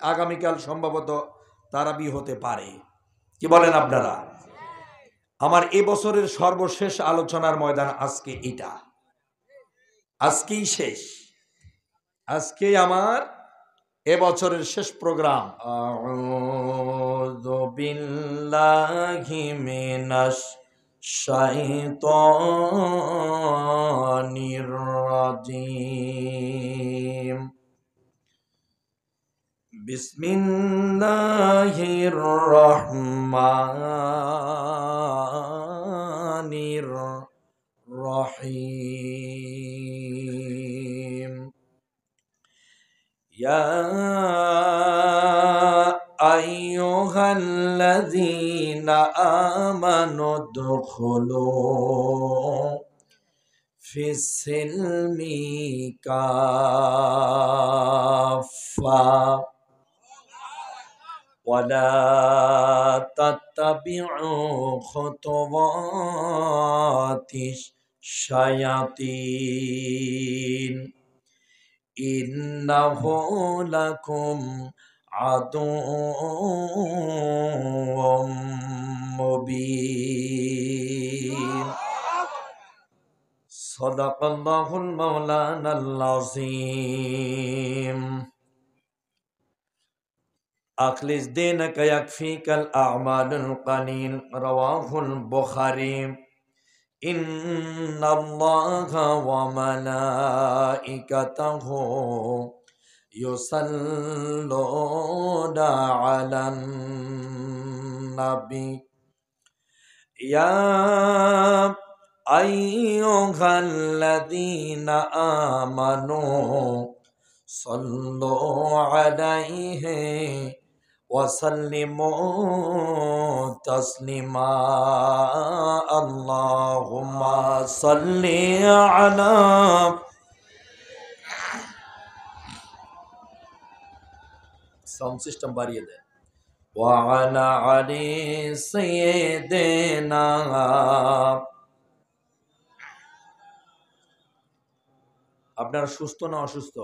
আগামীকাল সম্ভবত তারাবি হতে পারে। কি বলেন আপনারা? আমার এবছরের সর্বশেষ আলোচনার ময়দান আজকে এটা, আজকেই শেষ, আজকেই আমার এবছরের শেষ প্রোগ্রাম। আউযু বিল্লাহি মিনাশ শাইতানির রাজিম। বিসমিল্লাহির রহমানির রহিম। ইয়া আইয়ুহাল্লাযীনা আমানু দুখুলু ফিস-সিলমি কাফা ওয়ালা তাত্তাবিউ খুতুওয়াতিশ শায়াতিন ইন্নাহু লাকুম আদুউম মুবিন। সাদাকাল্লাহুল মাওলানাল আযীম। আখলিস দীনাকা ইয়াকফিকাল আমালুল কালিল। রাওয়াহুল বুখারী। ইন্নাল্লাহা ওয়া মালাইকাতাহু ইউসাল্লুনা আলান নাবী ইয়া আইয়ুহাল্লাযীনা আমানু সাল্লু আলাইহি ওয়া সাল্লিমু তাসলিমা। আল্লাহুম্মা সাল্লি আলা সাউন্ড সিস্টেম বাড়িয়ে দেন। ওয়া আলা আলি সাইয়্যিদিনা। আপনারা সুস্থ না অসুস্থ?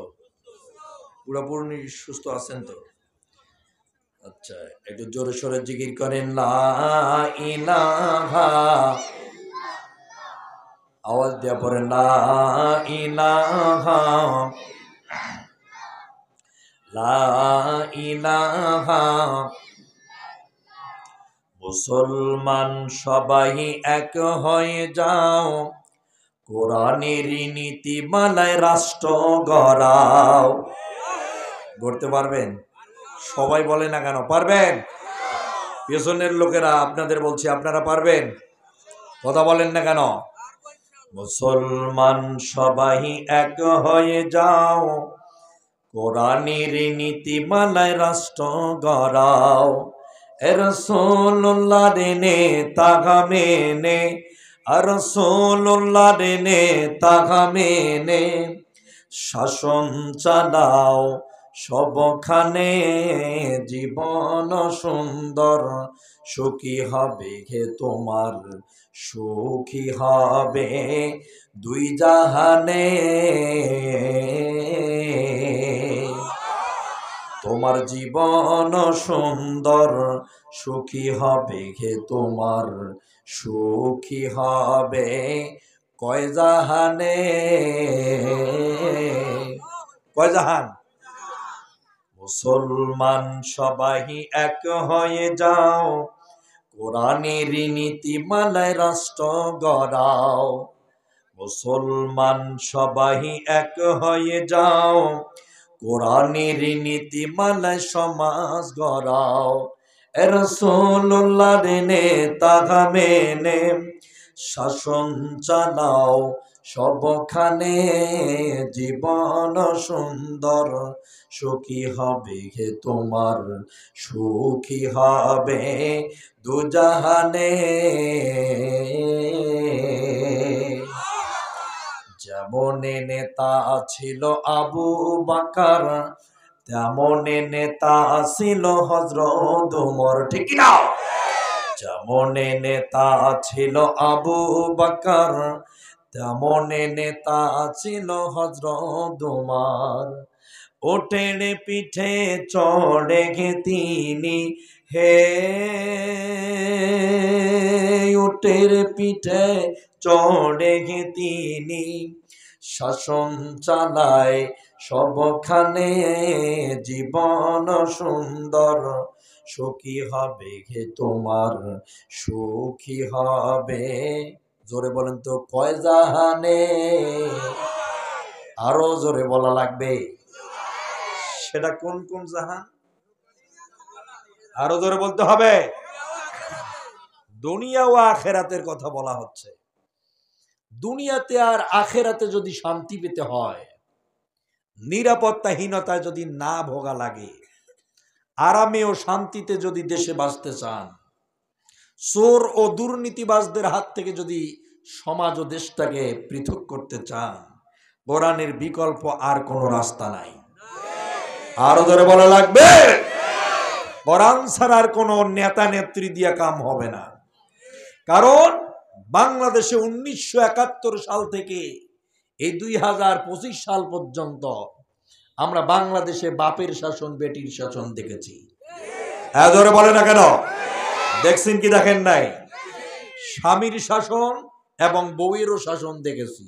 পুরোপুরি সুস্থ আছেন তো? আচ্ছা, একটু জোরে সোরে জিকির করেন লা ইলাহা। আওয়াজ দিয়ে পড়েন লা ইলাহা, লা ইলাহা। মুসলমান সবাই এক হয়ে যাও, কোরআনের নীতিমালায় রাষ্ট্র গড়াও। গড়তে পারবেন? সবাই বলে না কেন পারবেন? পেছনের লোকেরা আপনাদের বলছি, আপনারা পারবেন? কথা বলেন না কেন? মুসলমান সবাই এক হয়ে যাও, কোরআনের নীতিমালায় রাষ্ট্র গড়াও। রাসূলুল্লাহর নেতা মেনে, রাসূলুল্লাহর নেতা মেনে শাসন চালাও সবখানে। জীবন সুন্দর সুখী হবে হে তোমার, সুখী হবে দুই জাহানে। তোমার জীবন সুন্দর সুখী হবে হে তোমার, সুখী হবে কয় জাহানে। কয় জাহান? মুসলমান সবাই এক হয়ে যাও, কোরআনের নীতিমালায় রাষ্ট্র গড়াও। মুসলমান সবাই এক হয়ে যাও, কোরআনের নীতিমালায় সমাজ গড়াও। রাসূলুল্লাহর নেতা মেনে শাসন চালাও সবখানে। জীবন সুন্দর সুখী হবে হে তোমার, সুখী হবে দুজাহানে। যেমন নেতা ছিল আবু বকর, তেমন নেতা ছিল হযরত ওমর। ঠিক না? যেমন নেতা ছিল আবু বকর, তেমন নেতা ছিল হযরত ওমর। ওটের পিঠে চড়ে তিনি হে, ওটের পিঠে চড়ে তিনি শাসন চালায় সবখানে, জীবন সুন্দর সুখী হবে হে তোমার, সুখী হবে। জোরে বলেন তো, কয় জাহানে? আরো জোরে বলা লাগবে। সেটা কোন কোন জাহান? আরো জোরে বলতে হবে। দুনিয়া ও আখেরাতের কথা বলা হচ্ছে। দুনিয়াতে আর আখেরাতে যদি শান্তি পেতে হয়, নিরাপত্তাহীনতায় যদি না ভোগা লাগে, আরামে ও শান্তিতে যদি দেশে বাঁচতে চান, চোর ও দুর্নীতিবাজদের হাত থেকে যদি সমাজ ও দেশটাকে পৃথক করতে চান, কোরআনের বিকল্প আর কোনো রাস্তা নাই। আরো ধরে বলা লাগবে। কোরআন ছাড়ার কোনো নেতা নেত্রী দিয়া কাম হবে না। কারণ বাংলাদেশে 1971 সাল থেকে এই 2025 সাল পর্যন্ত আমরা বাংলাদেশে বাপের শাসন বেটির শাসন দেখেছি। ধরে বলে না কেন? দেখছেন কি দেখেন নাই? স্বামীর শাসন এবং বউয়েরও শাসন দেখেছি।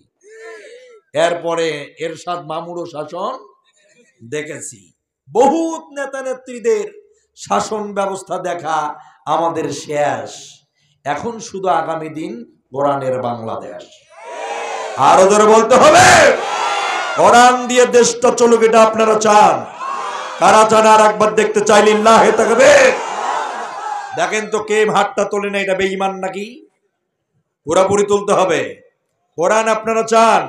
এরপরে এরশাদ মামুরও শাসন দেখেছি। বহুত নেতা নেত্রীদের শাসন ব্যবস্থা দেখা আমাদের শেষ। এখন শুধু আগামী দিন কোরআনের বাংলাদেশ। আরো ধরে বলতে হবে, কোরআন দিয়ে দেশটা চলুক, এটা আপনারা চান? কারা চান? আর একবার দেখতে চাইলে লিল্লাহি তাকবীর। দেখেন তো কে হাতটা তোলে না, এটা বেঈমান নাকি? পুরোপুরি তুলতে হবে। কোরআন আপনারা চান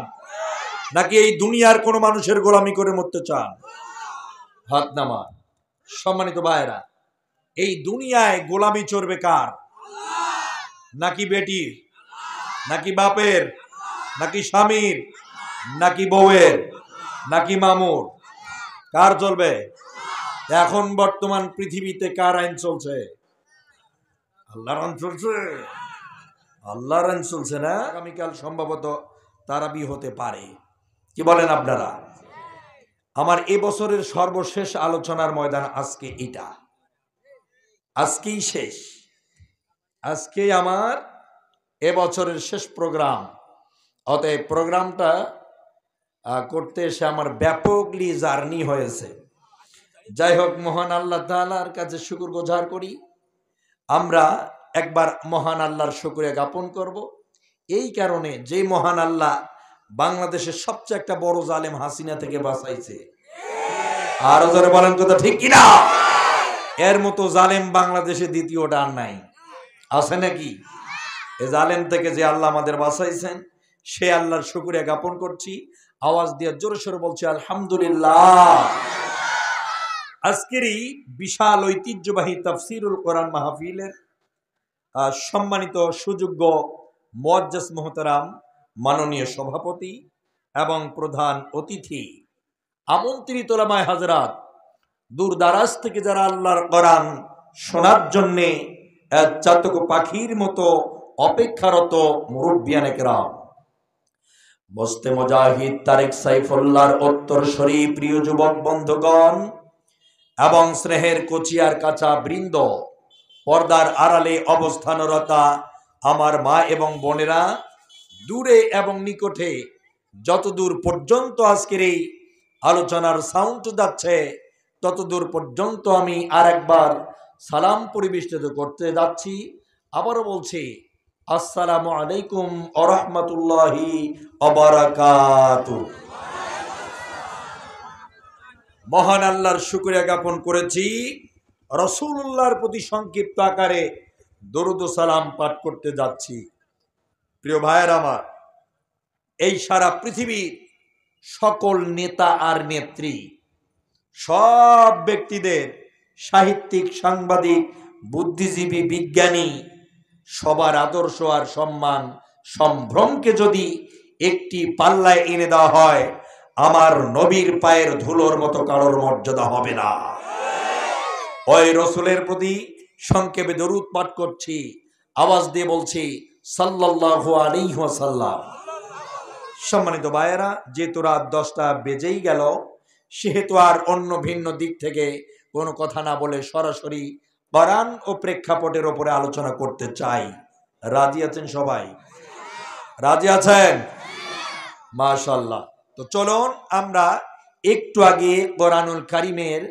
নাকি এই দুনিয়ার কোন মানুষের গোলামি করে মরতে চান? হাত নামা। সম্মানিত ভাইরা, এই দুনিয়ায় গোলামি চলবে কার? নাকি বেটির, নাকি বাপের, নাকি স্বামীর, নাকি বউয়ের, নাকি মামুর? কার চলবে? এখন বর্তমান পৃথিবীতে কার আইন চলছে? আল্লাহর আইন চলছে। আল্লাহর আইন চলছে না? আগামীকাল সম্ভবত তারাবি হতে পারে। কি বলেন আপনারা? আমার এবছরের সর্বশেষ আলোচনার ময়দান আজকে এটা। আজকেই শেষ। আজকেই আমার এবছরের শেষ প্রোগ্রাম। অতএব প্রোগ্রামটা করতে এসে আমার ব্যাপকলি জার্নি হয়েছে। যাই হোক, মহান আল্লাহ তাআলার কাছে শুকরগুজার করি। আমরা একবার মহান আল্লাহর শুকরিয়া জ্ঞাপন করব এই কারণে, যে মহান আল্লাহ বাংলাদেশের সবচেয়ে একটা বড় জালেম হাসিনা থেকে বাঁচাইছে। আর যারা বলেন কথা ঠিক কিনা? এর মতো জালেম বাংলাদেশে দ্বিতীয়টা আর নাই। আছে নাকি? এই জালেম থেকে যে আল্লাহ আমাদের বাঁচাইছেন, সে আল্লাহর শুকরিয়া জ্ঞাপন করছি। আওয়াজ দিয়ে জোরে সোরে বলছি আলহামদুলিল্লাহ। আজকের এই বিশাল ঐতিহ্যবাহী তাফসীরুল কোরআন মাহফিলের সম্মানিত সুযোগ্য মুআজ্জাজ মুহতারাম মাননীয় সভাপতি এবং প্রধান অতিথি, আমন্ত্রিত ওলামায়ে হাজরাত, দূর দারাজ থেকে যারা আল্লাহর কোরআন শোনার জন্যে চাতক পাখির মতো অপেক্ষারত মুরব্বিয়ানে কেরাম, বস্তে মুজাহিদ তারেক সাইফুল্লাহর উত্তরসূরি প্রিয় যুবক বন্ধুগণ এবং স্নেহের কচিয়ার কাঁচা বৃন্দ, পর্দার আড়ালে অবস্থানরতা আমার মা এবং বোনেরা, দূরে এবং নিকটে যতদূর পর্যন্ত আজকের এই আলোচনার সাউন্ড যাচ্ছে ততদূর পর্যন্ত আমি আরেকবার সালাম পরিবেষ্টিত করতে যাচ্ছি। আবারও বলছি, আসসালামু আলাইকুম ওয়া রাহমাতুল্লাহি ওয়া বারাকাতুহু। মহান আল্লাহর শুকরিয়া জ্ঞাপন করেছি, রাসূলুল্লাহর প্রতি সংক্ষিপ্ত আকারে দরুদ ও সালাম পাঠ করতে যাচ্ছি। প্রিয় ভাইয়েরা আমার, এই সারা পৃথিবীর সকল নেতা আর নেত্রী, সব ব্যক্তিদের, সাহিত্যিক, সাংবাদিক, বুদ্ধিজীবী, বিজ্ঞানী, সবার আদর্শ আর সম্মান সম্ভ্রমকে যদি একটি পাল্লায় এনে দেওয়া হয়, আমার নবীর পায়ের ধুলোর মতো কারোর মর্যাদা হবে না। ওই রসুলের প্রতি সংক্ষেপে দরুদ পাঠ করছি, আওয়াজ দিয়ে বলছি সাল্লাল্লাহু আলাইহি ওয়াসাল্লাম। সম্মানিত ভাইয়েরা, যেহেতু রাত 10টা বেজেই গেল, সেহেতু আর অন্য ভিন্ন দিক থেকে কোনো কথা না বলে সরাসরি কোরআন ও প্রেক্ষাপটের ওপরে আলোচনা করতে চাই। রাজি আছেন সবাই? রাজি আছেন? মাশাআল্লাহ। তো চলুন আমরা একটু আগে কোরআনুল কারীমের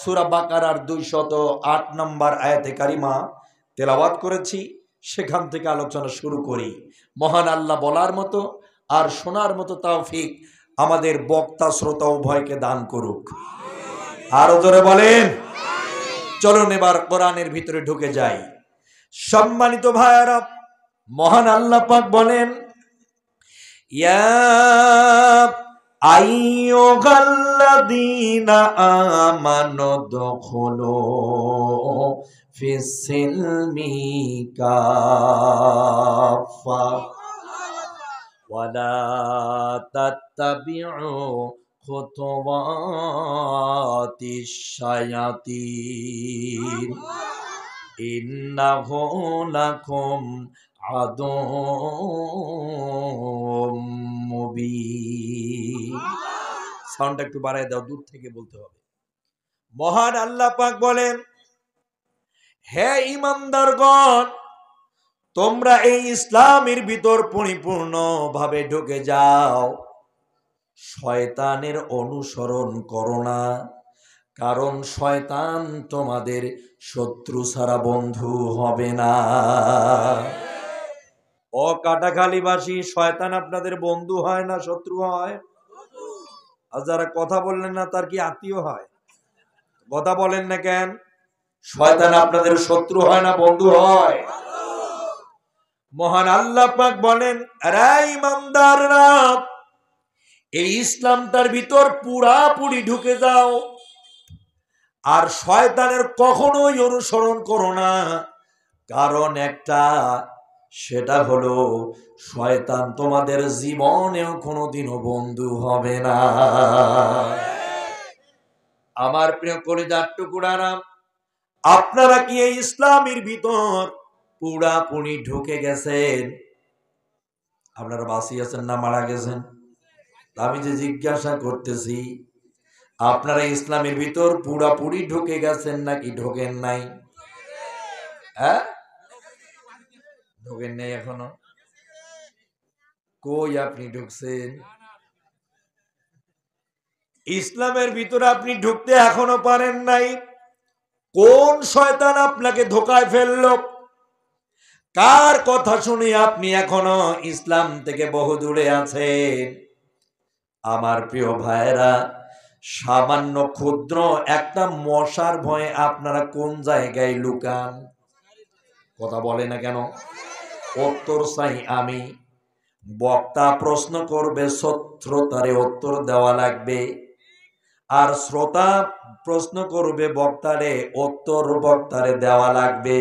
সূরা বাকারার 208 নম্বর আয়াতে কারিমা তেলাওয়াত করেছি, সেখান থেকে আলোচনা শুরু করি। মহান আল্লাহ বলার মতো আর শোনার মতো তৌফিক আমাদের বক্তা শ্রোতা উভয়কে দান করুক। আরো জোরে বলেন। চলুন এবার কোরআনের ভিতরে ঢুকে যাই। সম্মানিত ভাইয়েরা, মহান আল্লাহ পাক বলেন, ইয়া আইয়ুহাল্লাযীনা আমানু দুখুলু ফিস-সিলমি কাফা ওয়ালা তাত্তাবিউ খুতুওয়াতিশ শায়াতিন ইন্নাহু লাকুম আদুউম মুবিন। সাউন্ডটা একটু বাড়ায় দাও, দূর থেকে বলতে হবে। মহান আল্লাহ পাক বলেন, হে ঈমানদারগণ, তোমরা এই ইসলামের ভিতর পরিপূর্ণ ভাবে ঢুকে যাও। শয়তানের অনুসরণ করো না, কারণ শয়তান তোমাদের শত্রু ছাড়া বন্ধু হবে না। ও কাটাখালীবাসী, শয়তান আপনাদের বন্ধু হয় না শত্রু হয়? আর যারা কথা বললেন না তার কি আত্মীয় হয়? কথা বলেন না কেন? শয়তান আপনাদের শত্রু হয় না বন্ধু হয়? মহান আল্লাহ পাক বলেন, আরে ইমানদাররা, এই ইসলামটার ভিতর পুরাপুরি ঢুকে যাও, আর শয়তানের কখনোই অনুসরণ করো না। কারণ একটা, সেটা হলো শয়তান তোমাদের জীবনেও কোনোদিনও বন্ধু হবে না। আমার প্রিয় কলিজার টুকরারা, আপনারা কি এই ইসলামের ভিতর পুরাপুরি ঢুকে গেছেন? আপনারা বাঁচি আছেন না মারা গেছেন? আমি যে জিজ্ঞাসা করতেছি, আপনারা ইসলামের ভিতর পুরাপুরি ঢুকে গেছেন নাকি ঢোকেন নাই? হ্যাঁ, ঢোকেন নাই এখনো? কই আপনি ঢুকছেন? ইসলামের ভিতরে আপনি ঢুকতে এখনো পারেন নাই। কোন শয়তান আপনাকে ধোকায় ফেললো? কার কথা শুনে আপনি এখনো ইসলাম থেকে বহু দূরে আছেন? আমার প্রিয় ভাইরা, সামান্য ক্ষুদ্র একটা মশার ভয়ে আপনারা কোন জায়গায় লুকান? কথা বলে না কেন? উত্তর চাই আমি। বক্তা প্রশ্ন করবে, শ্রোতারে উত্তর দেওয়া লাগবে, আর শ্রোতা প্রশ্ন করবে বক্তারে, উত্তর বক্তারে দেওয়া লাগবে।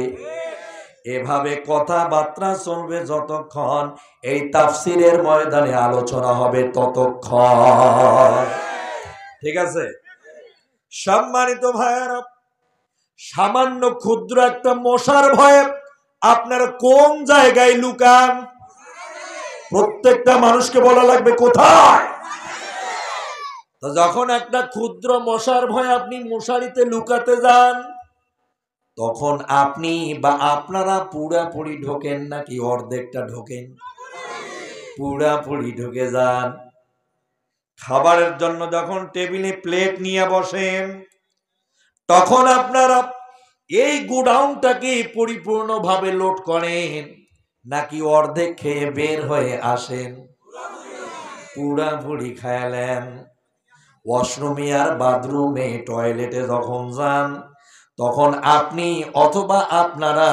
এভাবে কথাবার্তা চলবে যতক্ষণ এই তাফসিরের ময়দানে আলোচনা হবে ততক্ষণ। ঠিক আছে? সম্মানিত ভাইয়েরা, সামান্য ক্ষুদ্র একটা মশার ভয়ে আপনারা কোন জায়গায় লুকান? প্রত্যেকটা মানুষকে বলা লাগবে কোথায়। তো যখন একটা ক্ষুদ্র মশার ভয়ে আপনি মশারিতে লুকাতে যান, তখন আপনি বা আপনারা পুরাপুরি ঢোকেন নাকি অর্ধেকটা ঢোকেন? পুরাপুরি ঢুকে যান। খাবারের জন্য যখন টেবিলে প্লেট নিয়ে বসেন, তখন আপনারা এই গোডাউনটাকে পরিপূর্ণভাবে লোড করেন নাকি অর্ধেক খেয়ে বের হয়ে আসেন? পুরাপুরি খায়ালেন। ওয়াশরুমে আর বাথরুমে টয়লেটে যখন যান, তখন আপনি অথবা আপনারা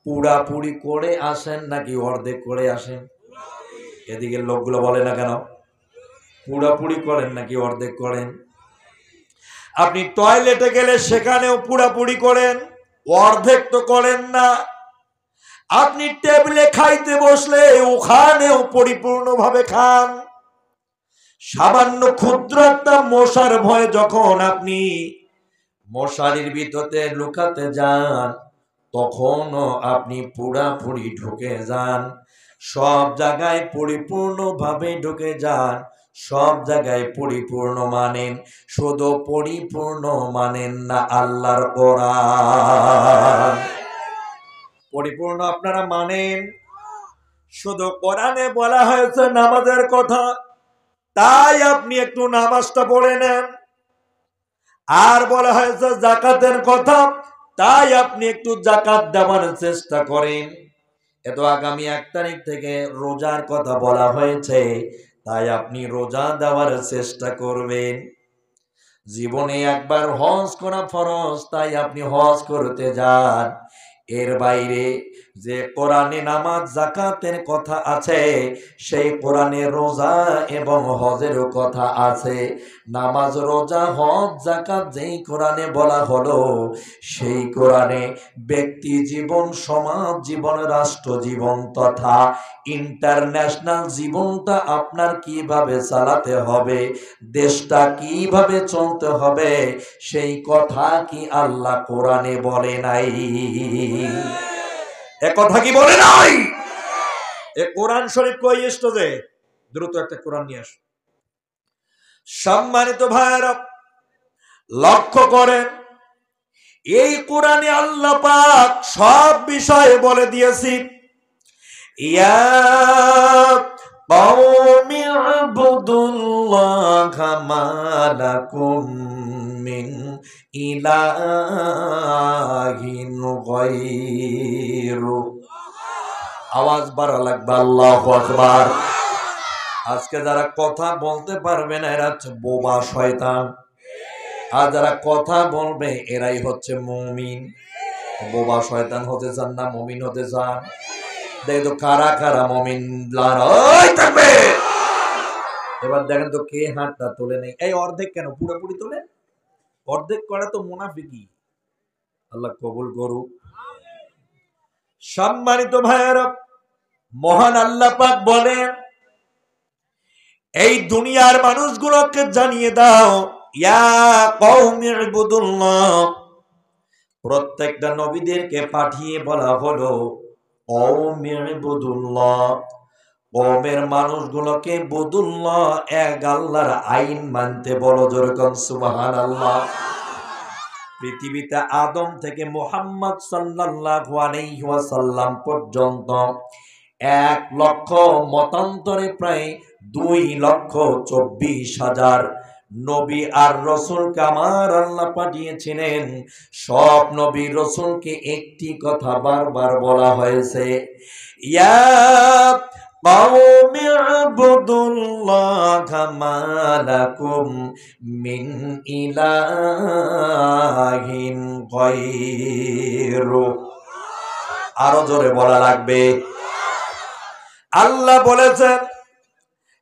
পুরাপুরি করে আসেন নাকি অর্ধেক করে আসেন? এদিকের লোকগুলো বলে না কেন? পুরাপুরি করেন নাকি অর্ধেক করেন? আপনি টয়লেটে গেলে সেখানেও পুরাপুরি করেন, অর্ধেক তো করেন না। আপনি টেবিলে খাইতে বসলে ওখানেও পরিপূর্ণভাবে খান। সামান্য ক্ষুদ্র একটা মশার ভয়ে যখন আপনি মশারির ভিতরে লুকাতে যান, তখনও আপনি পুরাপুরি ঢুকে যান। সব জায়গায় পরিপূর্ণভাবে ঢুকে যান, সব জায়গায় পরিপূর্ণ মানেন, শুধু পরিপূর্ণ মানেন না আল্লাহর কোরআন। পরিপূর্ণ আপনারা মানেন, শুধু কোরআনে বলা হয়েছে নামাজের কথা, তাই আপনি একটু নামাজটা পড়ে নেন। আর বলা হয়েছে যাকাতের কথা, তাই আপনি একটু যাকাত দেওয়ার চেষ্টা করেন। এত আগামী 1 তারিখ থেকে রোজার কথা বলা হয়েছে, তাই আপনি রোজা দেওয়ার চেষ্টা করবেন। জীবনে একবার হজ করা ফরজ, তাই আপনি হজ করতে যান। এর বাইরে যে কোরআনে নামাজ যাকাতের কথা আছে, সেই কোরআনে রোজা এবং হজেরও কথা আছে। নামাজ, রোজা, হজ, যাকাত যেই কোরআনে বলা হলো, সেই কোরআনে ব্যক্তি জীবন, সমাজ জীবন, রাষ্ট্র জীবন তথা ইন্টারন্যাশনাল জীবনটা আপনার কিভাবে চালাতে হবে, দেশটা কিভাবে চলতে হবে, সেই কথা কি আল্লাহ কোরআনে বলে নাই? এ কথা কি বলে নাই? এ কোরআন শরীফ কই এসতো যে? দ্রুত একটা কোরআন নিয়ে আস। সম্মানিত ভাইরা, লক্ষ্য করেন, এই কোরআনে আল্লাহ পাক সব বিষয়ে বলে দিয়েছি। ইয়া কওমি ইবুদুল্লাহা মা লাকুম মিন ইলাহিন গায়রু। আওয়াজ বাড়া লাগবে, আল্লাহু আকবার। আজকে যারা কথা বলতে পারবে না, এরা হচ্ছে বোবা শয়তান। আর যারা কথা বলবে, এরাই হচ্ছে মুমিন। বোবা শয়তান হতে চান না, মুমিন হতে চান? দেখেন তো কারা কারা মুমিন। এবার দেখেন তো কে হাতটা তোলে নেই। এই অর্ধেক কেন, পুরোপুরি তোলেন। অর্ধেক করা তো মুনাফিকি। আল্লাহ কবুল করুক। সম্মানিত ভাইয়েরা, মহান আল্লাহ পাক বলেন, এই দুনিয়ার মানুষগুলোকে জানিয়ে দাও, ইয়া কওমি ইবুদুল্লাহ। প্রত্যেকটা নবীদেরকে পাঠিয়ে বলা হলো, কওমি ইবুদুল্লাহ, কওমের মানুষগুলোকে বুদুল্লাহ, এক আল্লাহর আইন মানতে বলো। যেরকম সুবহানাল্লাহ। পৃথিবীতে আদম থেকে মুহাম্মদ সাল্লাল্লাহু আলাইহি ওয়াসাল্লাম পর্যন্ত 1 লক্ষ মতান্তরে প্রায় 2,24,000 নবী আর রাসূলকে আমার আল্লাহ পাঠিয়েছিলেন। সব নবী রাসূলকে একটি কথা বারবার বলা হয়েছে, ইয়া কওমি ইবুদুল্লাহা মা লাকুম মিন ইলাহিন গায়রু। আরো জোরে বলা লাগবে। আল্লাহ বলেছেন,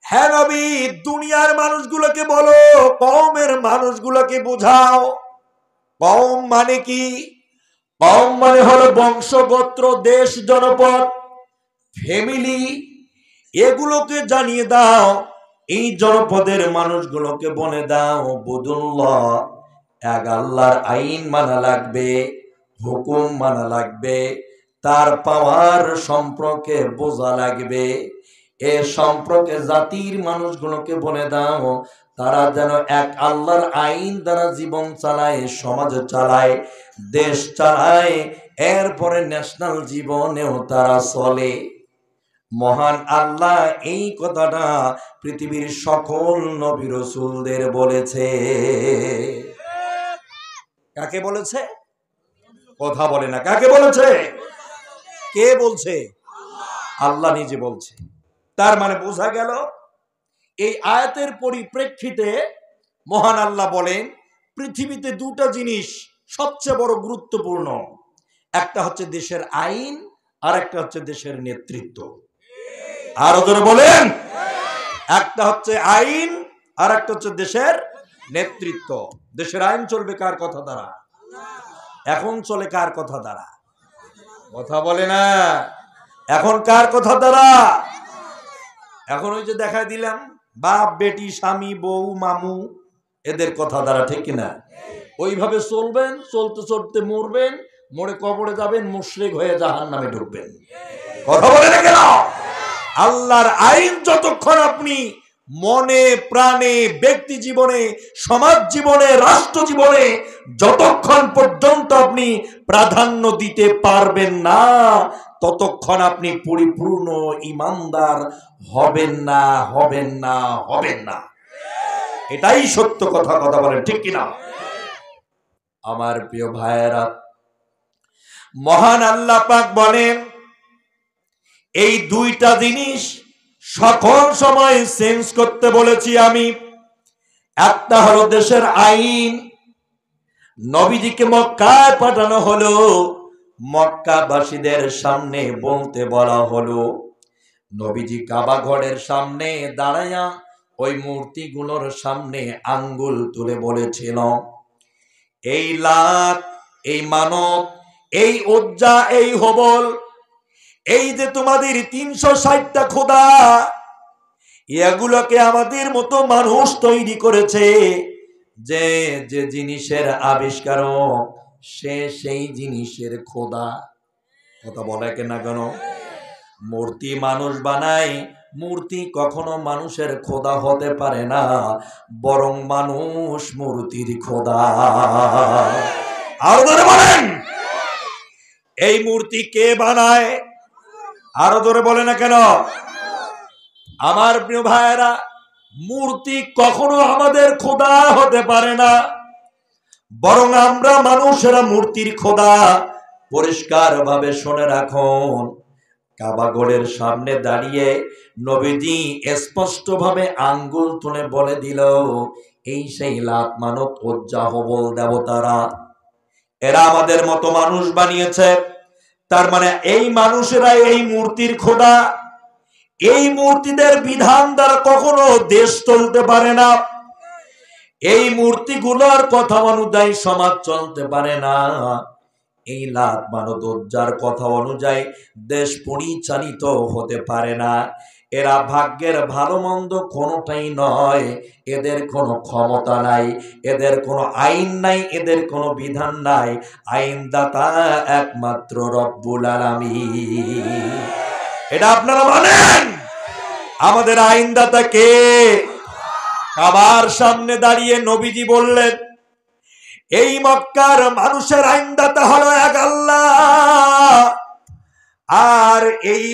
হ্যাঁ নবী, দুনিয়ার মানুষগুলোকে বলো, কওমের মানুষগুলোকে বোঝাও। কওম মানে কি? কওম মানে হলো বংশ, গোত্র, দেশ, জনপদ, ফ্যামিলি। এগুলোকে জানিয়ে দাও। এই জনপদের মানুষগুলোকে বলে দাও, বুদুল্লাহ, এক আল্লাহর আইন মানা লাগবে, হুকুম মানা লাগবে, তার পাওয়ার সম্পর্কে বোঝা লাগবে। এ সম্পর্কে জাতির মানুষগুলোকে বলে দাও, তারা যেন এক আল্লাহর আইন দ্বারা জীবন চালায়, সমাজ চালায়, দেশ চালায়, এরপরে ন্যাশনাল জীবনেও তারা চলে। মহান আল্লাহ এই কথাটা পৃথিবীর সকল নবী রাসূলদের বলেছে। কাকে বলেছে? কথা বলে না। কাকে বলেছে? কে বলছে? আল্লাহ নিজে বলছে। তার মানে বোঝা গেল, এই আয়াতের পরিপ্রেক্ষিতে মহান আল্লাহ বলেন, পৃথিবীতে 2টা জিনিস সবচেয়ে বড় গুরুত্বপূর্ণ। একটা হচ্ছে দেশের আইন, আর একটা হচ্ছে দেশের নেতৃত্ব। আরো জোরে বলেন। একটা হচ্ছে আইন, আর একটা হচ্ছে দেশের নেতৃত্ব। দেশের আইন চলবে কার কথা দ্বারা? এখন চলে কার কথা দ্বারা? কথা বলে না। এখন কার কথা দ্বারা? এখন ওই যে দেখা দিলাম, বাপ বেটি, স্বামী বউ, মামু, এদের কথা দ্বারা, ঠিক কিনা? ওইভাবে চলবেন, চলতে চলতে মরবেন, মরে কবরে যাবেন, মুশরিক হয়ে জাহান্নামে ঢুকবেন। কথা বলে না কেন? আল্লাহর আইন যতক্ষণ আপনি মনে প্রাণে, ব্যক্তি জীবনে, সমাজ জীবনে, রাষ্ট্র জীবনে যতক্ষণ পর্যন্ত আপনি প্রাধান্য দিতে পারবেন না, ততক্ষণ আপনি পরিপূর্ণ ঈমানদার হবেন না, হবেন না, হবেন না। এটাই সত্য কথা। কথা বলেন ঠিক কিনা? আমার প্রিয় ভাইয়েরা, মহান আল্লাহ পাক বলেন, এই দুইটা জিনিস সকল সময় চেঞ্জ করতে বলেছি আমি। একটা হলো দেশের আইন। নবীজিকে মক্কায় পাঠানো হলো, মক্কাবাসীদের সামনে বলতে বলা হলো। নবীজি কাবা ঘরের সামনে দাঁড়ায়া ওই মূর্তিগুলোর সামনে আঙ্গুল তুলে বলেছিল, এই লাত, এই মানত, এই উজ্জা, এই হবল, এই যে তোমাদের 360টা খোদা, এগুলোকে আমাদের মতো মানুষ তৈরি করেছে। যে যে জিনিসের আবিষ্কারক সে সেই জিনিসের খোদা। কথা বলে কেনা কেন? মূর্তি মানুষ বানায়, মূর্তি কখনো মানুষের খোদা হতে পারে না, বরং মানুষ মূর্তির খোদা। আরো ধরে বলেন, এই মূর্তি কে বানায়? আরো ধরে বলে না কেন? আমার প্রিয় ভাইয়েরা, মূর্তি কখনো আমাদের খোদা হতে পারে না, বরং আমরা মানুষেরা মূর্তির খোদা। পরিষ্কার ভাবে শুনে রাখুন, কাবা ঘরের সামনে দাঁড়িয়ে নবীজি স্পষ্ট ভাবে আঙ্গুল তুলে বলে দিল, এই সেই লাত, মানত, উজ্জা, হবল দেবতারা, এরা আমাদের মতো মানুষ বানিয়েছে। তার মানে এই মানুষেরা এই মূর্তির খোদা। এই মূর্তিদের বিধান দ্বারা কখনো দেশ চলতে পারে না, এই মূর্তিগুলোর কথা অনুযায়ী সমাজ চলতে পারে না, এই লাত, মানত, উজ্জার কথা অনুযায়ী দেশ পরিচালিত হতে পারে না। এরা ভাগ্যের ভালো মন্দ কোনোটাই নয়, এদের কোনো ক্ষমতা নাই, এদের কোনো আইন নাই, এদের কোনো বিধান নাই। আইনদাতা একমাত্র রব্বুল আলামিন। এটা আপনারা মানেন? আমাদের আইনদাতা কে? কাবার সামনে দাঁড়িয়ে নবীজি বললেন, এই মক্কার মানুষের আইনদাতা হলো এক আল্লাহ, আর এই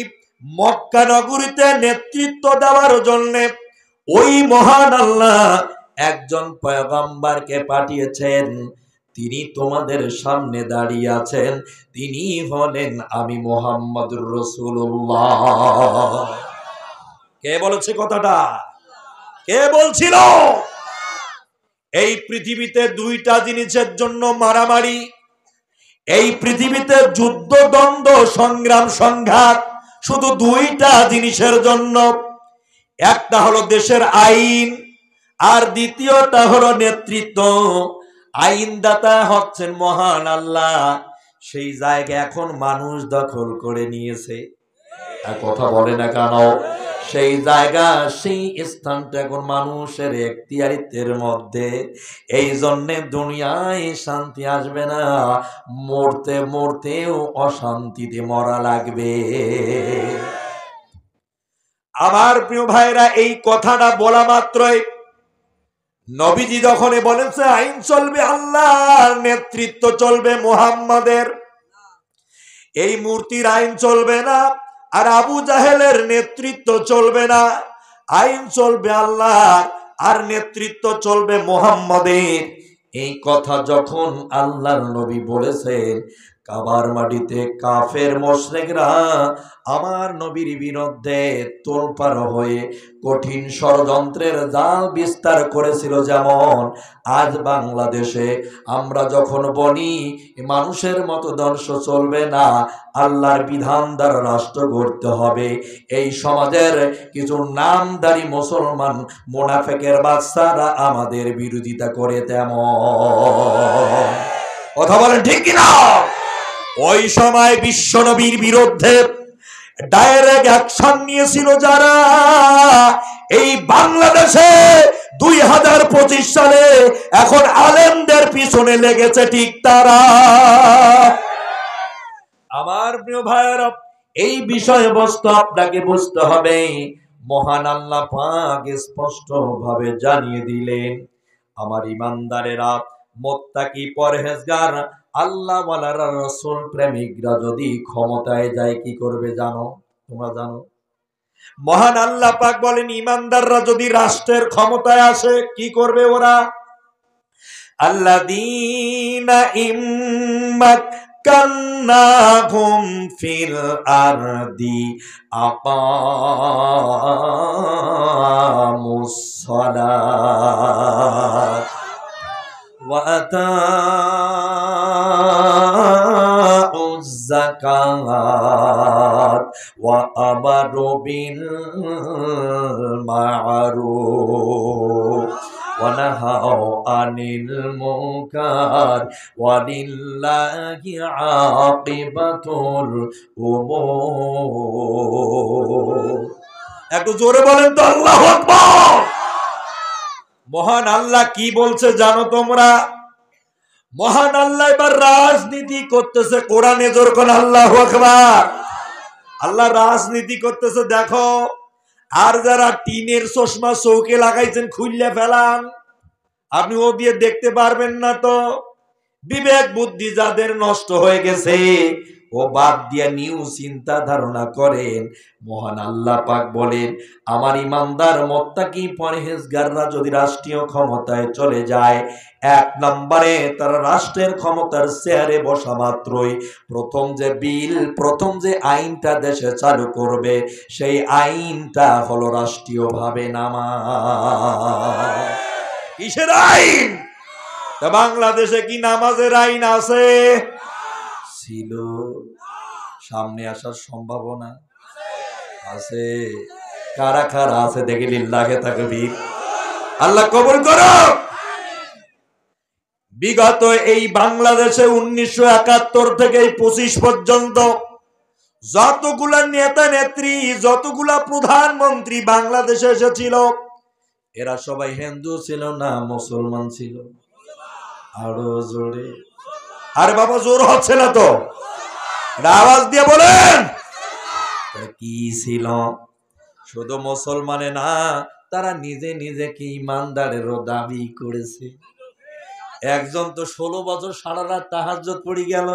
মক্কা নগরীতে নেতৃত্ব দেওয়ার জন্য ওই মহান আল্লাহ একজন পয়গম্বরকে পাঠিয়েছেন। তিনি তোমাদের সামনে দাঁড়িয়ে আছেন, তিনি হলেন আমি মুহাম্মদুর রাসূলুল্লাহ। কে বলেছে কথাটা? কে বলছিল? এই পৃথিবীতে দুইটা জিনিসের জন্য মারামারি, এই পৃথিবীতে যুদ্ধ, দ্বন্দ্ব, সংগ্রাম, সংঘাত শুধু দুইটা জিনিসের জন্য। একটা হলো দেশের আইন, আর দ্বিতীয়টা হলো নেতৃত্ব। আইনদাতা হচ্ছেন মহান আল্লাহ, সেই জায়গা এখন মানুষ দখল করে নিয়েছে। কথা বলে না কেন? সেই জায়গা, সেই স্থানটা এখন মানুষের এখতিয়ারিত্বের মধ্যে। এই জন্যে দুনিয়ায় শান্তি আসবে না, মরতে মরতেও অশান্তিতে মরা লাগবে। আমার প্রিয় ভাইরা, এই কথাটা বলা মাত্রই নবীজি যখন বলেছে আইন চলবে আল্লাহর, নেতৃত্ব চলবে মুহাম্মাদের, এই মূর্তির আইন চলবে না, আর আবু জাহেলের নেতৃত্ব চলবে না, আইন চলবে আল্লাহর আর নেতৃত্ব চলবে মুহাম্মাদের। এই কথা যখন আল্লাহর নবী বলেছেন, কাবার মাটিতে কাফের মুশরিকরা আমার নবীর বিরুদ্ধে তোলপাড় হয়ে কঠিন ষড়যন্ত্রের জাল বিস্তার করেছিল। যেমন আজ বাংলাদেশে আমরা যখন বলি মানুষের মতো দর্শ চলবে না, আল্লাহর বিধান দ্বারা রাষ্ট্র গড়তে হবে, এই সমাজের কিছু নামদারি মুসলমান মুনাফিকের বাচ্চারা আমাদের বিরোধিতা করে। তেমন কথা বলেন ঠিক কিনা? ওই সময় বিশ্বনবীর বিরুদ্ধে ডাইরেক্ট অ্যাকশন নিয়েছিল যারা, এই বাংলাদেশে 2025 সালে এখন আলেমদের পিছনে লেগেছে ঠিক তারা। আমার প্রিয় ভাইয়েরা, এই বিষয়বস্তু আপনাকে বুঝতে হবে। মহান আল্লাহ পাক স্পষ্ট ভাবে জানিয়ে দিলেন, আমার ইমানদারেরা, মুত্তাকি, পরহেজগার, আল্লাহ ওয়ালারা, রাসূল প্রেমিকরা যদি ক্ষমতায় যায় কি করবে জানো? তোমরা জানো? মহান আল্লাহ পাক বলেন, ইমানদাররা যদি রাষ্ট্রের ক্ষমতায় আসে কি করবে ওরা? আল্লাযীনা ইম্মাক্কান্নাহুম ফিল আরদি আকামুস সালাত ওয়া আতাউয যাকাত ওয়া আমারু বিল মা'রুফ ওয়া নাহাউ আনিল মুনকার ওয়া লিল্লাহি আকিবাতুল উমুর। একটু জোরে বলেন তো আল্লাহু আকবার। মহান আল্লাহ কি বলছে জানো তোমরা? মহান আল্লাহ এবার রাজনীতি করতেছে। কোরআনে জোর করে আল্লাহু আকবার। আল্লাহ রাজনীতি করতেছে। দেখো, আর যারা টিনের চশমা চৌকে লাগাইছেন খুললে ফেলান, আপনি ও দিয়ে দেখতে পারবেন না। তো বিবেক বুদ্ধি যাদের নষ্ট হয়ে গেছে ও বাদ দিয়ে নিউ চিন্তা ধারণা করেন। মহান আল্লাহ পাক বলেন, আমার ইমানদার মুত্তাকি পরহেজগাররা যদি রাষ্ট্রীয় ক্ষমতায় চলে যায়, এক নম্বরে তারা রাষ্ট্রের ক্ষমতার চেয়ারে বসা মাত্রই প্রথম যে বিল, প্রথম যে আইনটা দেশে চালু করবে, সেই আইনটা হলো রাষ্ট্রীয়ভাবে নামাজ। কিসের আইন? বাংলাদেশে কি নামাজের আইন আছে? ছিল। সামনে আসার সম্ভাবনা আছে। কারা কারা আছে দেখি লিল্লাহে তাকবীর। আল্লাহ কবুল করো। বিগত এই বাংলাদেশে 1971 থেকে 25 পর্যন্ত যতগুলা নেতা নেত্রী, যতগুলা প্রধানমন্ত্রী বাংলাদেশে এসেছিল, এরা সবাই হিন্দু ছিল না মুসলমান ছিল? আরো জোরে। আরে বাবা জোর হচ্ছে না তো, আওয়াজ দিয়ে বলেন। কি ছিল? শুধু মুসলমানে না, তারা নিজে নিজেকে ইমানদারেরও দাবি করেছে। একজন তো 16 বছর সারা রাত তাহাজ্জুদ পড়ে গেল।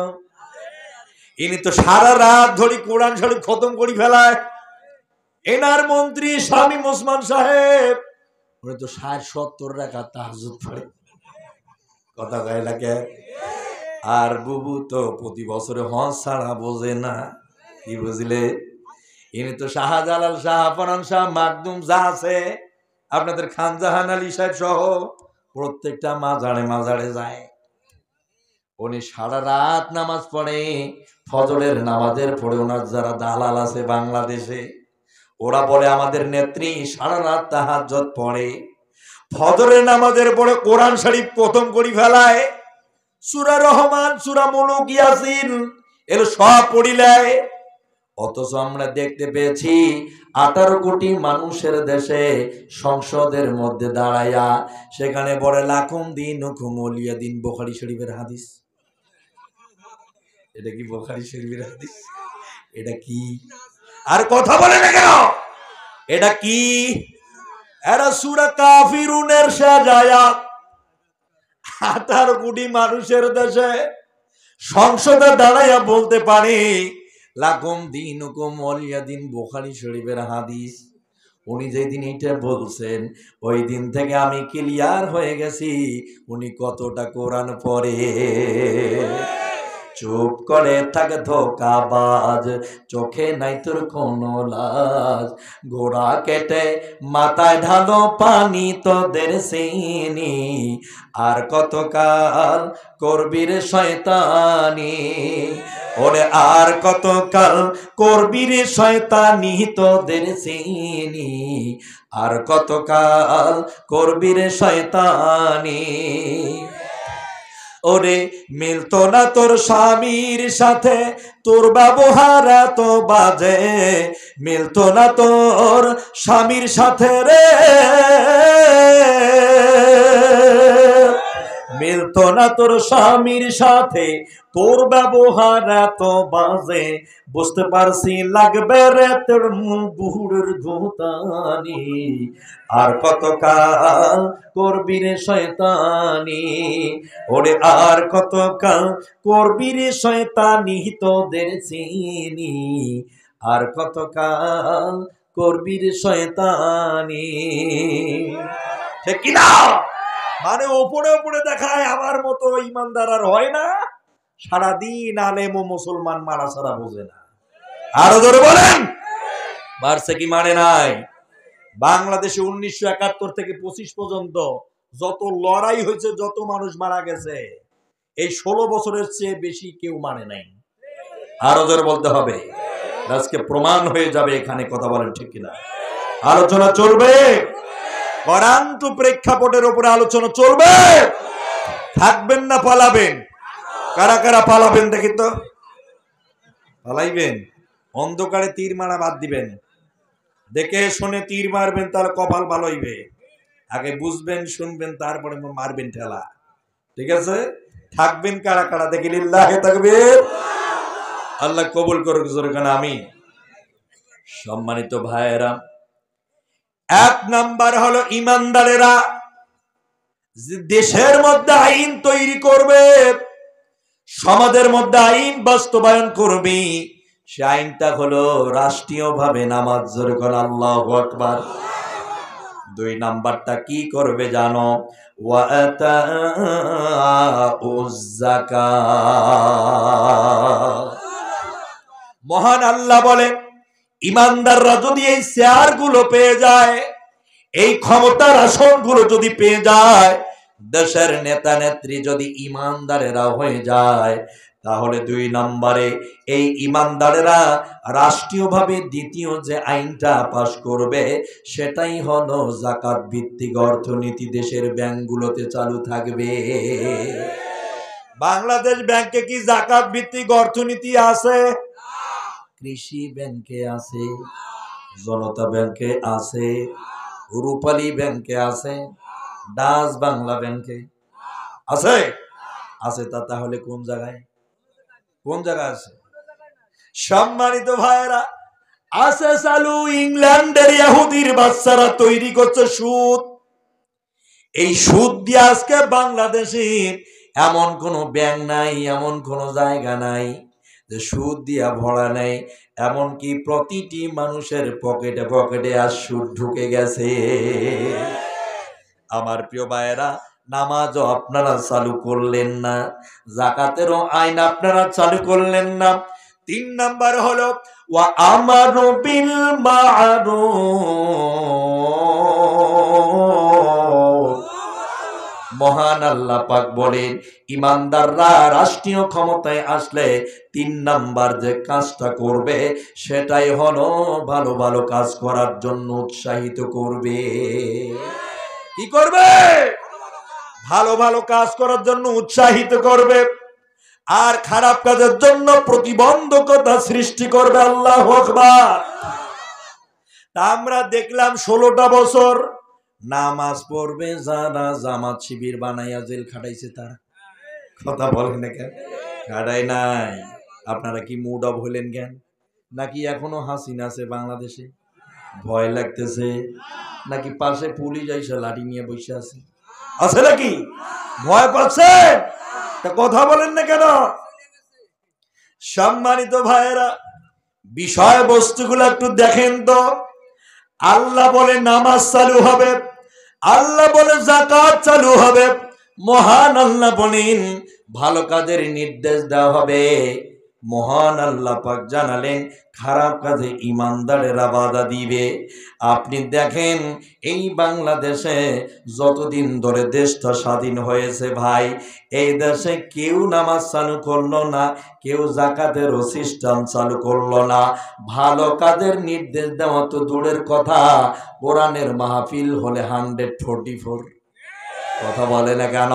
ইনি তো সারা রাত ধরে কোরআন শরীফ খতম করে ফেলায়। এনার মন্ত্রী শামীম ওসমান সাহেব, উনি তো 60-70 রাকাত তাহাজ্জুদ পড়ে। কথা কয় লাগে। আর বুবু তো প্রতি বছরে হজ ছাড়া বোঝে না। কি বুঝলে? ইনি তো শাহজালাল, শাহপরান, শাহ মাকদুম যা আছে আপনাদের খানজাহান আলী সাহেব সহ প্রত্যেকটা মাজারে মাজারে যায়। উনি সারা রাত নামাজ পড়ে। ফজরের নামাজের পরে ওনার যারা দালাল আছে বাংলাদেশে, ওরা বলে আমাদের নেত্রী সারা রাত তাহাজ্জুদ পড়ে। ফজরের নামাজের পরে কোরআন শরীফ প্রথম করে ফেলায়, সূরা রহমান, সূরা মুলুক, ইয়াসিন এর সব পড়িলায়। অথচ আমরা দেখতে পেয়েছি 18 কোটি মানুষের দেশে সংসদের মধ্যে দাঁড়াইয়া সেখানে বলে লাকুম দীনুকুম ওয়ালিয়া দিন। বুখারী শরীফের হাদিস। এটা কি বুখারী শরীফের হাদিস? এটা কি? আর কথা বলে না কেন? এটা কি? এরা সূরা কাফিরুনের শেষ আয়াত। 18 কোটি মানুষের দেশে সংসদে দাঁড়াইয়া বলতে পারে লাকুম দীনুকুম ওয়ালিয়া দিন। বুখারী শরীফের হাদিস। উনি যেদিন এটা বলছেন ওই দিন থেকে আমি ক্লিয়ার হয়ে গেছি উনি কতটা কোরআন পড়ে। চুপ করে থাকে ধোকাবাজ, চোখে নাই তোর কোনো লাজ। গোড়া কেটে মাথায় ঢালো পানি তোদের চিনি, আর কতকাল করবি রে শয়তানি। ওরে আর কতকাল করবি রে শয়তানি তোদের চিনি, আর কতকাল করবি রে শয়তানি। ওরে মিলতো না তোর স্বামীর সাথে তোর ব্যবহার এত বাজে, মিলতো না তোর স্বামীর সাথে রে, মিলতো না তোর স্বামীর সাথে, তোর ব্যবহার এত বাজে, বুঝতে পারছি লাগবে রে তোর বুড়োর গুতানি, আর কত কাল করবি রে শয়তানি, ওরে আর কত কাল করবি রে শয়তানি, তোদের চিনি, আর কত কাল করবি রে শয়তানি। ঠিক কিনা? মানে ওপরে ওপরে দেখায় আমার মতো ইমানদার আর হয় না, সারাদিন আলেম ও মুসলমান মারা ছাড়া বোঝে না। আরো ধরে বলেন, মারছে কি মানে নাই? বাংলাদেশে 1971 থেকে 25 পর্যন্ত যত লড়াই হয়েছে, যত মানুষ মারা গেছে, এই 16 বছরের চেয়ে বেশি কেউ মানে নাই। আরো ধরে বলতে হবে, আজকে প্রমাণ হয়ে যাবে এখানে। কথা বলেন ঠিক কিনা? আলোচনা চলবে, কোরআন প্রেক্ষাপটের উপরে আলোচনা চলবে। থাকবেন না পালাবেন? কারা কারা পালাবেন দেখি তো? পালাইবেন? অন্ধকারে তীর মারা বাদ দিবেন, দেখে শুনে তীর মারবেন, তাহলে কপাল ভালো হইবে। আগে বুঝবেন শুনবেন, তারপরে মারবেন ঠেলা। ঠিক আছে? থাকবেন কারা কারা দেখি লিল্লাহে তাকবীর। আল্লাহ কবুল করুক জোরে কানা আমিন। সম্মানিত ভাইয়েরা, এক নাম্বার হলো ইমানদারেরা দেশের মধ্যে আইন তৈরি করবে, সমাজের মধ্যে আইন বাস্তবায়ন করবে। সে আইনটা হলো রাষ্ট্রীয়ভাবে নামাজ। জোরে করে আল্লাহু আকবার। দুই নাম্বারটা কি করবে জানো? ওয়াতাউজ যাকাত। মহান আল্লাহ বলেন, ইমানদাররা যদি এই শেয়ারগুলো পেয়ে যায়, এই ক্ষমতার আসনগুলো যদি পেয়ে যায়, দেশের নেতা নেত্রী যদি ইমানদারেরা হয়ে যায়, তাহলে দুই নম্বরে এই ইমানদারেরা রাষ্ট্রীয়ভাবে দ্বিতীয় যে আইনটা পাশ করবে, সেটাই হলো যাকাত ভিত্তিক অর্থনীতি। দেশের ব্যাংকগুলোতে চালু থাকবে। বাংলাদেশ ব্যাংকে কি যাকাত ভিত্তিক অর্থনীতি আছে? কৃষি ব্যাংকে আছে, জনতা ব্যাংকে আছে, রূপালী ব্যাংকে আছে, ডাচ বাংলা ব্যাংকে আছে? আছে। তা তাহলে কোন জায়গায়, কোন জায়গায় আছে? সম্মানিত ভাইয়েরা, আছে চালু ইংল্যান্ডের ইহুদির বাচ্চারা তৈরি করছে সুদ। এই সুদ দিয়ে আজকে বাংলাদেশের এমন কোন ব্যাংক নাই, এমন কোন জায়গা নাই যে সুদ দিয়া ভরা নেই। এমনকি প্রতিটি মানুষের পকেটে পকেটে আর সুদ ঢুকে গেছে। আমার প্রিয় ভাইয়েরা, নামাজও আপনারা চালু করলেন না, যাকাতেরও আইন আপনারা চালু করলেন না। তিন নাম্বার হলো ওয়া আমারু বিল মারুফ। মহান আল্লাহ পাক বলেন, ইমানদাররা রাষ্ট্রীয় ক্ষমতায় আসলে তিন নাম্বার যে কাজটা করবে, সেটাই হলো ভালো ভালো কাজ করার জন্য উৎসাহিত করবে। কি করবে? ভালো ভালো কাজ করার জন্য উৎসাহিত করবে, আর খারাপ কাজের জন্য প্রতিবন্ধকতা সৃষ্টি করবে। আল্লাহু আকবার। তা আমরা দেখলাম 16টা বছর নামাজ পড়বে যারা, জামাত শিবির বানাইয়া জেল খাটাইছে তারা। কথা বলেন না কেন? খাটাই নাই। আপনারা কি মুড অফ হলেন কেন? নাকি এখনো হাসিনা আছে বাংলাদেশে? ভয় লাগতেছে? নাকি পাশে পুলিশ আইসা লাঠি নিয়ে বসে আছে? আছে নাকি? ভয় পাচ্ছে? তা কথা বলেন না কেন? সম্মানিত ভাইয়েরা, বিষয়বস্তুগুলো একটু দেখেন তো। আল্লাহ বলে নামাজ চালু হবে, আল্লাহ বলে যাকাত চালু হবে, মহান আল্লাহ বলেন ভালো কাজের নির্দেশ দেওয়া হবে। মহান আল্লাহ পাক জানালেন খারাপ কাজে ইমানদারেরা বাধা দিবে। আপনি দেখেন, এই বাংলাদেশে যতদিন ধরে দেশটা স্বাধীন হয়েছে ভাই, এই দেশে কেউ নামাজ চালু করলো না, কেউ যাকাতেরও সিস্টেম চালু করলো না। ভালো কাজের নির্দেশ দেওয়া তো দূরের কথা, কোরআনের মাহফিল হলে 144। কথা বলে না কেন?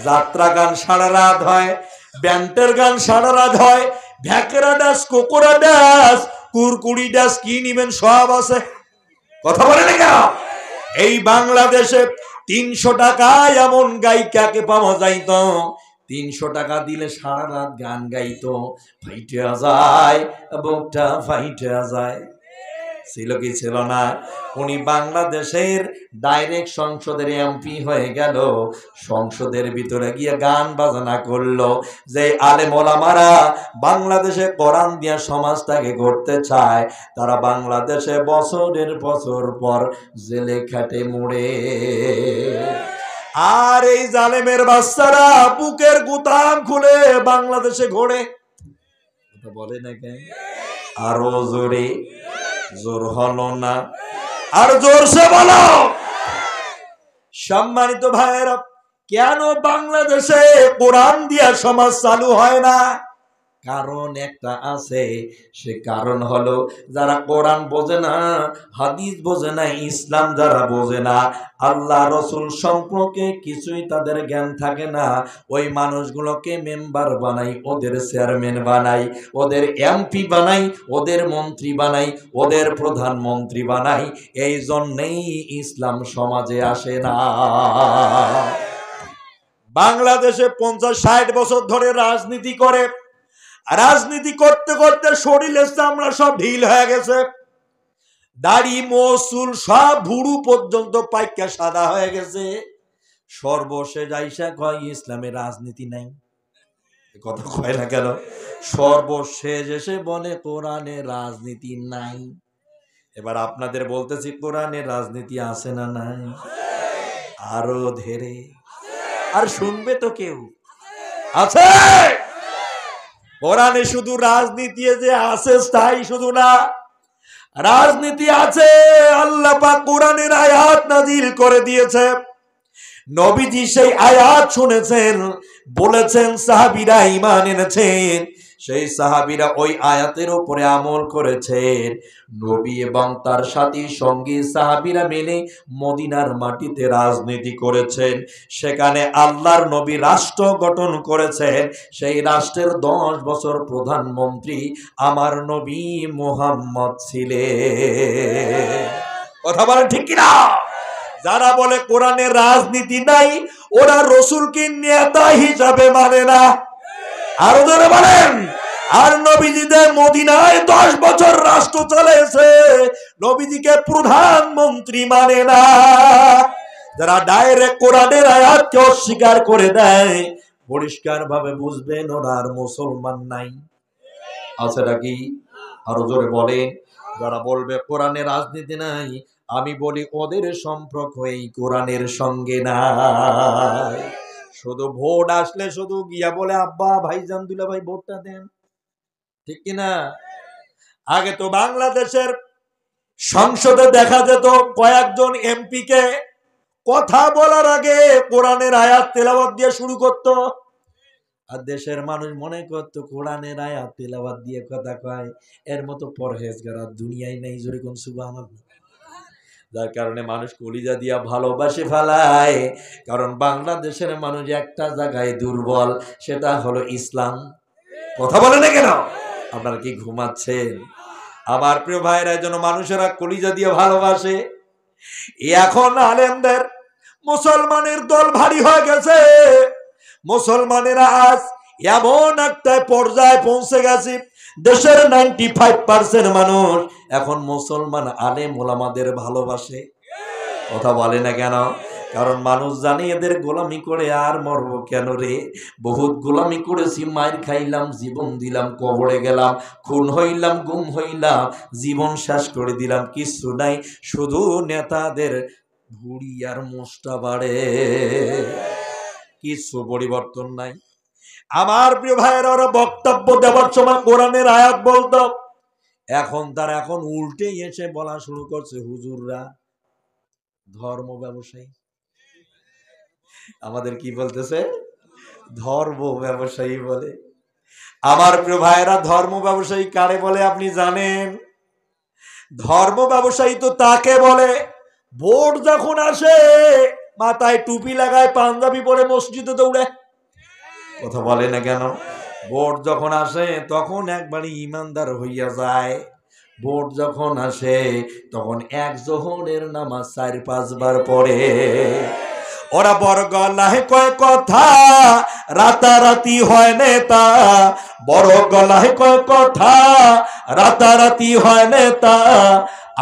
যাত্রা গান সারা রাত হয়, ব্যান্ডের গান সারা রাত হয়, ভ্যাকেরা ডাস, কোকোরা ডাস, কুরকুড়ি ডাস, কি নিবেন সব আছে। কথা বলে না কেন? এই বাংলাদেশে 300 টাকায় এমন গায়িকাকে পাওয়া যাইত, 300 টাকা দিলে সারা রাত গান গাইতো, ফাইটে যায় বুকটা ফাইটে যায়। ছিল কি ছিল না? উনি বাংলাদেশের ডাইরেক্ট সংসদের এমপি হয়ে গেল, সংসদের ভিতরে গিয়ে গান বাজনা করলো। যে আলেম ওলামারা বাংলাদেশে কোরআন দিয়া সমাজটাকে গড়তে চায়, তারা বাংলাদেশে বছরের বছর পর জেলে খাটে মরে। আর এই জালেমের বাচ্চারা বুকের গুতাম খুলে বাংলাদেশে ঘোরে। বলে না কেন? আরো জোরে, জোর হলো না, আর জোরসে বলো। সম্মানিত ভাইয়েরা, কেন বাংলাদেশে কোরআন দিয়া সমাজ চালু হয় না? কারণ একটা আছে, সে কারণ হলো যারা কোরআন বোঝে না, হাদিস বোঝে না, ইসলাম যারা বোঝে না, আল্লাহ রসুল সম্পর্কে কিছুই তাদের জ্ঞান থাকে না, ওই মানুষগুলোকে মেম্বার বানাই, ওদের চেয়ারম্যান বানাই, ওদের এমপি বানাই, ওদের মন্ত্রী বানাই, ওদের প্রধানমন্ত্রী বানাই। এই জন্যেই ইসলাম সমাজে আসে না। বাংলাদেশে 50-60 বছর ধরে রাজনীতি করে, রাজনীতি করতে করতে শরীরের চামড়া সব ঢিল হয়ে গেছে, দাড়ি মসুল সব ভুরু পর্যন্ত পাইকা সাদা হয়ে গেছে। সর্বশেষ আইসা কয় ইসলামে রাজনীতি নাই। কথা কয় না কেন? সর্বশেষ এসে বলে কোরআনে রাজনীতি নাই। এবার আপনাদের বলতেছি, কোরআনে রাজনীতি আছে না নাই? আরো ধীরে। আর শুনবে তো কেউ? আছে। কোরআনে শুধু রাজনীতি যে আছে তাই শুধু না, রাজনীতি আছে। আল্লাহ পাক কোরআনের আয়াত নাজিল করে দিয়েছে, নবীজি সেই আয়াত শুনেছেন, বলেছেন, সাহাবীরা ঈমান এনেছেন, সেই সাহাবীরা ওই আয়াতের উপরে আমল করেছেন। নবী এবং তার সাথী সঙ্গী সাহাবীরা মিলে মদিনার মাটিতে রাজনীতি করেছেন। সেখানে আল্লাহর নবী রাষ্ট্র গঠন করেছেন। সেই রাষ্ট্রের 10 বছর প্রধানমন্ত্রী আমার নবী মুহাম্মদ ছিলেন। কথা বলেন ঠিক কিনা? যারা বলে কোরআনের রাজনীতি নাই, ওরা রসুলকে নেতা হিসাবে মানে না। আরো ধরে বলেন। আর নবীজিদের মদিনায় 10 বছর রাষ্ট্র চলেছে, নবীজিকে প্রধানমন্ত্রী মানে না। যারা ডাইরেক্ট কোরআনের আয়াতকে অস্বীকার করে দেয়, পরিষ্কার ভাবে বুঝবেন ওরা আর মুসলমান নাই। আছে নাকি? আরো জোরে বলেন। যারা বলবে কোরআনে রাজনীতি নাই, আমি বলি ওদের সম্পর্ক এই কোরআনের সঙ্গে নাই। শুধু ভোট আসলে শুধু গিয়া বলে আব্বা ভাইজান দুলা ভাই ভোটটা দেন, ঠিক কিনা? আগে তো বাংলাদেশের সংসদে দেখা যেত কয়েকজন এমপি কে কথা বলার আগে কোরআনের আয়াত তেলাওয়াত দিয়ে শুরু করত, আর দেশের মানুষ মনে করতো কোরআনের আয়াত তেলাওয়াত দিয়ে কথা কয়, এর মতো পরহেজগার আর দুনিয়ায় নেই। জোরে কোন সুবহানাল্লাহ। যার কারণে মানুষ কলিজা দিয়া ভালোবাসে ফেলায়। কারণ বাংলাদেশের মানুষ একটা জায়গায় দুর্বল, সেটা হলো ইসলাম। কথা বলে না কেন? আপনারা কি ঘুমাচ্ছেন? আমার প্রিয় ভাইরা, যেন মানুষেরা কলিজা দিয়ে ভালোবাসে। এখন আলেমদের মুসলমানের দল ভারী হয়ে গেছে। মুসলমানেরা আজ এমন একটা পর্যায়ে পৌঁছে গেছে, দেশের 95% মানুষ এখন মুসলমান আলেম ওলামাদের ভালোবাসে। কথা বলে না কেন? কারণ মানুষ জানে এদের গোলামি করে আর মরব কেন রে? বহুত গোলামি করেছি, মায়ের খাইলাম, জীবন দিলাম, কবরে গেলাম, খুন হইলাম, গুম হইলাম, জীবন শেষ করে দিলাম, কিছু নাই, শুধু নেতাদের ভুড়ি আর মোষটা বাড়ে, কিছু পরিবর্তন নাই। আমার প্রিয় ভাইয়েরা, ওরা বক্তব্য দেওয়ার সময় কোরআনের আয়াত বলতো, এখন উল্টে এসে বলা শুরু করছে হুজুররা ধর্ম ব্যবসায়ী। আমাদের কি বলতেছে? ধর্ম ব্যবসায়ী বলে। আমার প্রিয় ভাইয়েরা, ধর্ম ব্যবসায়ী কারে বলে আপনি জানেন? ধর্ম ব্যবসায়ী তো তাকে বলে ভোট যখন আসে মাথায় টুপি লাগায়, পাঞ্জাবি পরে মসজিদে দৌড়ে। কথা বলে না কেন? ভোট যখন আসে তখন একবারই ইমানদার হইয়া যায়। ভোট যখন আসে তখন 1 যোহরের নামাজ 4-5 বার পড়ে। ওরা বড় গলায় কয় কথা, রাতারাতি হয় নেতা। বড় গলায় কয় কথা, রাতারাতি হয় নেতা।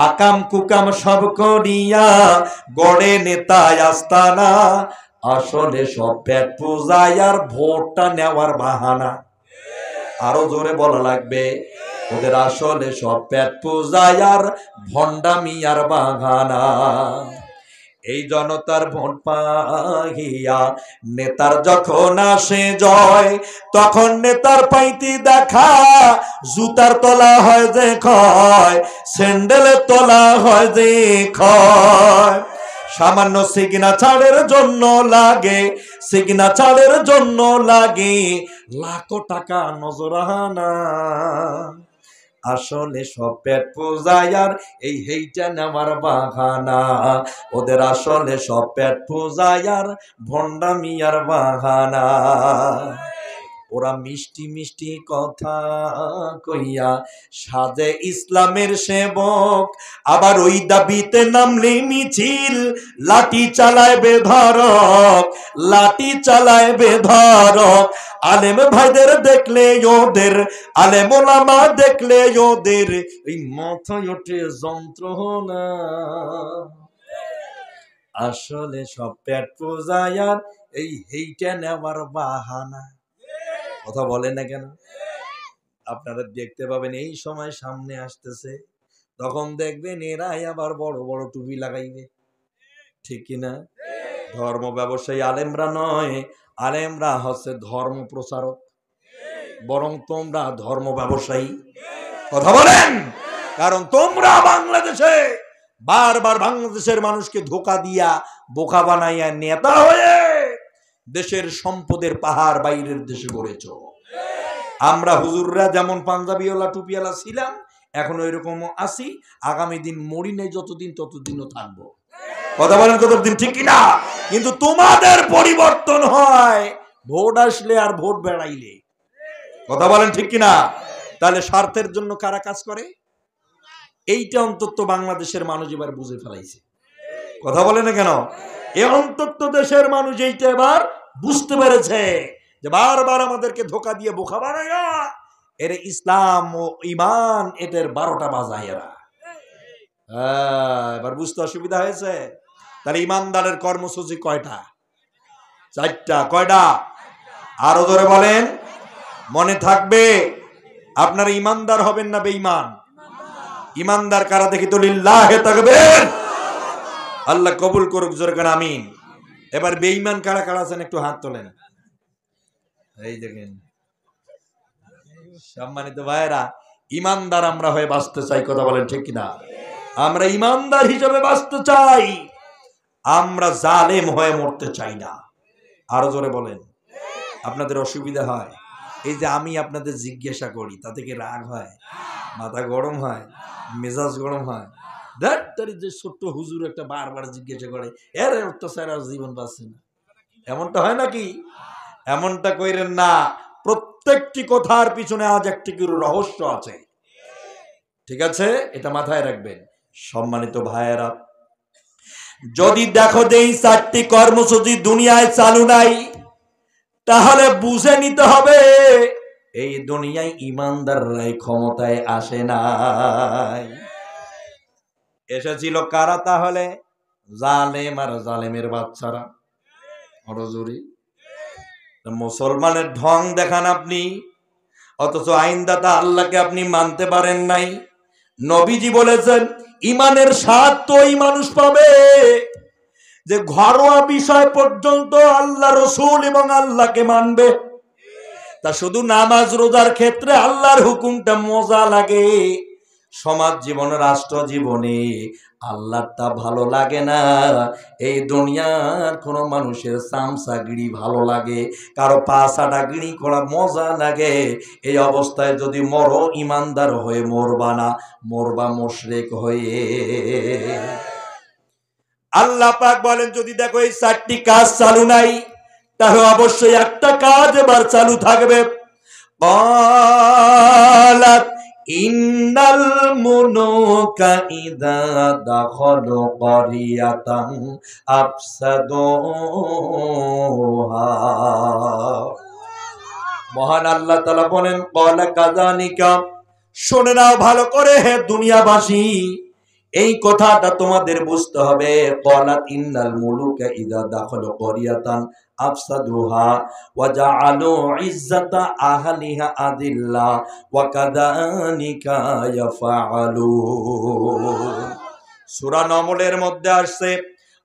আকাম কুকাম সব করিয়া গড়ে নেতা আস্তানা। আসলে সব পেট পূজায় আর ভোটটা নেওয়ার বাহানা। আরো জোরে বলা লাগবে, ওদের আসলে সব পেট পূজায় আর ভণ্ডামি আর বাহানা। এই জনতার ভোট পাহিয়া নেতার যখন আসে জয়, তখন নেতার পাইতি দেখা জুতার তলা হয় যে ক্ষয়, স্যান্ডেলের তলা হয় যে ক্ষয়। সামান্য সিগনেচারের জন্য লাগে, সিগনেচারের জন্য লাগে লাখো টাকা নজরানা। আসলে সব পেট পূজায় আর এই হেইটা নেওয়ার বাহানা। ওদের আসলে সব পেট পূজায় আর ভণ্ডামি আর বাহানা। ওরা মিষ্টি মিষ্টি কথা কইয়া সাজে ইসলামের সেবক, আবার ওই দাবিতে নামলে মিছিল লাঠি চালায় বেধরক, লাঠি চালায় বেধরক। আলেম ভাইদের দেখলে ওদের, আলেম ওলামা দেখলে ওদের এই মাথায় ওঠে যন্ত্রণা। আসলে সব পেট পূজায় আর এই হেইটা নেওয়ার বাহানা। কথা বলেন না কেন? আপনারা দেখতে পাবেন এই সময় সামনে আসতেছে, তখন দেখবেন এরাই আবার বড় বড় টুপি লাগাইবে, ঠিক কিনা? ধর্ম ব্যবসায়ী আলেমরা নয়, আলেমরা হচ্ছে ধর্ম প্রচারক, বরং তোমরা ধর্ম ব্যবসায়ী। কথা বলেন, কারণ তোমরা বাংলাদেশে বারবার বাংলাদেশের মানুষকে ধোঁকা দিয়া বোকা বানাইয়া নেতা হয়ে দেশের সম্পদের পাহাড় বাইরের দেশে গড়েছ। আমরা হুজুররা যেমন পাঞ্জাবিওয়ালা টুপিওয়ালা ছিলাম, এখন ওইরকম আছি, আগামী দিন মরি নেই যতদিন ততদিনও থাকবো। কথা বলেন কতদিন, ঠিক কিনা? কিন্তু তোমাদের পরিবর্তন হয় ভোট আসলে আর ভোট বেড়াইলে। কথা বলেন ঠিক কিনা? তাহলে স্বার্থের জন্য কারা কাজ করে? এইটা অন্তত বাংলাদেশের মানুষ এবার বুঝে ফেলাইছে। কথা বলে না কেন? এ অন্তত দেশের মানুষ এইটা এবার বুঝতে পেরেছে যে বারবার আমাদেরকে ধোকা দিয়ে বোকা বানায়া এর ইসলাম ও ইমান এটার 12টা বাজায় এরা। এবার বুঝতে অসুবিধা হয়েছে। তাহলে ইমানদারের কর্মসূচি কয়টা? 4টা। কয়টা? আরো ধরে বলেন, মনে থাকবে। আপনারা ইমানদার হবেন না বেঈমান? ইমানদার কারা দেখি তো? লিল্লাহে তাকবীর। আল্লাহ কবুল করুক, জোরে করে আমিন। এবার বেঈমান কারা কারা আছেন একটু হাত তোলেন। এই দেখেন সম্মানিত ভাইরা, ইমানদার আমরা হয়ে বাঁচতে চাই। কথা বলেন ঠিক কিনা? আমরা ইমানদার হিসেবে বাঁচতে চাই, আমরা জালেম হয়ে মরতে চাই না। আরো জোরে বলেন। আপনাদের অসুবিধা হয়? এই যে আমি আপনাদের জিজ্ঞাসা করি তাতে কি রাগ হয়, মাথা গরম হয়, মেজাজ গরম হয়? যে ছোট্ট হুজুর একটা বারবার জিজ্ঞাসা করে, এর অত্যাচার আর জীবন বাঁচছে না, এমনটা হয় নাকি? এমনটা কইরেন না। প্রত্যেকটি কথার পিছনে আজ একটি রহস্য আছে, ঠিক আছে? এটা মাথায় রাখবেন। সম্মানিত ভাইয়েরা, যদি দেখো যে এই 4টি কর্মসূচি দুনিয়ায় চালু নাই, তাহলে বুঝে নিতে হবে এই দুনিয়ায় ইমানদাররাই ক্ষমতায় আসে নাই। এসেছিল কারা তাহলে? জালেম আর জালেমের বাচ্চারা। হরজুরি মুসলমানের ঢং দেখান আপনি, অথচ আইনদাতা আল্লাহকে আপনি মানতে পারেন নাই। নবীজি বলেছেন ইমানের স্বাদ তো ওই মানুষ পাবে যে ঘরোয়া বিষয় পর্যন্ত আল্লাহ রসুল এবং আল্লাহকে মানবে। তা শুধু নামাজ রোজার ক্ষেত্রে আল্লাহর হুকুমটা মজা লাগে, সমাজ জীবনে রাষ্ট্র জীবনে আল্লাহটা ভালো লাগে না। এই দুনিয়ার কোন মানুষের চামচাগিরি ভালো লাগে, কারো পাছাটাগিরি করা মজা লাগে। এই অবস্থায় যদি মরো ইমানদার হয়ে মরবা না, মরবা মুশরিক হয়ে। আল্লাহ পাক বলেন যদি দেখো এই 4টি কাজ চালু নাই, তাহলে অবশ্যই একটা কাজ এবার চালু থাকবে। ইন্নাল মুলুকা ইযা দাখালু ক্বরিয়াতান আফসাদুহা। মহান আল্লাহ তাআলা বলেন ক্বালা কাযালিকা, শুনে নাও ভালো করে হে দুনিয়াবাসী, এই কথাটা তোমাদের বুঝতে হবে। ক্বালাত ইন্নাল মুলুকা ইযা দাখালু ক্বরিয়াতান আফসাদুহা ওয়া জাআলু ইজ্জাতা আহলিহা আদিল্লা ওয়া কাযালিকা ইয়াফআলুন। সূরা নমলের মধ্যে আসছে,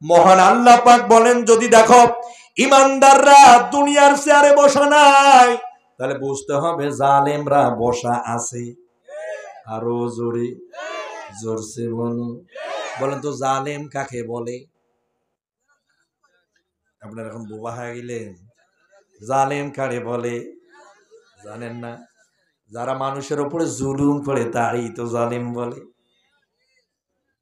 মহান আল্লাহ পাক বলেন যদি দেখো ইমানদাররা দুনিয়ার চেয়ারে বসা নাই, তাহলে বুঝতে হবে জালেমরা বসা আছে। আরো জোরে জোরসে বলেন তো জালেম কাকে বলে? আপনারা এখন বোবা হয়ে গেলেন। জালেম কারে বলে জানেন না? যারা মানুষের উপরে জুলুম করে তারই তো জালেম বলে।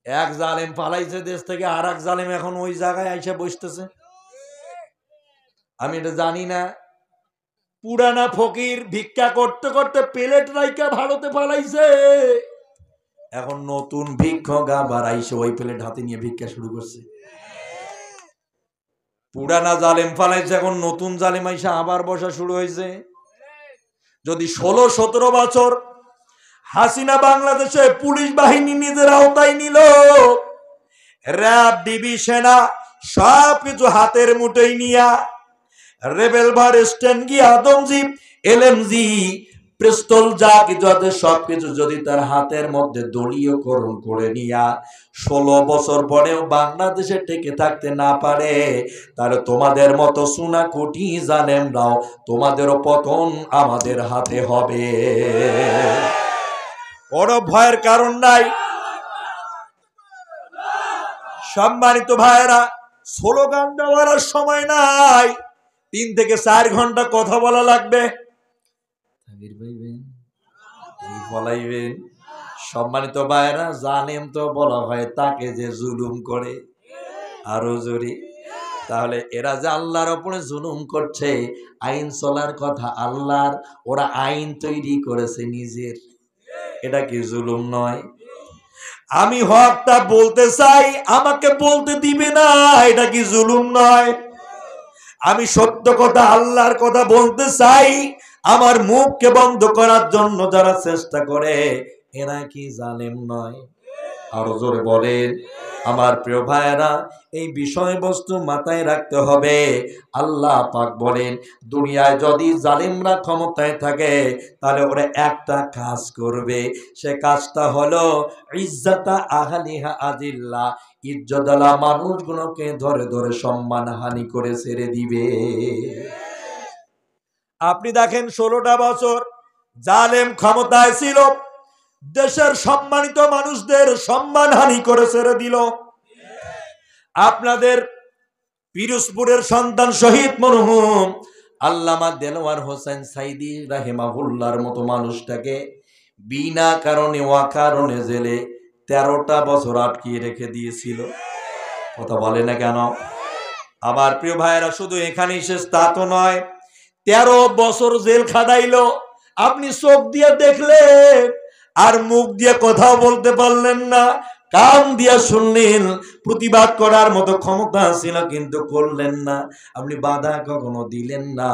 এক জালেম পালাইছে দেশ থেকে, আর এক জালেম এখন ওই জায়গায় আইসা বসতেছে। আমি এটা জানি না। পুরানা ফকির ভিক্ষা করতে করতে প্লেট রাইকা ভারতে পালাইছে, এখন নতুন ভিক্ষক আবার আইসে ওই প্লেট হাতে নিয়ে ভিক্ষা শুরু করছে। পুরানা জালেম পালাইছে, এখন নতুন জালেম আইসা আবার বসা শুরু হয়েছে। যদি 16-17 বছর হাসিনা বাংলাদেশে পুলিশ বাহিনী নিজের আওতায় নিল, র্যাব, ডিবি, সেনা সবকিছু হাতের মুঠোয় নিয়া, রেভলভার, স্ট্যান্ড, আদমজি, এলএমজি, পিস্তল, যা কিছু আছে সবকিছু যদি তার হাতের মধ্যে দলীয়করণ করে নিয়া 16 বছর পরেও বাংলাদেশে টিকে থাকতে না পারে, তাহলে তোমাদের মতো সুনা কোটি জালেমরাও তোমাদেরও পতন আমাদের হাতে হবে। বড় ভয়ের কারণ নাই। সম্মানিত ভাইয়েরা, স্লোগান দেওয়ার সময় নাই, 3 থেকে 4 ঘন্টা কথা বলা লাগবে। সম্মানিত ভাইয়েরা, জালেম তো বলা হয় তাকে যে জুলুম করে। আরো জোরে। তাহলে এরা যে আল্লাহর উপরে জুলুম করছে, আইন চলার কথা আল্লাহর, ওরা আইন তৈরি করেছে নিজের। এটা কি জুলুম নয়? আমি হকটা বলতে চাই, আমাকে বলতে দিবে না, এটা কি জুলুম নয়? আমি সত্য কথা আল্লাহর কথা বলতে চাই, আমার মুখকে বন্ধ করার জন্য যারা চেষ্টা করে, এরা কি জালেম নয়? আরো জোরে বলেন। আমার প্রিয় ভাইয়েরা, এই বিষয়বস্তু মাথায় রাখতে হবে। আল্লাহ পাক বলেন, দুনিয়ায় যদি জালিমরা ক্ষমতায় থাকে, তাহলে ওরা একটা কাজ করবে, সে কাজটা হলো ইজ্জাতা আহলিহা আদিল্লা, ইজ্জতওয়ালা মানুষগুলোকে ধরে ধরে সম্মানহানি করে ছেড়ে দিবে। আপনি দেখেন 16টা বছর জালেম ক্ষমতায় ছিল, দেশের সম্মানিত মানুষদের সম্মানহানি করে ছেড়ে দিল। আপনাদের পিরোজপুরের সন্তান শহীদ মরহুম আল্লামা দেলোয়ার হোসেন সাইদি রাহিমাহুল্লাহর মতো মানুষটাকে বিনা কারণে অকারণে জেলে 13টা বছর আটকিয়ে রেখে দিয়েছিল। কথা বলে না কেন? আমার প্রিয় ভাইয়েরা, শুধু এখানেই শেষ তা তো নয়, 13 বছর জেল খাটাইলো। আপনি চোখ দিয়ে দেখলেন, আর মুখ দিয়ে কথাও বলতে পারলেন না, কান দিয়া শুনলেন, প্রতিবাদ করার মতো ক্ষমতা ছিল কিন্তু করলেন না। আপনি বাধা কখনো দিলেন না।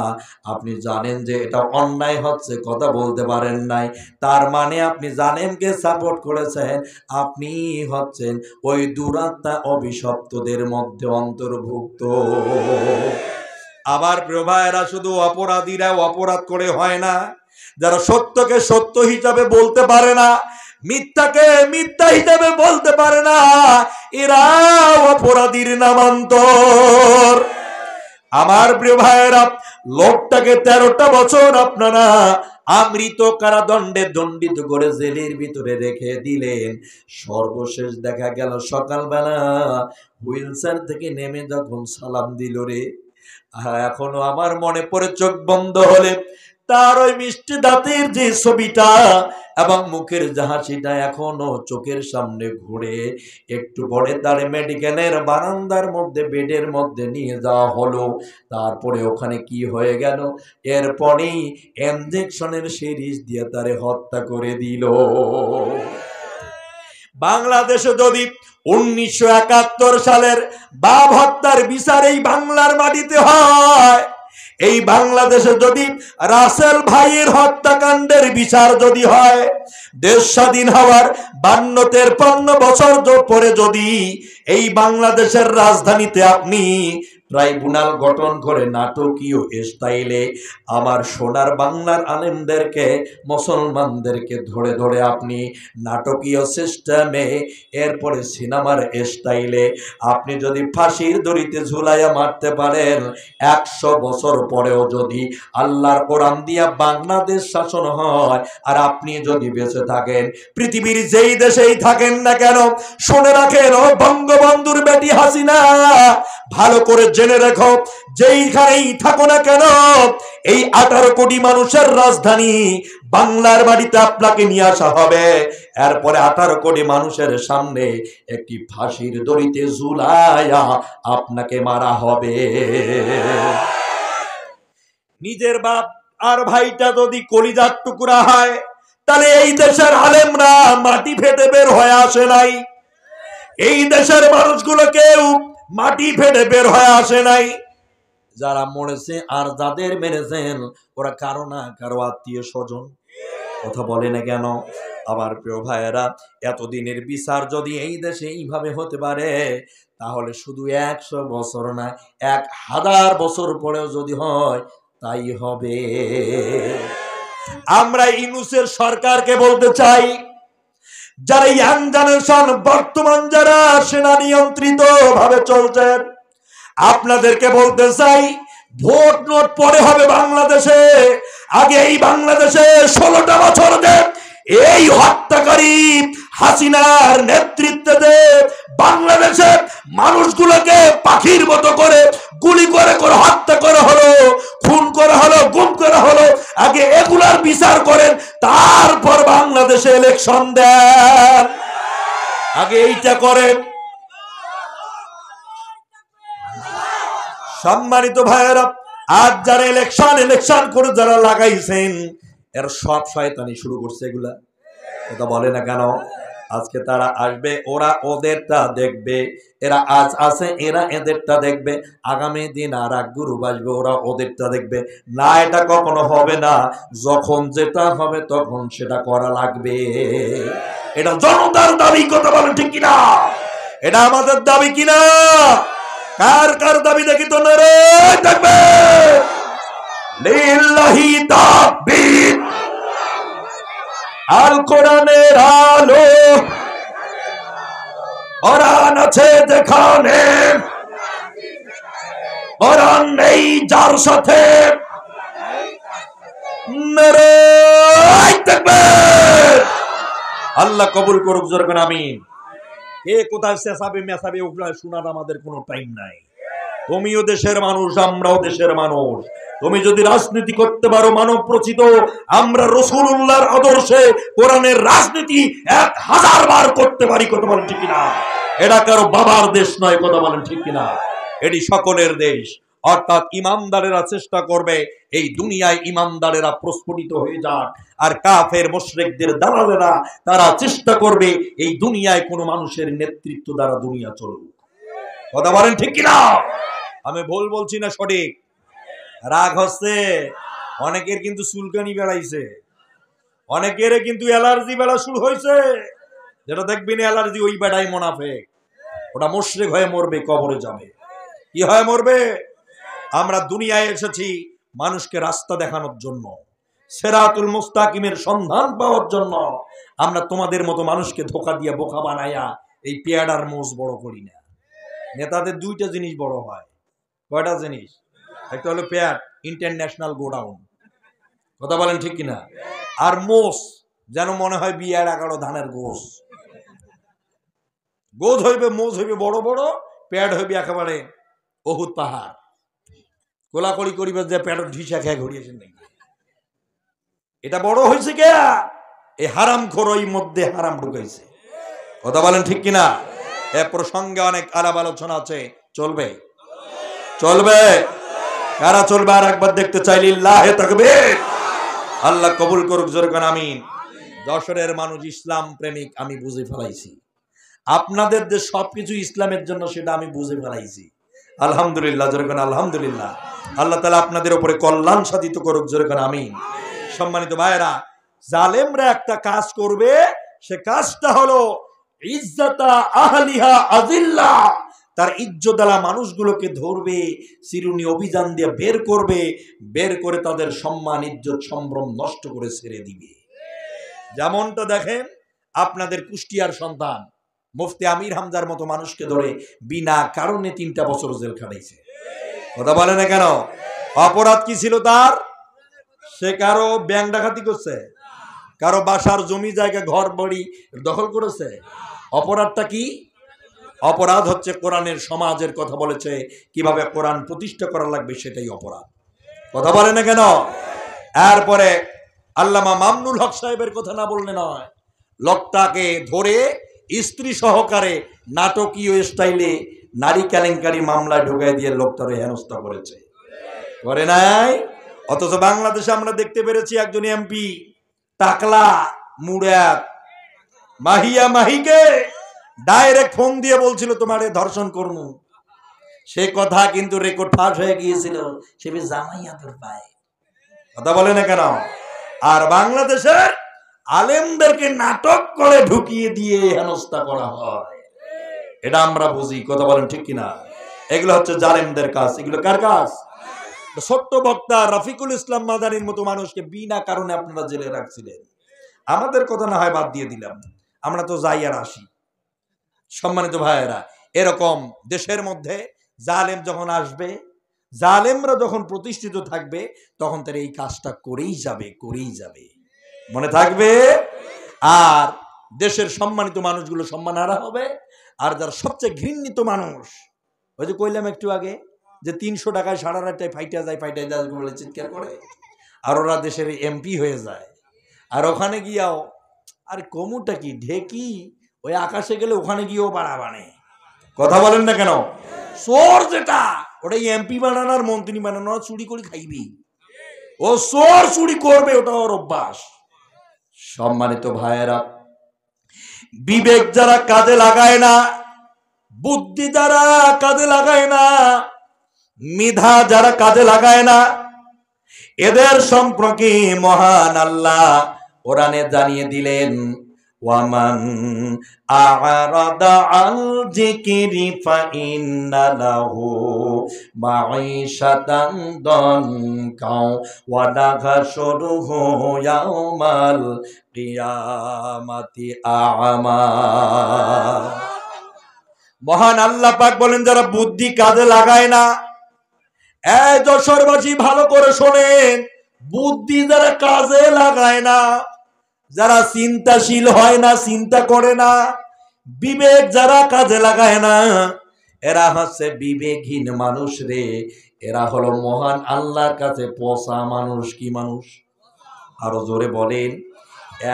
আপনি জানেন যে এটা অন্যায় হচ্ছে, কথা বলতে পারেন নাই। তার মানে আপনি জালেমকে সাপোর্ট করেছেন, আপনি হচ্ছেন ওই দুরাত্মা অভিশপ্তদের মধ্যে অন্তর্ভুক্ত। আবার প্রিয় ভাইয়েরা, শুধু অপরাধীরা অপরাধ করে হয় না, যারা সত্যকে সত্য হিসাবে বলতে পারে না, মিথ্যাকে মিথ্যা হিসাবে বলতে পারে না, এরা অপরাধীর নামান্তর। আমার প্রিয় ভাইয়েরা, লোকটাকে 13টা বছর আপনারা আমৃত কারাদণ্ডে দণ্ডিত করে জেলের ভিতরে রেখে দিলেন। সর্বশেষ দেখা গেল সকালবেলা হুইলচেয়ার থেকে নেমে যখন সালাম দিল রে, এখনো আমার মনে পড়ে, চোখ বন্ধ হলে তার ওই মিষ্টি দাঁতের যে ছবিটা এবং মুখের হাসিটা এখনো চোখের সামনে ঘুরে। একটু পরে তার মেডিকেলের বারান্দার মধ্যে বেডের মধ্যে নিয়ে যাওয়া হলো। তারপরে ওখানে কি হয়ে গেল, এরপরেই ইনজেকশনের সিরিজ দিয়ে তারে হত্যা করে দিল। বাংলাদেশে যদি 1971 সালের বাপ হত্যার বিচার এই বাংলার মাটিতে হয়, এই বাংলাদেশে যদি রাসেল ভাইয়ের হত্যাকাণ্ডের বিচার যদি হয়, দেশ স্বাধীন হওয়ার 52-53 বছর পরে যদি এই বাংলাদেশের রাজধানীতে আপনি ট্রাইব্যুনাল গঠন করে নাটকীয় স্টাইলে আমার সোনার বাংলার আলেমদেরকে, মুসলমানদেরকে ধরে ধরে আপনি নাটকীয় সিস্টেমে, এরপরে সিনেমার স্টাইলে আপনি যদি ফাঁসির দড়িতে ঝুলাইয়া মারতে পারেন, 100 বছর পরেও যদি আল্লাহর কোরআন দিয়া বাংলাদেশ শাসন হয় আর আপনি যদি বেঁচে থাকেন, পৃথিবীর যেই দেশেই থাকেন না কেন, শুনে রাখেন ও বঙ্গবন্ধুর বেটি হাসিনা, ভালো করে জেনে রেখো, যেইখানেই থাকো না কেন, এই 18 কোটি মানুষের রাজধানী বাংলার বাড়িতে আপনাকে নিয়ে আসা হবে। এরপরে 18 কোটি মানুষের সামনে একটি ফাঁসির দড়িতে ঝুলাইয়া আপনাকে মারা হবে। নিজের বাপ আর ভাইটা যদি কলিজার টুকরা হয়, তাহলে এই দেশের আলেমরা মাটি ফেটে বের হয়ে আসে নাই, এই দেশের মানুষগুলো কেউ মাটি ফেটে বের হয়ে আসে নাই। যারা মরেছে আর যাদের মেরেছেন ওরা কারো না কারো আত্মীয় স্বজন। কথা বলে না কেন? আবার প্রিয় ভাইয়েরা, এতদিনের বিচার যদি এই দেশে এইভাবে হতে পারে, তাহলে শুধু 100 বছর না, 1000 বছর পরেও যদি হয় তাই হবে। আমরা ইউনূসের সরকারকে বলতে চাই, যারা ইয়াং জেনারেশন, বর্তমান যারা সেনা নিয়ন্ত্রিত ভাবে চলছেন, আপনাদেরকে বলতে চাই, ভোট নোট পরে হবে বাংলাদেশে, আগে এই বাংলাদেশে 16টা বছর দেব এই হত্যাকারী হাসিনার নেতৃত্বে বাংলাদেশের মানুষগুলোকে পাখির মতো করে গুলি করে করে হত্যা করা হলো, খুন করা হলো, গুম করা হলো। আগে এগুলার বিচার করেন, তারপর বাংলাদেশে ইলেকশন দেন, আগে এইটা করেন। সম্মানিত ভাইয়েরা, আজ যারা ইলেকশন করে যারা লাগাইছেন, এর সব শয়তানি শুরু করছে এগুলা। কথা বলে না কেন? আজকে তারা আসবে, ওরা ওদেরটা দেখবে, এরা আজ আছে এরা এদেরটা দেখবে, আগামী দিন আর এক গ্রুপ আসবে, ওরা ওদেরটা দেখবে। না, এটা কখনো হবে না। যখন যেটা হবে তখন সেটা করা লাগবে। এটা জনতার দাবি। কথা বলেন ঠিক কিনা? এটা আমাদের দাবি কিনা? কার কার দাবি দেখি তো? নারে তাকবীর, লিল্লাহি তাকবীর। আল কোরআনের আলো কোরআন আছে যেখানে, কোরআন নেই যার সাথে, নারে তাকবীর। আল্লাহ কবুল করুক, জোরে বলেন আমিন। কে কোথায় চেঁচাবে মেচাবে ওগুলা শোনার আমাদের কোনো টাইম নাই। তুমিও দেশের মানুষ, আমরাও দেশের মানুষ। তুমি যদি রাজনীতি করতে পারো মানব প্রচিত, আমরা রাসূলুল্লাহর আদর্শে কোরআনের রাজনীতি 1000 বার করতে পারি। কথা বলেন ঠিক কিনা? এটা কারো বাবার দেশ নয়। কথা বলেন ঠিক কিনা? এটি সকলের দেশ। অর্থাৎ ইমানদারেরা চেষ্টা করবে এই দুনিয়ায় ইমানদারেরা প্রস্ফুটিত হয়ে যাক, আর কাফের মুশরিকদের দালালেরা তারা চেষ্টা করবে এই দুনিয়ায় কোনো মানুষের নেতৃত্ব দ্বারা দুনিয়া চলুক। কথা বলেন ঠিক কিনা? আমি ভুল বলছি না সঠিক? রাগ হচ্ছে অনেকের, কিন্তু চুলকানি বেড়াইছে অনেকের, কিন্তু অ্যালার্জি বেড়া শুরু হয়েছে। যেটা দেখবেন অ্যালার্জি, ওই বেড়াই মুনাফিক, ওটা মুশরিক হয়ে মরবে, কবরে যাবে। কি হয়ে মরবে? আমরা দুনিয়ায় এসেছি মানুষকে রাস্তা দেখানোর জন্য, সিরাতুল মুস্তাকিমের সন্ধান পাওয়ার জন্য। আমরা তোমাদের মতো মানুষকে ধোঁকা দিয়ে বোকা বানাইয়া এই পেয়ারার মোজ বড় করি না। নেতাদের 2টা জিনিস বড় হয়। কয়টা জিনিস? একটা হলো পেয়ার, ইন্টারন্যাশনাল গোডাউন। কথা বলেন ঠিক কিনা? আর মোষ যেন মনে হয় বিয়ার 11 ধানের গোস। গোজ হইবে, মোষ হইবে বড় বড়, প্যাড হইবে একেবারে অহুত পাহাড়। কোলাকলি করিবে যে প্যাড ঢিসা খেয়ে ঘুরিয়েছেন নাকি? এটা বড় হয়েছে কে? এই হারামখোর ওই মধ্যে হারাম ঢুকাইছে। কথা বলেন ঠিক কিনা? এ প্রসঙ্গে অনেক আলাপ আলোচনা আছে, চলবে? চলবে? কারা চলবে আর একবার দেখতে চাই? লিল্লাহে তাকবীর। আল্লাহ কবুল করুক, জোরে কোন আমিন। যশোরের মানুষ ইসলাম প্রেমিক আমি বুঝে ফেলাইছি। আপনাদের যে সবকিছু ইসলামের জন্য সেটা আমি বুঝে ফেলাইছি। আলহামদুলিল্লাহ, জোরে কোন আলহামদুলিল্লাহ। আল্লাহ তাআলা আপনাদের উপরে কল্যাণ সাধিত করুক, জোরে কোন আমিন। সম্মানিত ভাইরা, জালেমরা একটা কাজ করবে, সে কাজটা হলো ইজ্জাতা আহলিহা আজিল্লা, তার ইজ্জতওয়ালা মানুষগুলোকে ধরবে, চিরুনি অভিযান দিয়ে বের করবে, বের করে তাদের সম্মান ইজ্জত সম্ভ্রম নষ্ট করে ছেড়ে দিবে। যেমনটা দেখেন আপনাদের কুষ্টিয়ার সন্তান মুফতি আমির হামজার মতো মানুষকে ধরে বিনা কারণে 3টা বছর জেল খাটাইছে। কথা বলে না কেন? অপরাধ কি ছিল তার? সে কারো ব্যাংক ডাকাতি করছে, কারো বাসার জমি জায়গা ঘর বাড়ি দখল করেছে। অপরাধটা কি? অপরাধ হচ্ছে কোরআনের সমাজের কথা বলেছে, কিভাবে কোরআন প্রতিষ্ঠা করা লাগবে, সেটাই অপরাধ। কথা বলে না কেন? এরপরে আল্লামা মামনুল হক সাহেবের কথা না বললে নয়, লোকটাকে ধরে স্ত্রী সহকারে নাটকীয় স্টাইলে নারী কেলেঙ্কারি মামলায় ঢুকাই দিয়ে লোকটারে হেনস্থা করেছে, করে নাই? অথচ বাংলাদেশে আমরা দেখতে পেরেছি একজন এমপি টাকলা মুরাদ মাহিয়া মাহিকে ডাইরেক্ট ফোন দিয়ে বলছিল তোমারে ধর্ষণ করবো। সে কথা কিন্তু রেকর্ড ফাঁস হয়ে গিয়েছিল, সে জামাই আদর পায়। কথা বলে না কেন? আর বাংলাদেশের আলেমদেরকে নাটক করে ঢুকিয়ে দিয়ে হেনস্থা করা হয়, এটা আমরা বুঝি। কথা বলেন ঠিক কিনা? এগুলো হচ্ছে জালেমদের কাজ। এগুলো কার কাজ? ছোট্ট বক্তা রফিকুল ইসলাম মাদানির মতো মানুষকে বিনা কারণে আপনারা জেলে রাখছিলেন। আমাদের কথা না হয় বাদ দিয়ে দিলাম, আমরা তো যাই আর আসি। সম্মানিত ভাইয়েরা, এরকম দেশের মধ্যে জালেম যখন আসবে, জালেমরা যখন প্রতিষ্ঠিত থাকবে, তখন তার এই কাজটা করেই যাবে, করেই যাবে, মনে থাকবে। আর দেশের সম্মানিত মানুষগুলো সম্মান হারা হবে। আর যার সবচেয়ে ঘৃণিত মানুষ, ওই যে কইলাম একটু আগে যে 300 টাকায় সারা রাতটায় ফাইটা যায় বলে চিৎকার করে, আর ওরা দেশের এমপি হয়ে যায়। আর ওখানে গিয়াও আর কমুটা কি ঢেকি, ওই আকাশে গেলে ওখানে গিয়েও বাড়া বানে। কথা বলেন না কেন? চোর যেটা, ওটাই এমপি বানানোর মন্ত্রী বানানো, চুরি করে খাইবি। ও চোর চুরি করবে, ওটা ওর অভ্যাস। সম্মানিত ভাইয়েরা, বিবেক যারা কাজে লাগায় না, বুদ্ধি যারা কাজে লাগায় না, মেধা যারা কাজে লাগায় না, এদের সম্পর্কে মহান আল্লাহ কোরআনে জানিয়ে দিলেন, ওয়ামান আ'রাদা আল যিকরি ফাইন্না লাহু মাঈশাতান দানকা ওয়া নাহশুরুহু ইয়াওমাল কিয়ামাতি আ'মা। মহান আল্লাহ পাক বলেন, যারা বুদ্ধি কাজে লাগায় না, এই যশোরবাসী ভালো করে শোনেন, বুদ্ধি যারা কাজে লাগায় না, যারা চিন্তাশীল হয় না, চিন্তা করে না, বিবেক যারা কাজে লাগায় না, এরা হচ্ছে বিবেকহীন মানুষ রে। এরা হলো মহান আল্লাহর কাছে পচা মানুষ। কি মানুষ? আরো জোরে বলেন।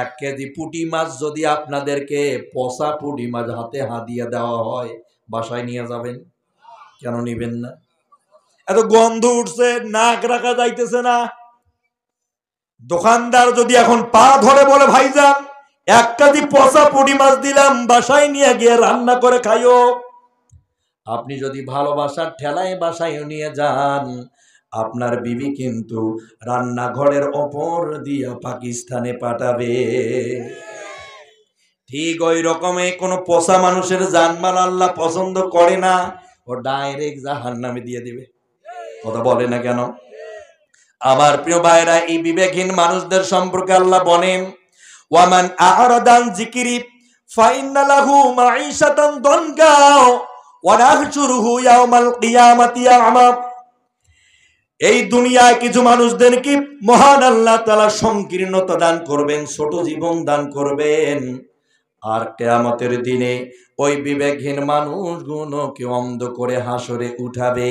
1 কেজি পুঁটি মাছ যদি আপনাদেরকে পচা পুঁটি মাছ হাতে হাদিয়া দেওয়া হয়, বাসায় নিয়ে যাবেন? কেন নিবেন না? এত গন্ধ উঠছে, নাক রাখা যাইতেছে না। দোকানদার যদি এখন পা ধরে বলে, ভাইজান 1 কেজি পচা পুঁটি মাছ দিলাম, বাসায় নিয়ে গিয়ে রান্না করে খাইও, আপনি যদি ভালোবাসার ঠেলায় বাসায় নিয়ে যান, আপনার বিবি কিন্তু রান্নাঘরের ওপর দিয়া পাকিস্তানে পাঠাবে। ঠিক ওই রকমে কোন পচা মানুষের জানমাল আল্লাহ পছন্দ করে না, ও ডাইরেক্ট জাহান্নামে দিয়ে দিবে। কথা বলে না কেন? আমার প্রিয় ভাইরা, এই বিবেকহীন মানুষদের সম্পর্কে আল্লাহ বলেন, ওয়ামান আ'রাদা আন যিকরি ফাইন্না লাহু মাঈশাতান দানকা ওয়া নাহশুরুহু ইয়াওমাল কিয়ামাতি আ'মা। এই দুনিয়ায় কিছু মানুষদেরকে মহান আল্লাহ তাআলা সংকীর্ণতা দান করবেন, ছোট জীবন দান করবেন, আর কিয়ামতের দিনে ওই বিবেকহীন মানুষগুলোকে অন্ধ করে হাসরে উঠাবে।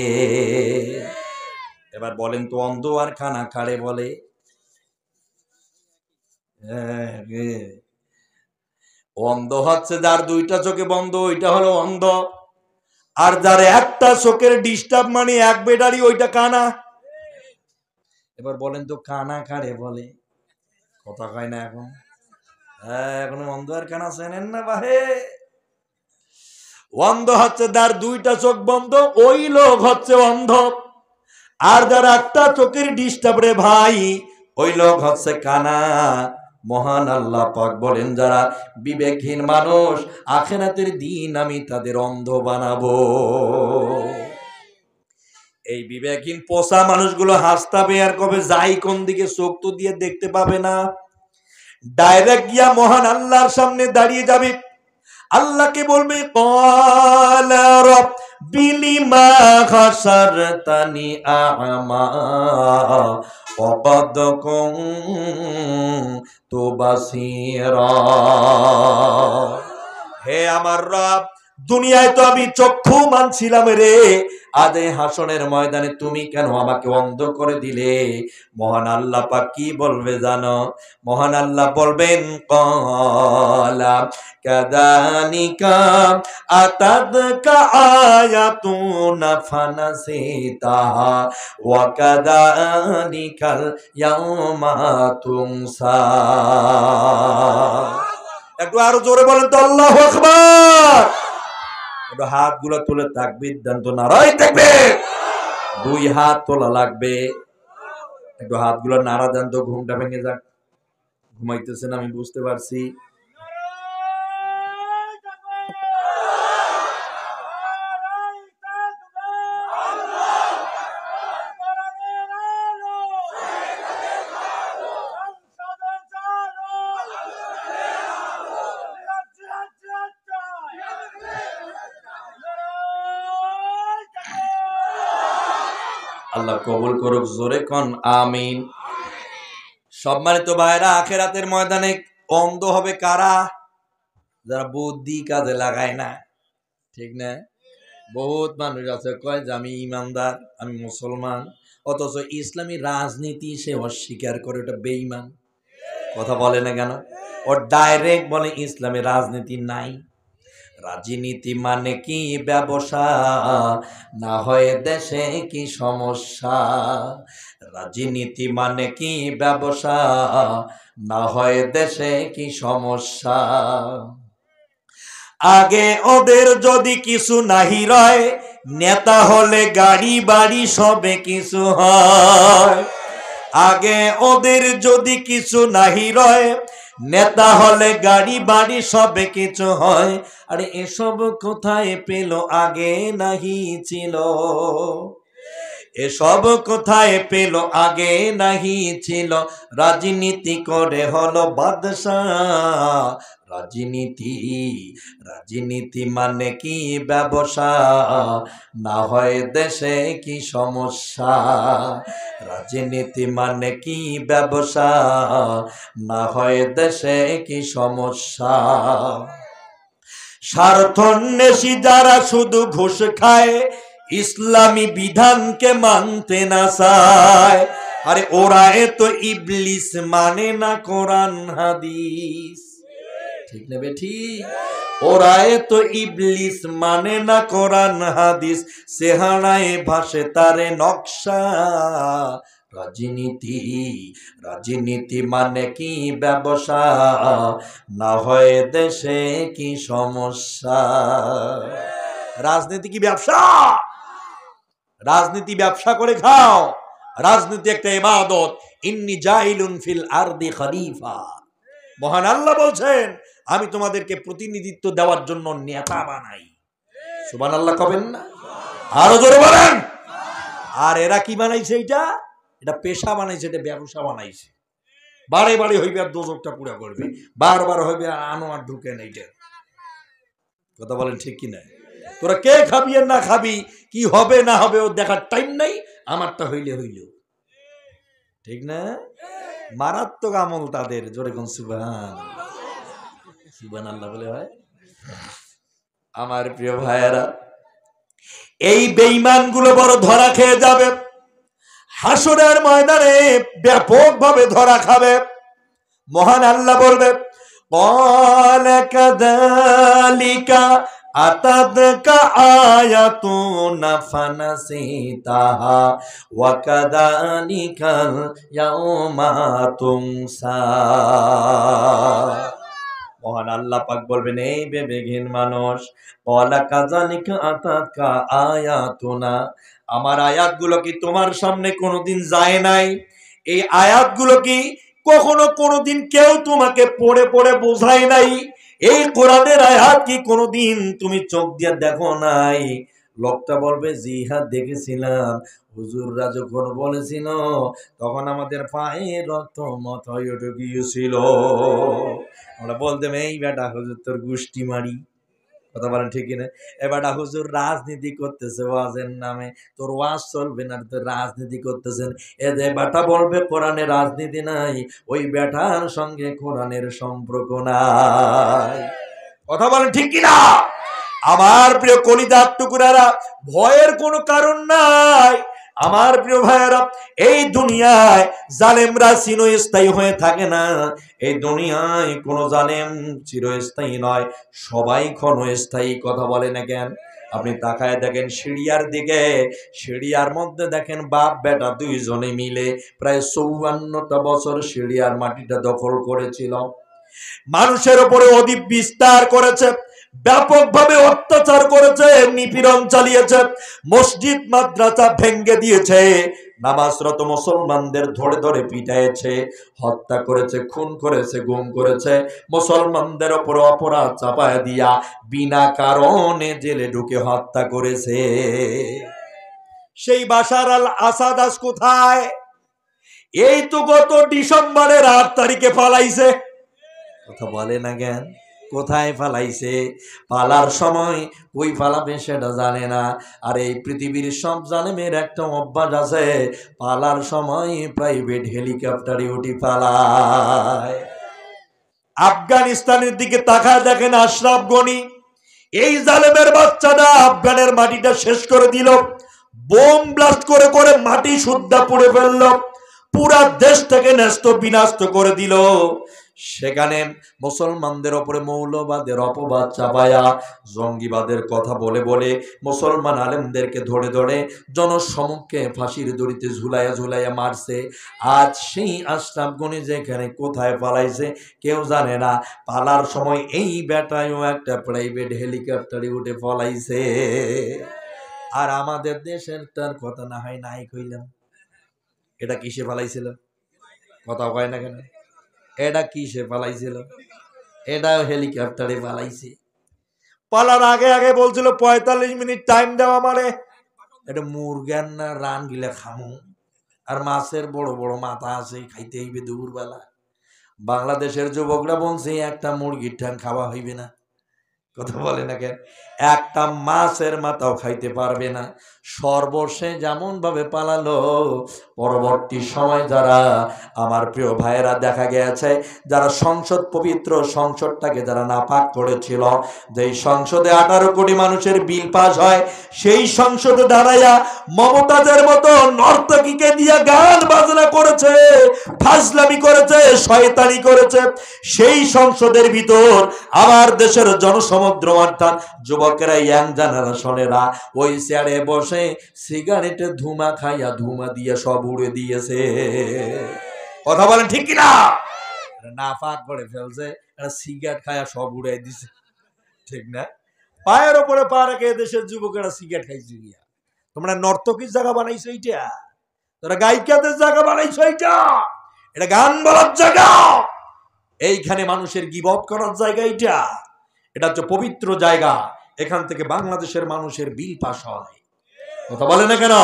এবার বলেন তো, অন্ধ আর খানা খাড়ে বলে? অন্ধ হচ্ছে যার দুইটা চোখে বন্ধ, ওইটা হলো অন্ধ। আর যার একটা চোখের ডিস্টার্ব মানে এক বেটারি, ওইটা কানা। এবার বলেন তো কানা কারে বলে? কথা কয় না এখন। এখন অন্ধ আর কানা চেনেন না বাহে? অন্ধ হচ্ছে যার দুইটা চোখ বন্ধ, ওই লোক হচ্ছে অন্ধ। আর যার একটা চোখের ডিস্টার্ব রে ভাই, ওই লোক হচ্ছে কানা। মহান আল্লাহ পাক বলেন, যারা বিবেকহীন মানুষ, আখিরাতের দিন আমি তাদের অন্ধ বানাবো। এই বিবেকহীন পোষা মানুষগুলো হাসতাবে আর কবে যাই কোন দিকে, চোখ তো দিয়ে দেখতে পাবে না। ডাইরেক্ট গিয়া মহান আল্লাহর সামনে দাঁড়িয়ে যাবে, আল্লাহকে বলবে, ক্বালা রাব্বি লিমা হাসারতানি আ'মা ওয়া ক্বাদ কুনতু বাসীরা। হে আমার রব, দুনিয়ায় তো আমি চক্ষু মানছিলাম রে, আজ এই হাসরের ময়দানে তুমি কেন আমাকে অন্ধ করে দিলে? মহান আল্লাহ পাক কি বলবে জানো? মহান আল্লাহ বলবেন, ক্বালা কাযালিকা আতাদকা আয়াতুনা ফানাসিতাহা ওয়া কাযালিকাল ইয়াউমা তুনসা। একটু আরো জোরে বলেন তো আল্লাহু আকবার। একটু হাতগুলো তুলে তাকবীর দেন তো, নারায়ে তাকবীর। দুই হাত তোলা লাগবে। একটু হাতগুলো নাড়া দেন তো, ঘুমটা ভেঙে যাক। ঘুমাইতেছেন আমি বুঝতে পারছি। আল্লাহ কবুল করুক, জোরে কোন আমিন। সম্মানিত ভাইরা, আখিরাতের ময়দানে অন্ধ হবে কারা? যারা বুদ্ধি কাজে লাগায় না। ঠিক না? বহুত মানুষ আছে কয় যে আমি ইমানদার, আমি মুসলমান, অথচ ইসলামী রাজনীতি সে অস্বীকার করে, ওটা বেঈমান। কথা বলে না কেন? ও ডাইরেক্ট বলে ইসলামে রাজনীতি নাই। রাজনীতি মানে কি? ব্যবসা, না হয় দেশে কি সমস্যা। রাজনীতি মানে কি? ব্যবসা, না হয় দেশে কি সমস্যা। আগে ওদের যদি কিছু নাহি রয়, নেতা হলে গাড়ি বাড়ি সবে কিছু হয়। আগে ওদের যদি কিছু নাহি রয়, নেতা হলে গাড়ি বাড়ি সবে কিছু হয়। আরে এসব কোথায় পেল? আগে নাহি ছিল। এসব কোথায় পেল? আগে নাহি ছিল। রাজনীতি করে হলো বাদশাহ। রাজনীতি, রাজনীতি মানে কি? ব্যবসা, না হয় দেশে কি সমস্যা। রাজনীতি মানে কি? ব্যবসা, না হয় দেশে কি সমস্যা। স্বার্থন্বেষী যারা শুধু ঘুষ খায়, ইসলামী বিধানকে মানতে না চায়। আরে ওরা তো ইবলিস, মানে না কোরআন হাদিস। ঠিক না বেঠি? ওরা তো ইবলিস, মানে না কোরআন হাদিস। চেহারায় ভাসে তারে নকশা। রাজনীতি, রাজনীতি মানে কি? ব্যবসা, না হয় দেশে কি সমস্যা। রাজনীতি কি ব্যবসা? রাজনীতি ব্যবসা করে খাও। রাজনীতি একটা ইবাদত। ইন্নী জাইলুন ফিল আরদি খলিফা। মহান আল্লাহ বলছেন, আমি তোমাদেরকে প্রতিনিধিত্ব দেওয়ার জন্য নেতা বানাই। সুবহানাল্লাহ কবেন না? আরো জোরে বলেন। আর এরা কি বানাইছে? এটা পেশা বানাইছে, এটা ব্যবসা বানাইছে। বারে বারে হইবে আর দোজকটা পুরা করবে, বারবার হইবে আর আনোয়ার ঢুকে নেই। কথা বলেন ঠিক কিনা? তোরা কে খাবি আর না খাবি, কি হবে না হবে ও দেখার টাইম নাই। আমারটা হইলে হইল। ঠিক না? মারাত্মক আমল তাদের। জোরে কোন সুবহান, সুবহানাল্লাহ বলে হয়। আমার প্রিয় ভাইয়েরা, এই বেঈমান গুলো বড় ধরা খেয়ে যাবে। হাসরের ময়দানে ব্যাপকভাবে ধরা খাবে। মহান আল্লাহ বলবে ক্বালা কাযালিকা আতাদকা আয়াতুনা ফানাসিতাহা ওয়া কাযালিকাল ইয়াউমা তুনসা। মহান আল্লাহ পাক বলবেন, এই বেবেঘিন মানুষ, ক্বালা কাযালিকা আতাদকা আয়াতুনা, আমার আয়াতগুলো কি তোমার সামনে কোনোদিন যায় নাই? এই আয়াতগুলো কি কখনো কোনোদিন কেউ তোমাকে পড়ে পড়ে বোঝায় নাই? এই কোরআনের আয়াত কি কোনোদিন তুমি চোখ দিয়ে দেখো নাই? লোকটা বলবে, জি হ্যাঁ দেখেছিলাম, হুজুররা যখন বলেছিল তখন আমাদের পায়ে রক্ত মাথায় উঠে গিয়েছিল। আমরা বলতাম, এই বেটা হুজুর তোর গুষ্টি মারি। কথা বলেন ঠিক কিনা? এবারটা হুজুর রাজনীতি করতেছে ওয়াজের নামে, তোর ওয়াজ চলবে না, তোর রাজনীতি করতেছেন। এ যে বেটা বলবে কোরআনে রাজনীতি নাই, ওই বেটার সঙ্গে কোরআনের সম্পর্ক নাই। কথা বলেন ঠিক কিনা? আমার প্রিয় কলিজার টুকরারা, ভয়ের কোনো কারণ নাই। আমার প্রিয় ভাইয়েরা, এই দুনিয়ায় জালেমরা চিরস্থায়ী হয়ে থাকে না। এই দুনিয়ায় কোনো জালেম চিরস্থায়ী নয়, সবাই ক্ষণস্থায়ী। কথা বলে না কেন? আপনি তাকায় দেখেন সিরিয়ার দিকে, সিরিয়ার মধ্যে দেখেন বাপ বেটা দুইজনে মিলে প্রায় 54টা বছর সিরিয়ার মাটিটা দখল করেছিল। মানুষের উপরে অধিক বিস্তার করেছে, ব্যাপকভাবে অত্যাচার করেছে, নিপীড়ন চালিয়েছে, মসজিদ মাদ্রাসা ভেঙ্গে দিয়েছে, নামাজরত মুসলমানদের ধরে ধরে পিটাইছে, হত্যা করেছে, খুন করেছে, গুম করেছে, মুসলমানদের উপর অপরাধ চাপায় দিয়া বিনা কারণে জেলে ঢুকে হত্যা করেছে। সেই বাশার আল আসাদ আজ কোথায়? এই তো গত ডিসেম্বরের 8 তারিখে পালাইছে। কথা বলে না জ্ঞান? কোথায় ফালাইছে? পালার সময় কই ফালাবে সেটা জানে না। আর এই পৃথিবীর সব জালেমের একটা অভ্যাস আছে, পালার সময় প্রাইভেট হেলিকপ্টারে উঠি পালায়। আফগানিস্তানের দিকে তাকায় দেখেন আশরাফ গনি, এই জালেমের বাচ্চাটা আফগানের মাটিটা শেষ করে দিল, বোম ব্লাস্ট করে করে মাটি শুদ্ধা পুড়ে ফেললো, পুরা দেশ থেকে ন্যস্ত বিনষ্ট করে দিল। সেখানে মুসলমানদের উপরে মৌলবাদের অপবাদ চাপায়া জঙ্গিবাদের কথা বলে বলে মুসলমান আলেমদেরকে ধরে ধরে জনসমক্ষে ফাঁসির দড়িতে ঝুলাইয়া ঝুলাইয়া মারছে। আজ সেই আশরাফ গনি যেখানে কোথায় পালাইছে কেউ জানে না। পালার সময় এই বেটায়ও একটা প্রাইভেট হেলিকপ্টারে উঠে পলাইছে। আর আমাদের দেশের তার কথা না হয় নাই কইলাম, এটা কিসে পালাইছিল? কথা কয় না কেন? এটা কিসে পালাইছিল? এটাও হেলিকপ্টারে পালাইছে। পালার আগে আগে বলছিল 45 মিনিট টাইম দেওয়া, মানে এটা মুরগার না রান গিলে খামু, আর মাছের বড় বড় মাথা আছে, খাইতে হইবে দুপুরবেলা। বাংলাদেশের যুবকরা বলছে একটা মুরগির ঠ্যাং খাওয়া হইবে না। কথা বলে না কেন? একটা মাছের মাথাও খাইতে পারবে না। সর্বশেষ যেমন ভাবে পালালো, পরবর্তী সময় যারা আমার প্রিয় ভাইয়েরা দেখা গেছে, যারা সংসদ, পবিত্র সংসদটাকে যারা নাপাক করেছিল, যেই সংসদে 18 কোটি মানুষের বিল পাস হয়, সেই সংসদে দাঁড়াইয়া মমতাজের মতো নর্তকীকে দিয়ে গান বাজনা করেছে, ফাজলামি করেছে, শয়তানি করেছে। সেই সংসদের ভিতর আমার দেশের জনসমুদ্র অর্থাৎ যুবকেরা, ইয়াং জেনারেশনেরা ওই চেয়ারে বসে সিগারেটে ধুমা খাইয়া ধুমা দিয়ে সব উড়ে দিয়েছে। কথা বলেন ঠিক কিনা? নাপাক করে ফেলছে, সিগারেট খাইয়া সব উড়াই দিছে, ঠিক না? পায়ের ওপরে পা রেখে দেশের যুবকেরা সিগারেট খাইছে গিয়া। তোমরা নর্তকীর জায়গা বানাইছো এইটা, তোরা গায়িকাদের জায়গা বানাইছো এইটা, এটা গান বলার জায়গা, এইখানে মানুষের গীবত করার জায়গা এইটা। এটা হচ্ছে পবিত্র জায়গা, এখান থেকে বাংলাদেশের মানুষের বিল পাস হয়। কথা বলে না কেন?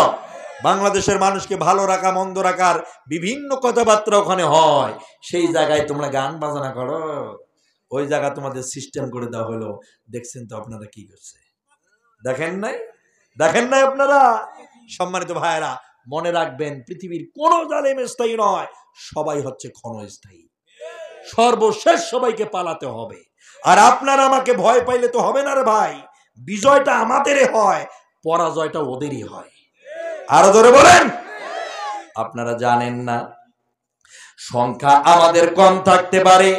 বাংলাদেশের মানুষকে ভালো রাখা, মন্দ রাখার বিভিন্ন কথাবার্তা ওখানে হয়। সেই জায়গায় তোমরা গান বাজনা করো, ওই জায়গা তোমাদের সিস্টেম করে দেওয়া হলো। দেখছেন তো আপনারা কি করছে? দেখেন নাই? দেখেন নাই আপনারা? সম্মানিত ভাইয়েরা, মনে রাখবেন, পৃথিবীর কোন জালেম স্থায়ী নয়, সবাই হচ্ছে ক্ষণস্থায়ী। সর্বশেষ সবাইকে পালাতে হবে। আর আপনারা আমাকে ভয় পাইলে তো হবে না রে ভাই, বিজয়টা আমাদেরই হয়, পরাজয়টা ওদেরই হয়। আরো ধরে বলেন। আপনারা জানেন না, সংখ্যা আমাদের কম থাকতে পারে,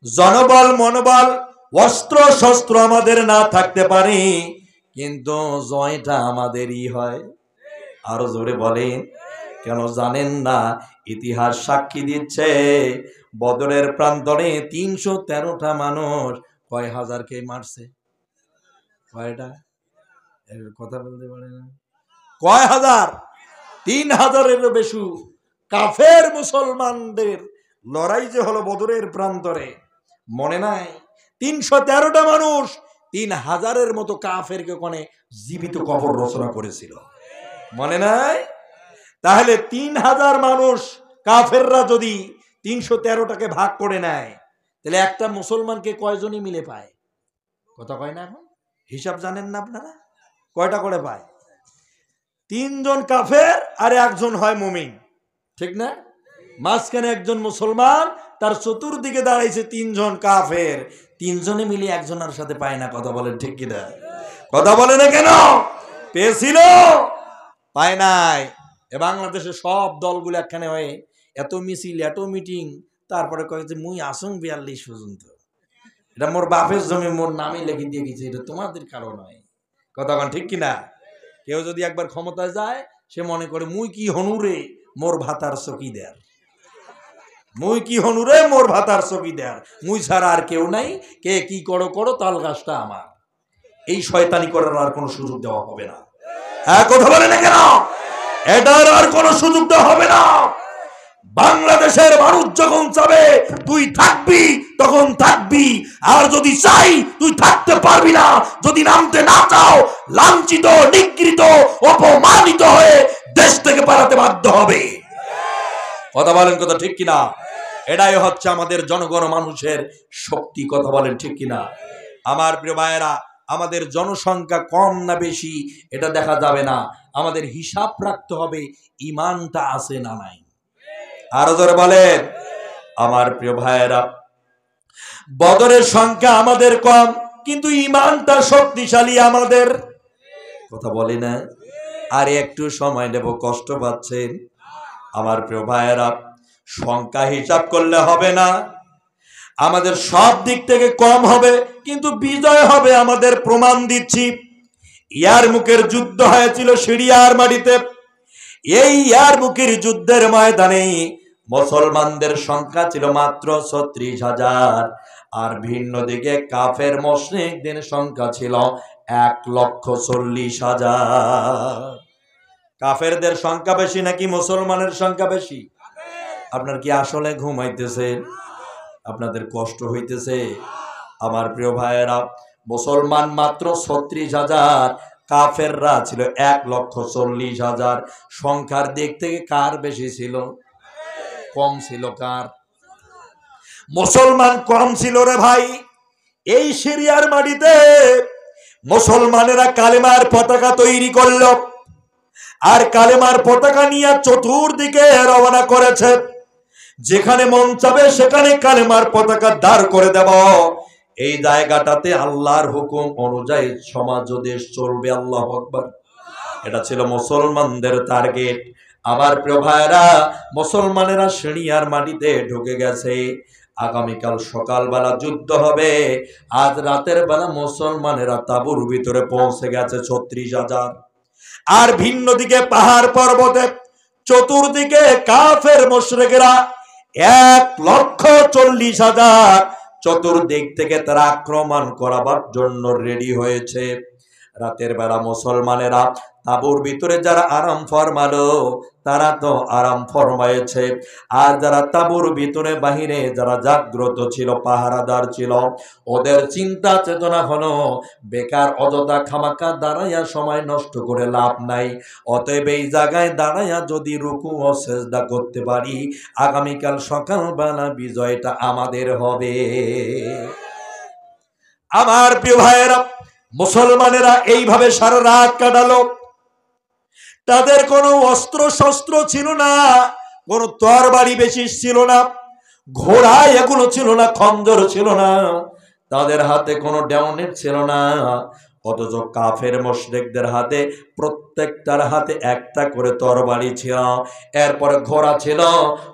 জনবল মনোবল অস্ত্র শস্ত্র আমাদের না থাকতে পারে, কিন্তু জয়টা আমাদেরই হয়। আরো জোরে বলেন। কেন জানেন না? ইতিহাস সাক্ষী দিচ্ছে বদরের প্রান্তরে ৩১৩টা মানুষ কয় হাজারকে মারছে? কয়টা? এর কথা বলতে পারে না। কয় হাজার? ৩,০০০-এরও বেশি কাফের মুসলমানদের লড়াই যে হলো বদরের প্রান্তরে, মনে নাই? ৩১৩টা মানুষ ৩,০০০-এর মতো কাফেরকে ওখানে জীবিত কবর রচনা করেছিল, মনে নাই? তাহলে ৩,০০০ মানুষ কাফেররা যদি ৩১৩টাকে ভাগ করে নেয়, তাহলে একটা মুসলমানকে কয়জনই মিলে পায়? কথা কয় না? এখন হিসাব জানেন না আপনারা? কয়টা করে পায়? ৩ জন কাফের আর 1 জন হয় মুমিন, ঠিক না? মাঝখানে 1 জন মুসলমান, তার চতুর্দিকে দাঁড়াইছে 3 জন কাফের। 3 জনে মিলে 1 জনের সাথে পায় না। কথা বলেন ঠিক কিনা? কথা বলে না কেন? পেয়েছিল? পায় নাই। এ বাংলাদেশে সব দলগুলো একখানে হয়ে এত মিছিল, এত মিটিং, তারপরে কয়ে যে মুই আসুন 42 পর্যন্ত, এটা মোর বাপের জমি, মোর নামে লিখে দিয়ে গেছে, এটা তোমাদের কারণ নয়। কথা বলেন ঠিক কিনা? কেউ যদি একবার ক্ষমতায় যায়, সে মনে করে মুই কি হনুরে, মোর ভাতার চকিদার, মুই কি হনুরে, মোর ভাতার চকিদার, মুই ছাড়া আর কেউ নাই, কে কি করো করো, তাল গাছটা আমার। এই শয়তানি করার আর কোনো সুযোগ দেওয়া হবে না। হ্যাঁ, কথা বলে না কেন? এটার আর কোনো সুযোগ দেওয়া হবে না। বাংলাদেশের মানুষ যখন চাবে তুই থাকবি, তখন থাকবি, আর যদি চাই তুই থাকতে পারবি না। যদি নামতে না চাও, লাঞ্ছিত, নিগৃহীত, অপমানিত হয়ে দেশ থেকে পালাতে বাধ্য হবে। কথা বলেন, কথা ঠিক কিনা? এটাই হচ্ছে আমাদের জনগণ মানুষের শক্তি। কথা বলেন ঠিক কিনা? আমার প্রিয় ভাইয়েরা, আমাদের জনসংখ্যা কম না বেশি এটা দেখা যাবে না, আমাদের হিসাব রাখতে হবে ইমানটা আছে না নাই। আরো জোরে বলেন। আমার প্রিয় ভাইয়েরা, বদরের সংখ্যা আমাদের কম, কিন্তু ইমানটা শক্তিশালী আমাদের। কথা বলে না? আর একটু সময় নেব, কষ্ট পাচ্ছেন? আমার প্রিয় ভাইয়েরা, সংখ্যা হিসাব করলে হবে না, আমাদের সব দিক থেকে কম হবে, কিন্তু বিজয় হবে আমাদের। প্রমাণ দিচ্ছি, ইয়ারমুকের যুদ্ধ হয়েছিল সিরিয়ার মাটিতে। এই ইয়ারমুকের যুদ্ধের ময়দানে মুসলমানদের সংখ্যা ছিল মাত্র ৩৬,০০০, আর ভিন্ন দিকে কাফের মুশরিকদের সংখ্যা ছিল ১,৪০,০০০। কাফেরদের সংখ্যা বেশি নাকি মুসলমানের সংখ্যা বেশি? আপনার কি আসলে ঘুমাইতেছে? আপনাদের কষ্ট হইতেছে? আমার প্রিয় ভাইয়েরা, মুসলমান মাত্র ৩৬,০০০, কাফেররা ছিল ১,৪০,০০০। সংখ্যার দিক থেকে কার বেশি ছিল? কম ছিল কার? মুসলমান কম ছিল রে ভাই। এই সিরিয়ার মাটিতে মুসলমানেরা কালেমার পতাকা তৈরি করল, আর কালেমার পতাকা নিয়ে চতুর্দিকে রওনা করেছে। যেখানে মন চাবে সেখানে কালেমার পতাকা দাঁড় করে দেব। এই জায়গাটাতে আল্লাহর হুকুম অনুযায়ী সমাজ ও দেশ চলবে। আল্লাহু আকবার। এটা ছিল মুসলমানদের টার্গেট। আমার প্রিয় ভাইরা, মুসলমানেরা সিরিয়ার মাটিতে ঢুকে গেছে। আগামীকাল সকালবেলা যুদ্ধ হবে। আজ রাতের বেলা মুসলমানেরা তাঁবুর ভিতরে পৌঁছে গেছে ৩৬,০০০। আর ভিন্ন দিকে পাহাড় পর্বতে চতুর্দিকে কাফের মুশরিকরা ১,৪০,০০০ চতুর্দিক থেকে তারা আক্রমণ করাবার জন্য রেডি হয়েছে। রাতের বেলা মুসলমানেরা তাঁবুর ভিতরে যারা আরাম ফরমালো, তারা তো আরাম ফরমায়েছে, আর যারা তাঁবুর ভিতরে বাহিরে যারা জাগ্রত ছিল, পাহারাদার ছিল, ওদের চিন্তা চেতনা হলো বেকার অযথা খামাকা দাঁড়াইয়া সময় নষ্ট করে লাভ নাই। অতএব এই জায়গায় দাঁড়াইয়া যদি রুকু ও সেজদা করতে পারি, আগামীকাল সকালবেলা বিজয়টা আমাদের হবে। আমার প্রিয় ভাইয়েরা, মুসলমানেরা এইভাবে সারা রাত কাটালো। তাদের কোনো অস্ত্র শস্ত্র ছিল না, কোন তরবারি বেশি ছিল না, ঘোড়া এগুলো ছিল না, খঞ্জর ছিল না, তাদের হাতে কোনো ডেওনেট ছিল না। অথচ কাফের মুশরিকদের হাতে প্রত্যেকটার হাতে একটা করে তরবারি ছিল, এরপরে ঘোড়া ছিল,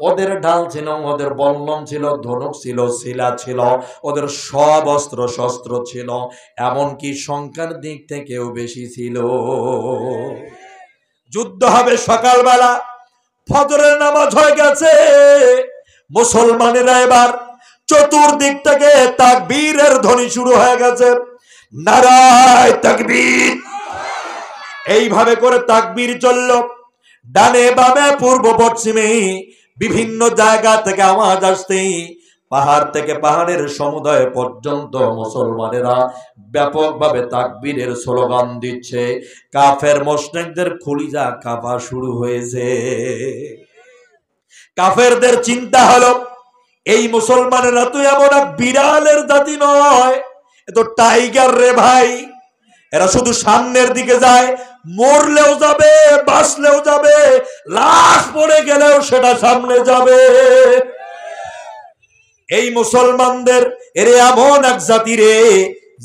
ওদের ঢাল ছিল, ওদের বল্লম ছিল, ধনুক ছিল, শিলা ছিল, ওদের সব অস্ত্র শস্ত্র ছিল, এমনকি সংখ্যার দিক থেকেও বেশি ছিল। যুদ্ধ হবে সকালবেলা, ফজরের নামাজ হয়ে গেছে, মুসলমানেরা এবার চতুর্দিক থেকে তাকবীরের ধ্বনি শুরু হয়ে গেছে। নারায়ে তাকবীর, এইভাবে করে তাকবীর চলল। ডানে বামে পূর্ব পশ্চিমে বিভিন্ন জায়গা থেকে আওয়াজ আসতে, পাহাড় থেকে পাহাড়ের সমুদয় পর্যন্ত মুসলমানেরা ব্যাপকভাবে তাকবীরের স্লোগান দিচ্ছে। কাফের মুশরিকদের কলিজা কাঁপা শুরু হয়েছে। কাফেরদের চিন্তা হলো, এই মুসলমানেরা তো এমন এক বিড়ালের জাতি নয়, এ তো টাইগার রে ভাই। এরা শুধু সামনের দিকে যায়, মরলেও যাবে, বাঁচলেও যাবে, লাশ পড়ে গেলেও সেটা সামনে যাবে। এই মুসলমানদের এরে এমন এক জাতি রে,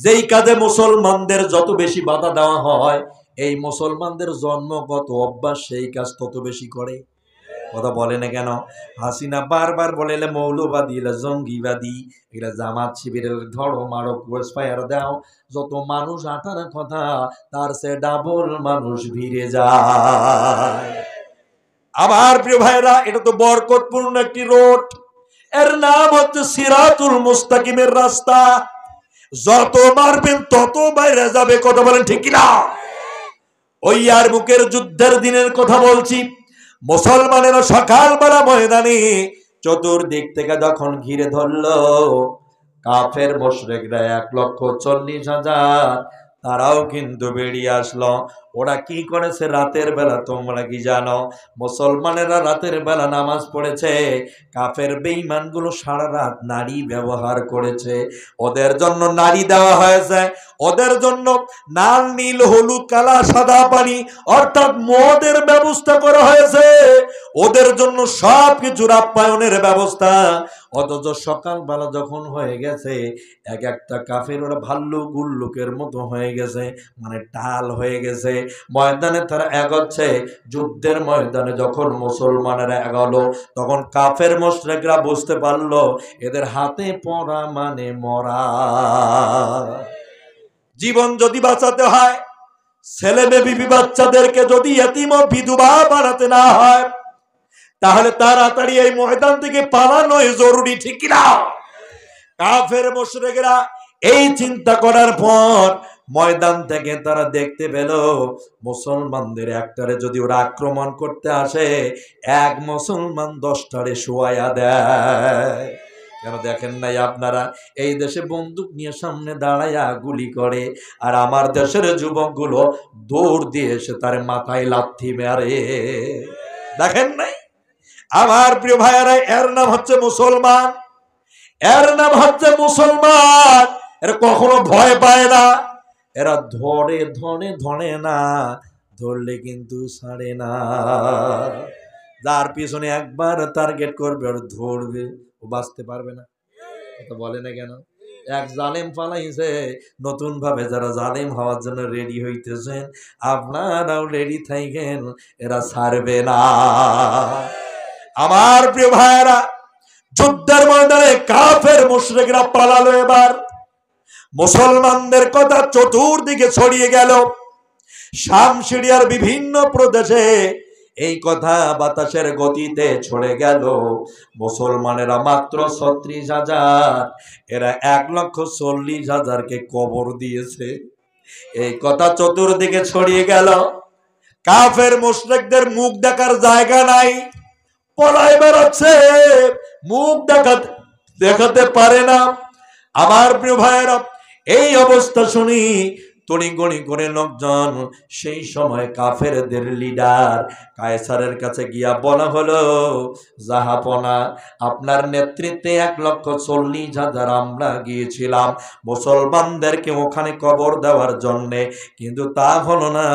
যেই কাজে মুসলমানদের যত বেশি বাধা দেওয়া হয়, এই মুসলমানদের জন্মগত অভ্যাস সেই কাজ তত বেশি করে। কথা বলে না কেন? হাসিনা বারবার বলে মৌলবাদী, এরা জঙ্গিবাদী, এরা জামাত শিবিরের ধরো মারো ক্রসফায়ার দাও, যত মানুষ আটার কথা তার সে ডাবল মানুষ ভিড়ে যায়। আমার প্রিয় ভাইরা, এটা তো বরকতপূর্ণ একটি রোড, এর নাম হচ্ছে সিরাতুল মুস্তাকিমের রাস্তা। যত মারবেন তত বাইরে যাবে। কথা বলেন ঠিক কিনা? ওই ইয়ারমুকের যুদ্ধের দিনের কথা বলছি। মুসলমানেরা সকালবেলা ময়দানে চতুর্দিক থেকে যখন ঘিরে ধরলো, কাফের মুশরিকরা 1,40,000 তারাও কিন্তু বেরিয়ে আসলো। ওরা কি করেছে রাতের বেলা তোমরা কি জানো? মুসলমানেরা রাতের বেলা নামাজ পড়েছে, কাফের বেঈমানগুলো সারা রাত নারী ব্যবহার করেছে। ওদের জন্য নারী দেওয়া হয়েছে, ওদের জন্য লাল নীল হলুদ কালা সাদা পানি অর্থাৎ মদের ব্যবস্থা করা হয়েছে, ওদের জন্য সব কিছুর আপ্যায়নের ব্যবস্থা। অথচ সকালবেলা যখন হয়ে গেছে, এক একটা কাফের ওরা ভাল্লুক উল্লুকের মতো হয়ে গেছে, মানে টাল হয়ে গেছে। ময়দানে তারা এগোচ্ছে। যুদ্ধের ময়দানে যখন মুসলমানেরা এগোলো, তখন কাফের মুশরিকরা বুঝতে পারলো এদের হাতে পড়া মানে মরা। জীবন যদি বাঁচাতে হয়, ছেলে বিবি বাচ্চাদেরকে যদি এতিম ও বিধবা বানাতে না হয়, তাহলে তাড়াতাড়ি এই ময়দান থেকে পালানোই জরুরি, ঠিক না? কাফের মুশরিকরা এই চিন্তা করার পর ময়দান থেকে তারা দেখতে পেল মুসলমানদের একটারে যদি ওরা আক্রমণ করতে আসে, এক মুসলমান 10টারে শোয়ায়া দেয়। কেন দেখেন নাই আপনারা, এই দেশে বন্দুক নিয়ে সামনে দাঁড়াইয়া গুলি করে, আর আমার দেশের যুবকগুলো দৌড় দিয়ে এসে তার মাথায় লাথি মারে। দেখেন নাই? আমার প্রিয় ভাইয়ারা, এর নাম হচ্ছে মুসলমান, এর নাম হচ্ছে মুসলমান। এরা কখনো ভয় পায় না, এরা ধরে ধরে ধরে না, ধরলে কিন্তু ছাড়ে না। যার পিছনে একবার টার্গেট করবে আর ধরবে, ও বাঁচতে পারবে না। এটা বলে না কেন? এক জালেম পালাইছে, নতুন ভাবে যারা জালেম হওয়ার জন্য রেডি হইতেছেন, আপনারাও রেডি থাকেন, এরা ছাড়বে না। আমার প্রিয় ভাইয়েরা, যুদ্ধের ময়দানে কাফের মুশরিকরা পালালো। এবার মুসলমানদের কথা চতুর্দিকে ছড়িয়ে গেল। শাম সিরিয়ার বিভিন্ন প্রদেশে এই কথা বাতাসের গতিতে ছড়ে গেল। মুসলমানেরা মাত্র 36,000, এরা 1,40,000কে কবর দিয়েছে। এই কথা চতুর্দিকে ছড়িয়ে গেল। কাফের মুশরিকদের মুখ দেখার জায়গা নাই, পলাই বেরোচ্ছে, মুখ দেখাতে পারে না। আমার প্রিয় ভাইয়েরা, এই অবস্থা শুনি তড়িঘড়ি করে লোকজন সেই সময় কাফেরদের লিডার কায়সারের কাছে গিয়া বলা হলো, জাহাপনা, আপনার নেতৃত্বে 1,40,000 আমরা গিয়েছিলাম মুসলমানদেরকে ওখানে কবর দেওয়ার জন্যে, কিন্তু তা হলো না।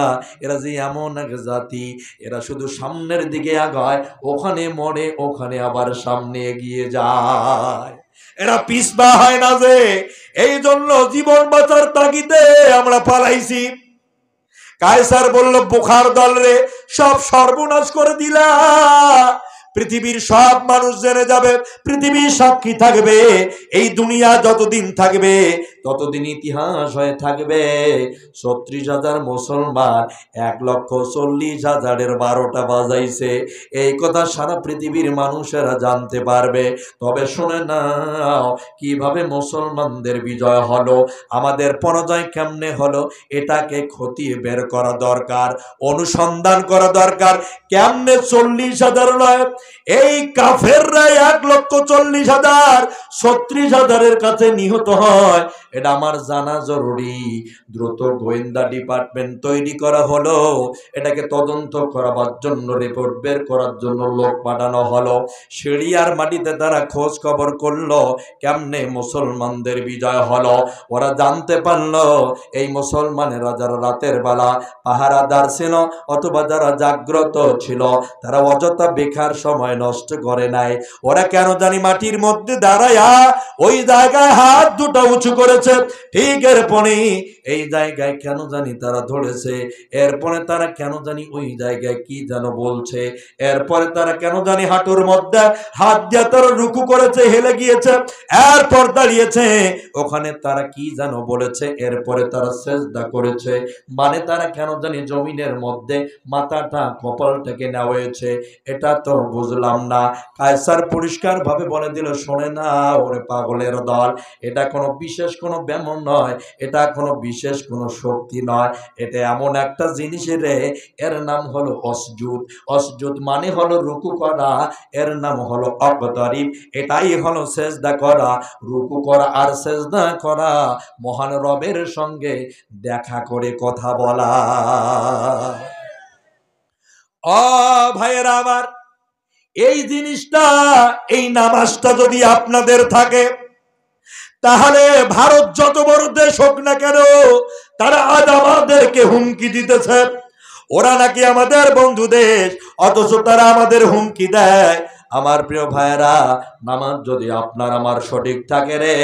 এরা যে এমন এক জাতি, এরা শুধু সামনের দিকে আগায়, ওখানে মরে, ওখানে আবার সামনে এগিয়ে যায়। এরা পিছপা হয় না, যে এই জন্য জীবন বাঁচার তাগিদে আমরা পালাইছি। কায়সার বলল, বুখার দল রে, সব সর্বনাশ করে দিলা, পৃথিবীর সব মানুষ জেনে যাবে, পৃথিবীর সাক্ষী থাকবে, এই দুনিয়া যতদিন থাকবে ততদিন ইতিহাস হয়ে থাকবে ৩৬,০০০ মুসলমান ১,৪০,০০০-এর ১২টা বাজাইছে, এই কথা সারা পৃথিবীর মানুষেরা জানতে পারবে। তবে শুনে নাও কিভাবে মুসলমানদের বিজয় হলো, আমাদের পরাজয় কেমনে হলো, এটাকে খতিয়ে বের করা দরকার, অনুসন্ধান করা দরকার। কেমনে ৪০,০০০ নয়, এই কাফেররা ১,৪০,০০০ ৩৬,০০০-এর কাছে নিহত হয়, এটা আমার জানা জরুরি। দ্রুত গোয়েন্দা ডিপার্টমেন্ট তৈরি করা হলো, এটাকে তদন্ত করার জন্য, রিপোর্ট বের করার জন্য লোক পাঠানো হলো। সিরিয়ার মাটিতে তারা খোঁজ খবর করলো কেমনে মুসলমানদের বিজয় হলো। ওরা জানতে পারলো এই মুসলমানেরা যারা রাতের বেলা পাহারাদার ছিল অথবা যারা জাগ্রত ছিল, তারা অযথা বেকার সময় নষ্ট করে নাই। ওরা কেন জানি মাটির মধ্যে দাঁড়ায়া ওই জায়গায় হাত দুটো উঁচু করেছে, ঠিক এরপরে এই জায়গায় কেন জানি তারা ধরেছে, এরপরে তারা কেন জানি ওই জায়গায় কি যেন বলছে, এরপরে তারা কেন জানি হাঁটুর মধ্যে হাত দিয়ে তারা রুকু করেছে, হেলে গিয়েছে, এরপর দাঁড়িয়েছে, ওখানে তারা কি যেন বলেছে, এরপরে তারা সেজদা করেছে, মানে তারা কেন জানি জমিনের মধ্যে মাথাটা কপালটাকে নেওয়া হয়েছে, এটা তো বুঝলাম না। কায়সার পরিষ্কার ভাবে বলে দিল, শোনে না ওরে পাগলের দল, এটা কোনো বিশেষ কোনো ব্যায়াম নয়, এটা কোনো বিশেষ কোনো শক্তি নয়, এটা এমন একটা জিনিসের রে, এর নাম হলো অসজুদ। অসজুদ মানে হলো রুকু করা, এর নাম হলো অবতারিব, এটাই হলো সেজদা করা। রুকু করা আর সেজদা করা মহান রবের সঙ্গে দেখা করে কথা বলা। ও ভাইয়েরা আমার, এই জিনিসটা, এই নামাজটা যদি আপনাদের থাকে, তাহলে ভারত যত বড় দেশ হোক না কেন, তারা আজ আমাদেরকে হুমকি দিতেছে, ওরা নাকি আমাদের বন্ধু দেশ, অথচ তারা আমাদের হুমকি দেয়। আমার প্রিয় ভাইয়েরা, নামাজ যদি আপনার আমার সঠিক থাকে রে,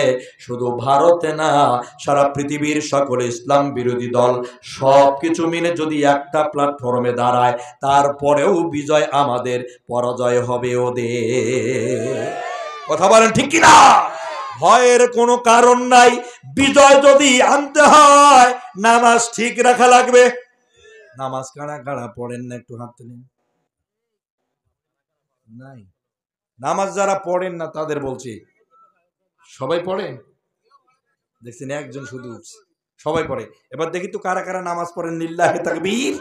শুধু ভারতে না, সারা পৃথিবীর সকল ইসলাম বিরোধী দল সব কিছু মিলে যদি একটা প্ল্যাটফর্মে দাঁড়ায়, তারপরেও বিজয় আমাদের, পরাজয় হবে ওদের। কথা বলেন ঠিক কিনা? ভয়ের কোনো কারণ নাই। বিজয় যদি আনতে হয়, নামাজ ঠিক রাখা লাগবে। নামাজ কারা কারা পড়েন না একটু হাত তুলেন। নাই, নামাজ যারা পড়েন না তাদের বলছি, সবাই পড়েন? দেখছেন একজন শুধু, সবাই পড়ে। এবার দেখি তো কারা কারা নামাজ পড়েন, লিল্লাহি তাকবীর।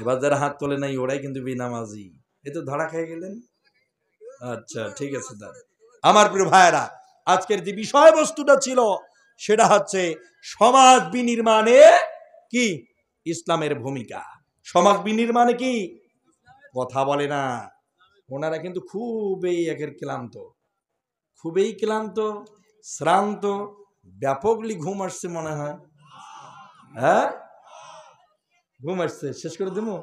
এবার যারা হাত তোলে নাই ওরাই কিন্তু বেনামাজি, এ তো ধরা খেয়ে গেলেন। আচ্ছা ঠিক আছে। আমার প্রিয় ভাইয়েরা, আজকের যে বিষয়বস্তুটা ছিল সেটা হচ্ছে সমাজ বিনির্মাণে কি ইসলামের ভূমিকা। সমাজ বিনির্মাণে কি কথা বলে না, ওনারা কিন্তু খুবই ক্লান্ত, খুবই ক্লান্ত, শ্রান্ত, ব্যাপকলি ঘুম আসছে মনে হয়। হ্যাঁ ঘুম আসছে, শেষ করে দেবো,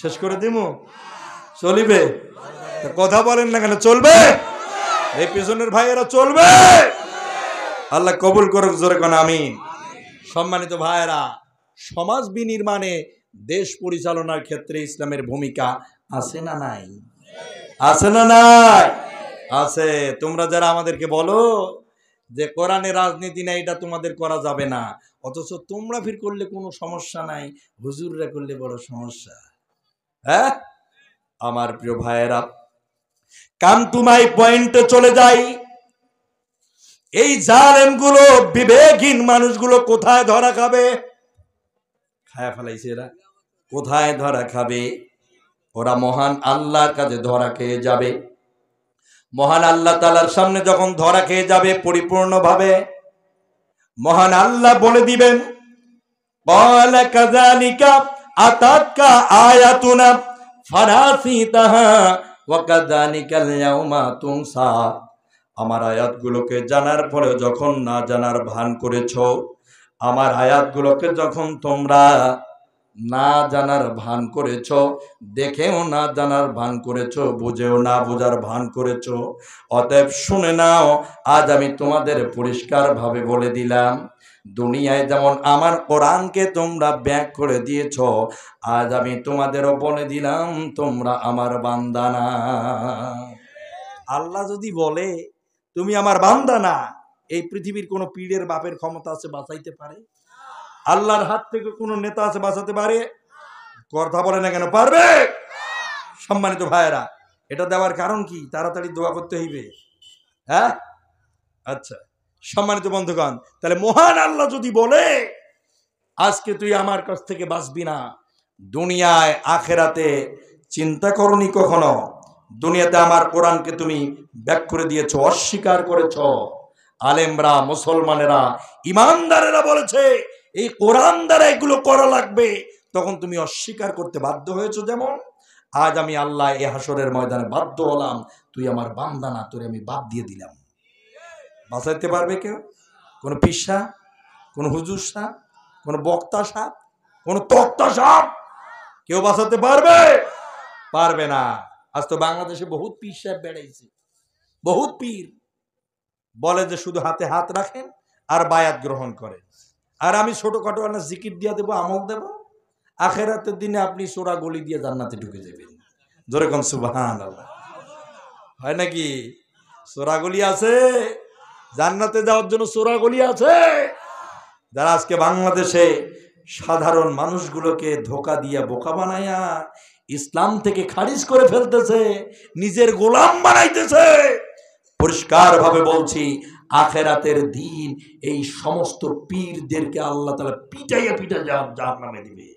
শেষ করে দেবো, চলিবে? কথা বলেন না কেন, চলবে? এই পেছনের ভাইয়েরা চলবে, আল্লাহ কবুল করুক, জোরে কোন আমিন। সম্মানিত ভাইয়েরা, সমাজ বিনির্মাণে, দেশ পরিচালনার ক্ষেত্রে ইসলামের ভূমিকা আছে না নাই? আছে না নাই? আছে। তোমরা যারা আমাদেরকে বলো যে কোরআনে রাজনীতি নাই, এটা তোমাদের করা যাবে না, অথচ তোমরা ফির করলে কোনো সমস্যা নাই, হুজুররা করলে বড় সমস্যা। হ্যাঁ আমার প্রিয় ভাইয়েরা, কাম টু মাই পয়েন্টে চলে যাই। এই জালেমগুলো, বিবেকহীন মানুষগুলো কোথায় ধরা খাবে? খায়া ফেলাইছে এরা, কোথায় ধরা খাবে? ওরা মহান আল্লাহর কাছে ধরা খেয়ে যাবে। মহান আল্লাহ তাআলার সামনে যখন ধরা খেয়ে যাবে পরিপূর্ণভাবে, মহান আল্লাহ বলে দিবেন, ক্বালা কাযালিকা আতাতকা আয়াতুনা ফানাসিতাহা ওয়া কাযালিকাল ইয়াউমা তুনসা। আমার আয়াতগুলোকে জানার পরে যখন না জানার ভান করেছো, আমার আয়াতগুলোকে যখন তোমরা না জানার ভান করেছ, দেখেও না জানার ভান করেছ, বুঝেও না বোঝার ভান করেছ। অতএব শুনে নাও, আজ আমি তোমাদের পরিষ্কারভাবে বলে দিলাম, দুনিয়ায় যেমন আমার কোরআনকে তোমরা ব্যাক করে দিয়েছ, আজ আমি তোমাদেরও বলে দিলাম তোমরা আমার বান্দা না। আল্লাহ যদি বলে তুমি আমার বান্দা না, এই পৃথিবীর কোন পীরের বাপের ক্ষমতা আছে বাঁচাইতে পারে? আল্লাহর হাত থেকে কোন নেতা আছে বাঁচাতে পারে? কথা বলে না কেন, পারবে? সম্মানিত ভাইয়েরা, এটা দেওয়ার কারণ কি? তাড়াতাড়ি দোয়া করতে হইবে। হ্যাঁ, আচ্ছা সম্মানিত বন্ধুগণ, তাহলে মহান আল্লাহ যদি বলে আজকে তুই আমার কাছ থেকে বাঁচবি না, দুনিয়ায় আখেরাতে চিন্তা করনি কখনো? দুনিয়াতে আমার কোরআনকে তুমি ব্যাক করে দিয়েছ, অস্বীকার করেছ। আলেমরা, মুসলমানেরা, ইমানদারেরা বলেছে এই কোরআন দ্বারা এগুলো করা লাগবে, তখন তুমি অস্বীকার করতে বাধ্য হয়েছো। যেমন আজ আমি আল্লাহ এই হাসরের ময়দানে বাধ্য হলাম, তুই আমার বান্দা না, তোরে আমি বাদ দিয়ে দিলাম। বাঁচাইতে পারবে কেউ? কোন পিসা, কোন হুজুর সাহেব, কোন বক্তা সাহেব, কোন তক্তা সাহেব কেউ বাঁচাতে পারবে? পারবে না। আজ তো বাংলাদেশে বহুত পীর সাহেব বেড়াইছে, বহুত পীর বলে যে শুধু হাতে হাত রাখেন আর বায়াত গ্রহণ করেন, আর আমি ছোটখাটো একটা জিকির দিয়া দেবো, আমল দেব, আখেরাতের দিনে আপনি সোরা গলি দিয়ে জান্নাতে ঢুকে যাবেন। জোরে কোন সুবহানাল্লাহ। হয় নাকি? সোরা গলি আছে, জান্নাতে যাওয়ার জন্য সোরা গলি আছে। যারা আজকে বাংলাদেশে সাধারণ মানুষগুলোকে ধোকা দিয়া বোকা বানায়া ইসলাম থেকে খারিজ করে ফেলতেছে, নিজের গোলাম বানাইতেছে, পরিষ্কার ভাবে বলছি, আখেরাতের দিন এই সমস্ত পীরদেরকে আল্লাহ তাআলা পিটাইয়া পিটাইয়া জাহান্নামে দিবে।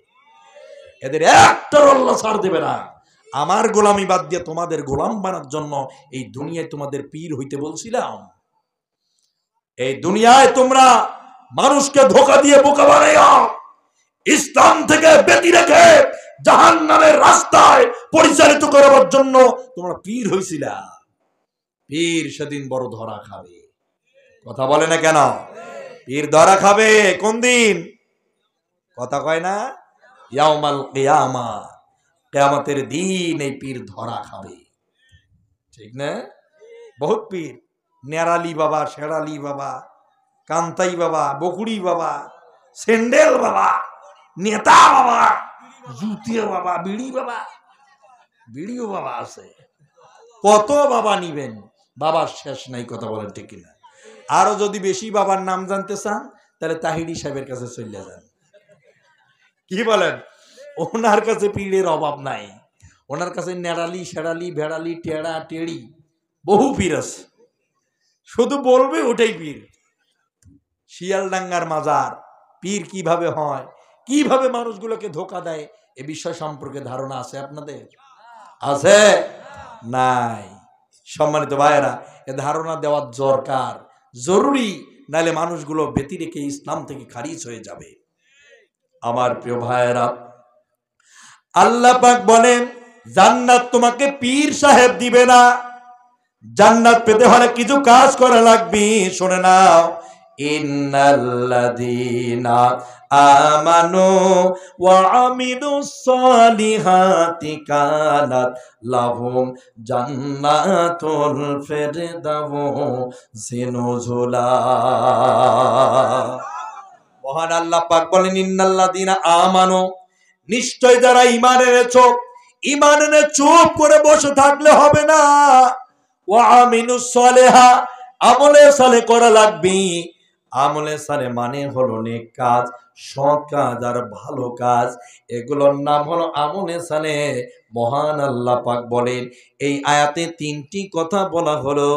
এদের একটার আল্লাহ ছাড় দেবে না। আমার গোলামি বাদ দিয়ে তোমাদের গোলাম বানার জন্য এই দুনিয়ায় তোমাদের পীর হইতে বলছিলাম? এই দুনিয়ায় তোমরা মানুষকে ধোকা দিয়ে বোকা বানাইয়া ইসলাম থেকে ব্যতি রেখে জাহান্নামের রাস্তায় পরিচালিত করার জন্য তোমরা পীর হইছিলা। পীর সেদিন বড় ধরা খাবে। কথা বলে না কেন? পীর ধরা খাবে কোন দিন? কথা কয় না? ইয়াউমাল কিয়ামা, কিয়ামতের দিন এই পীর ধরা খাবে। ঠিক না? বহুত পীর, নেরালি বাবা, শেরালি বাবা, কান্তাই বাবা, বকুড়ি বাবা, সেন্ডেল বাবা, নেতা বাবা, জুতিয়া বাবা, বিড়ি বাবা, বিড়িও বাবা আছে। কত বাবা নিবেন? বাবার শেষ নাই। কথা বলেন ঠিক কিনা? আরো যদি বেশি বাবার নাম জানতে চান তাহলে তাহিরি সাহেবের কাছে চলে যান। কি বলেন? ওনার কাছে পীরের অভাব নাই। ওনার কাছে নেড়ালি, শেড়ালি, ভেড়ালি, টেড়া, টেড়ি বহু পীর আছে, শুধু বলবে ওটাই পীর। শিয়ালডাঙ্গার মাজার পীর কিভাবে হয়, কিভাবে মানুষগুলোকে ধোকা দেয়, এ বিষয় সম্পর্কে ধারণা আছে আপনাদের? আছে? নাই। সম্মানিত ভাইয়েরা, এ ধারণা দেওয়ার দরকার, জরুরি, নাহলে মানুষগুলো ব্যতি রেখে ইসলাম থেকে খারিজ হয়ে যাবে। আমার প্রিয় ভাইয়েরা, আল্লাহ পাক বলেন জান্নাত তোমাকে পীর সাহেব দিবে না। জান্নাত পেতে হলে কিছু কাজ করা লাগবে। শুনে নাও, ইন্নাল্লাযীনা আমানু ওয়া আমিলুস সালিহাতি কানাত লাহুম জান্নাতুল ফিরদাউসি নুজুলা। মহান আল্লাহ পাক বলেন ইন্নাল্লাযীনা আমানু, নিশ্চয় যারা ঈমান এনেছো, ঈমান এনে চুপ করে বসে থাকলে হবে না। ওয়া আমিলুস সালিহা, আমলে সালেহ করা লাগবে। আমলে সালেহ মানে হলো নেক কাজ, সৎ কাজ আর ভালো কাজ, এগুলোর নাম হলো আমলে সালেহ। মহান আল্লাহ পাক বলেন এই আয়াতে তিনটি কথা বলা হলো।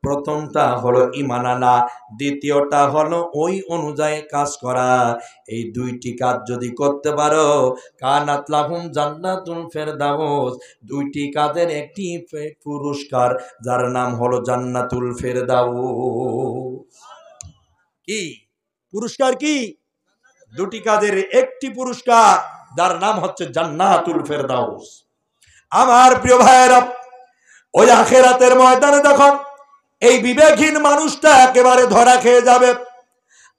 প্রথমটা হলো ঈমান আনা, দ্বিতীয়টা হলো ওই অনুযায়ী কাজ করা। এই দুইটি কাজ যদি করতে পারো, কানাত লাহুম জান্নাতুল ফিরদাউস, দুইটি কাজের একটি পুরস্কার যার নাম হলো জান্নাতুল ফিরদাউস। কি পুরস্কার? কি? দুটি কাজের একটি পুরস্কার যার নাম হচ্ছে জান্নাতুল ফিরদাউস। আমার প্রিয় ভাইয়েরা, ওই আখিরাতের ময়দানে যখন এই বিবেকহীন মানুষটা একেবারে ধরা খেয়ে যাবে,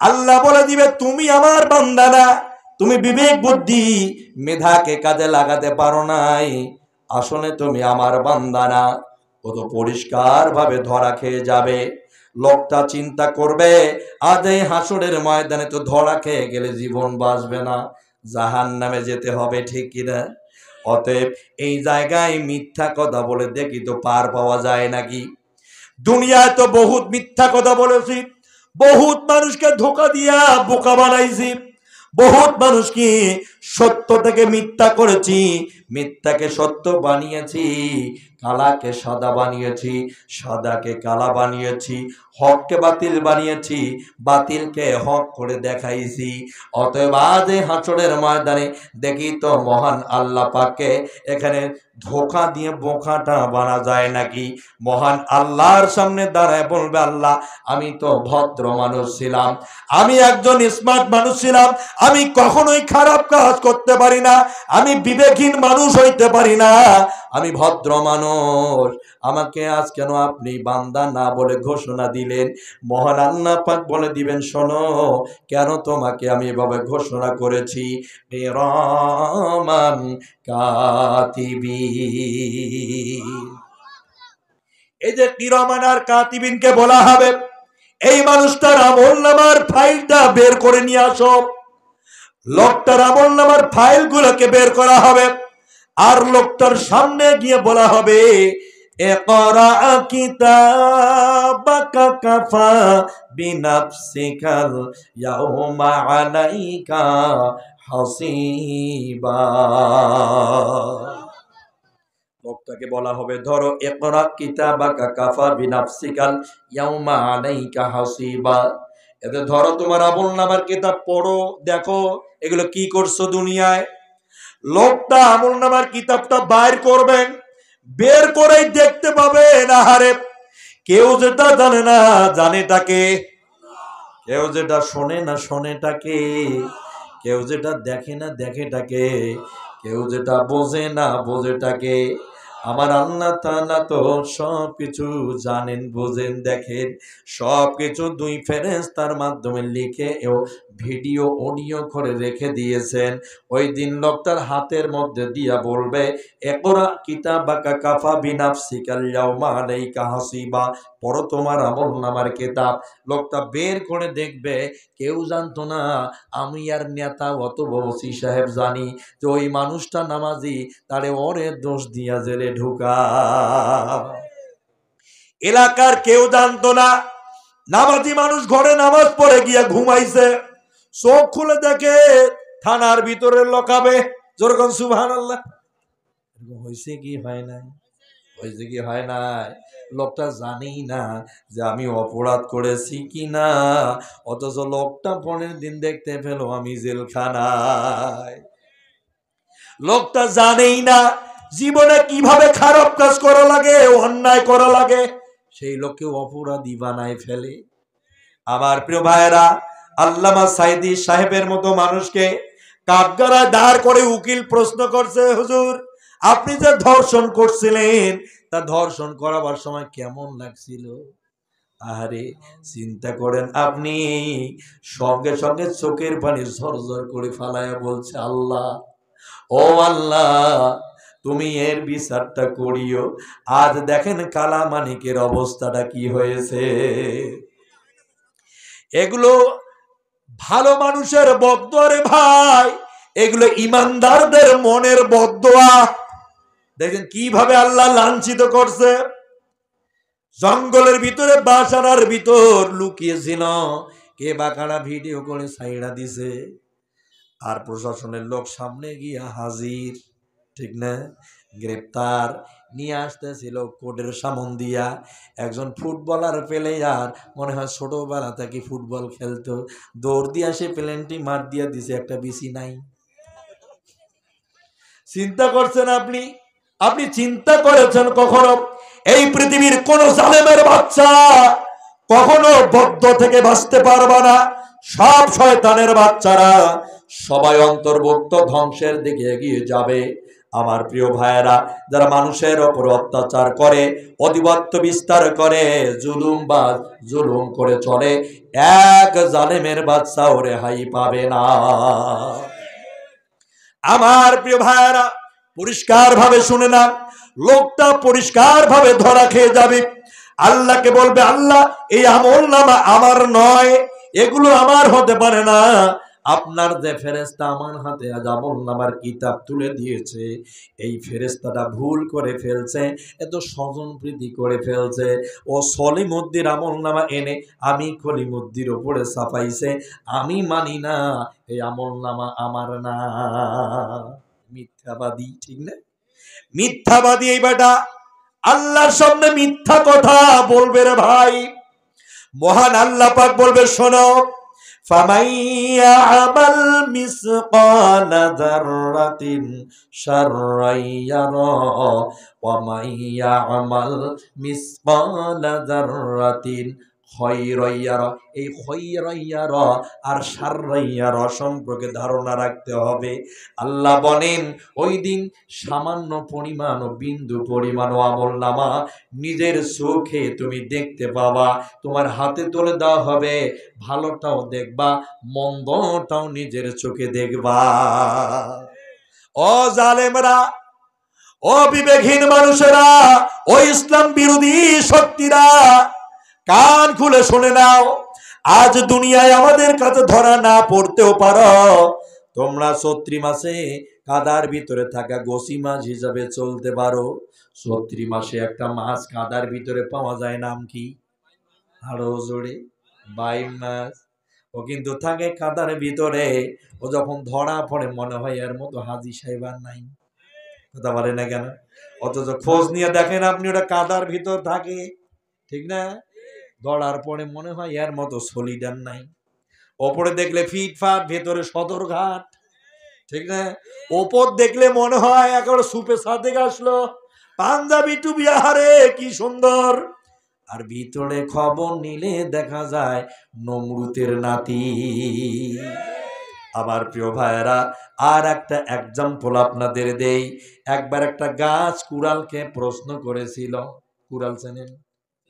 আল্লাহ বলে দিবে তুমি আমার বান্দা না, তুমি বিবেক বুদ্ধি মেধাকে কাজে লাগাতে পারো নাই, আসলে তুমি আমার বান্দা না, ও তো পরিষ্কার ভাবে ধরা খেয়ে যাবে। লোকটা চিন্তা করবে, আজ এই হাসরের ময়দানে তো ধরা খেয়ে গেলে জীবন বাঁচবে না, জাহান্নামে যেতে হবে, ঠিক কিনা? অতএব এই জায়গায় মিথ্যা কথা বলে দেখি তো পার পাওয়া যায় নাকি। দুনিয়ায় তো বহুত মিথ্যা কথা বলেছি, বহুত মানুষকে ধোঁকা দিয়া বোকা বানাইছি, বহুত মানুষকে সত্য থেকে মিথ্যা করেছি, মিথ্যাকে সত্য বানিয়েছি, কালাকে সাদা বানিয়েছি, সাদাকে কালা বানিয়েছি, হককে বাতিল বানিয়েছি, বাতিলকে হক করে দেখাইছি। অতএব আজ হাসরের ময়দানে দেখি তো মহান আল্লাহ পাককে এখানে ধোঁকা দিয়ে বোকাটা বানা যায় নাকি। মহান আল্লাহর সামনে দাঁড়ায় বলবে, আল্লাহ আমি তো ভদ্র মানুষ ছিলাম, আমি একজন স্মার্ট মানুষ ছিলাম, আমি কখনোই খারাপ কাজ করতে পারি না, আমি বিবেকহীন মানুষ হইতে পারি না, আমি ভদ্র মানুষ, আমাকে আজ কেন আপনি বান্দা না বলে ঘোষণা দিলেন? মহান আল্লাহ পাক বলে দিবেন, শোনো কেন তোমাকে আমি এভাবে ঘোষণা করেছি, কিরামান কাতিবিন। এই যে কিরামান আর কাতিবিনকে বলা হবে, এই মানুষটার আমলনামার ফাইলটা বের করে নিয়ে আসো। লোকটার আমলনামার ফাইল গুলোকে বের করা হবে, আর লোকটার সামনে গিয়ে বলা হবে, ইকরা কিতাবাকা কাফা বিনাফসিকাল ইয়াউমা আলাইকা হাসিবা। লোকটাকে বলা হবে, ধরো ইকরা কিতাবাকা কাফা বিনাফসিকাল ইয়াউমা আলাইকা হাসিবা, এতে ধরো তোমার আমলনামার কিতাব পড়ো, দেখো এগুলো কি করছো দুনিয়ায়। লোকটা আমলনামার কিতাবটা বাইর করবেন, বের করেই দেখতে পাবে, না হারে কেউ যেটা জানে না জানেটাকে, কেউ যেটা শোনে না শোনেটাকে, কেউ যেটা দেখে না দেখেটাকে, কেউ যেটা বোঝে না বোঝেটাকে। আমার আল্লাহ তাআলা তো সবকিছু জানেন, বোঝেন, দেখেন, সবকিছু দুই ফেরেশতার মাধ্যমে লিখে ও ভিডিও অডিও করে রেখে দিয়েছেন। ওই দিন লোকটার হাতের মধ্যে দিয়া বলবে, ইকরা কিতাবাকা কাফা বিনাফসিকাল ইয়াউমা আলাইকা হাসিবা, পড়ো তোমার আমলনামার কিতাব। লোকটা বের করে দেখবে, কেউ জানতো না আমি আর নেতা অত বসি সাহেব জানি যে ওই মানুষটা নামাজি, তারে ওরে দোষ দিয়া জেলে ঢুকা। এলাকার কেউ জানতো না নামাজি মানুষ ঘরে নামাজ পড়ে গিয়া ঘুমাইছে, চোখ খুলে দেখে থানার ভিতরে লকাবে। যেরকম সুবহানাল্লাহ, হয়েছে কি হয় নাই, হয়েছে কি হয় নাই। লোকটা জানেই না যে আমি অপরাধ করেছি কি না, অথচ লোকটা পরের দিন দেখতে পেল আমি জেলখানায়। লোকটা জানেই না জীবনে কিভাবে খারাপ কাজ করা লাগে, অন্যায় করা লাগে, সেই লোককে অপরাধী বানায় ফেলে। আমার প্রিয় ভাইয়েরা, আল্লামা সাইদি সাহেবের মতো মানুষকে কাঠগড়ায় দাঁড় করে উকিল প্রশ্ন করছে, হুজুর আপনি যে ধর্ষণ করছিলেন, তা ধর্ষণ করাবার সময় কেমন লাগছিল? আরে চিন্তা করেন আপনি, সঙ্গে সঙ্গে চোখের পানি ঝরঝর করে ফালায়া বলছে, আল্লাহ ও আল্লাহ তুমি এর বিচারটা করিও। আজ দেখেন কালামানিকের অবস্থাটা কি হয়েছে। এগুলো ভালো মানুষের বদদোয়া রে ভাই, এগুলো ইমানদারদের মনের বদদোয়া। দেখেন কিভাবে আল্লাহ লাঞ্ছিত করছে। জঙ্গলের ভিতরে বাসার ভিতর লুকিয়েছিল, কে বাকারা ভিডিও করে ছাইড়া দিছে, আর প্রশাসনের লোক সামনে গিয়া হাজির, ঠিক না? গ্রেপ্তার নিয়ে আসতেছিল কোর্টের সামন দিয়া। একজন ফুটবলার প্লেয়ার, মনে হয় ছোটবেলা থেকে ফুটবল খেলতো, দৌড় দিয়া সে প্লেনটি মার দিয়া দিছে, একটা বিসি নাই। চিন্তা করছেন আপনি? আপনি চিন্তা করেছেন কখনো এই পৃথিবীর কোন জালেমের বাচ্চা কখনো বদ্ধ থেকে বাঁচতে পারবে না? সব শয়তানের বাচ্চারা সবাই অন্তর্ভুক্ত ধ্বংসের দিকে এগিয়ে যাবে। আমার প্রিয় ভাইয়েরা, যারা মানুষের ওপর অত্যাচার করে, আধিপত্য বিস্তার করে, জুলুম করে চলে, এক জালেমের বাচ্চাও রেহাই পাবে না। আমার প্রিয় ভাইরা পরিষ্কার ভাবে শুনে না, লোকটা পরিষ্কার ভাবে ধরা খেয়ে যাবে। আল্লাহকে বলবে, আল্লাহ এই আমলনামা আমার নয়, এগুলো আমার হতে পারে না। আপনার যে ফেরেশতা আমার হাতে আজ আমলনামার কিতাব তুলে দিয়েছে, এই ফেরেশতাটা ভুল করে ফেলছে, এত স্বজন প্রীতি করে ফেলছে। ও সলিমুদ্দির আমলনামা এনে আমি কলিমুদ্দির উপরে ছাপাইছে, আমি মানি না, এই আমলনামা আমার না। মিথ্যাবাদী, ঠিক না? মিথ্যাবাদী এই বেটা আল্লাহর সামনে মিথ্যা কথা বলবে রে ভাই। মহান আল্লাহ পাক বলবে, শোনো, ফামাইয়ামাল মিসকালা যাররাতিন শাররান ইয়ারা ওয়া মাইয়ামাল মিসকালা যাররাতিন খায়রান ইয়ারা। এই খায়রান ইয়ারা আর শাররান ইয়ারা সম্পর্কে ধারণা রাখতে হবে। আল্লাহ বলেন, ওই দিন সামান্য পরিমাণ ও বিন্দু পরিমাণ আমলনামা নিজের চোখে তুমি দেখতে পাবা, তোমার হাতে তুলে দেওয়া হবে। ভালোটাও দেখবা, মন্দটাও নিজের চোখে দেখবা। ও জালেমরা, ও বিবেকহীন মানুষেরা, ও ইসলাম বিরোধী শক্তিরা, কান খুলে শুনে নাও। আজ দুনিয়ায় আমাদের কাছে ধরা না পড়তেও পারো, তোমরা চৈত্র মাসে কাদার ভিতরে থাকা গোসি মাছ হিসাবে চলতে পারো। চৈত্র মাসে একটা মাছ কাদার ভিতরে পাওয়া যায়, নাম কি? আরো জোরে, বাইম মাছ। ও কিন্তু থাকে কাদার ভিতরে। ও যখন ধরা পড়ে মনে হয় এর মতো হাজি সাহেব আর নাই। কথা বলে না কেন? অথচ খোঁজ নিয়ে দেখেন আপনি, ওটা কাদার ভিতর থাকে, ঠিক না? ধরার পরে মনে হয় এর মতো সলিডার নাই। ওপরে দেখলে ফিটফাট, ভেতরে সদরঘাট, ঠিক না? ওপর দেখলে মনে হয় একেবারে সুপে সাথে আসলো, পাঞ্জাবি টুপি, আহারে কি সুন্দর। আর ভিতরে খবর নিলে দেখা যায় নমরুতের নাতি। আমার প্রিয় ভাইয়েরা, আর একটা এক্সাম্পল আপনাদের দেই। একবার একটা গাছ কুড়ালকে প্রশ্ন করেছিল। কুড়াল চেনেন?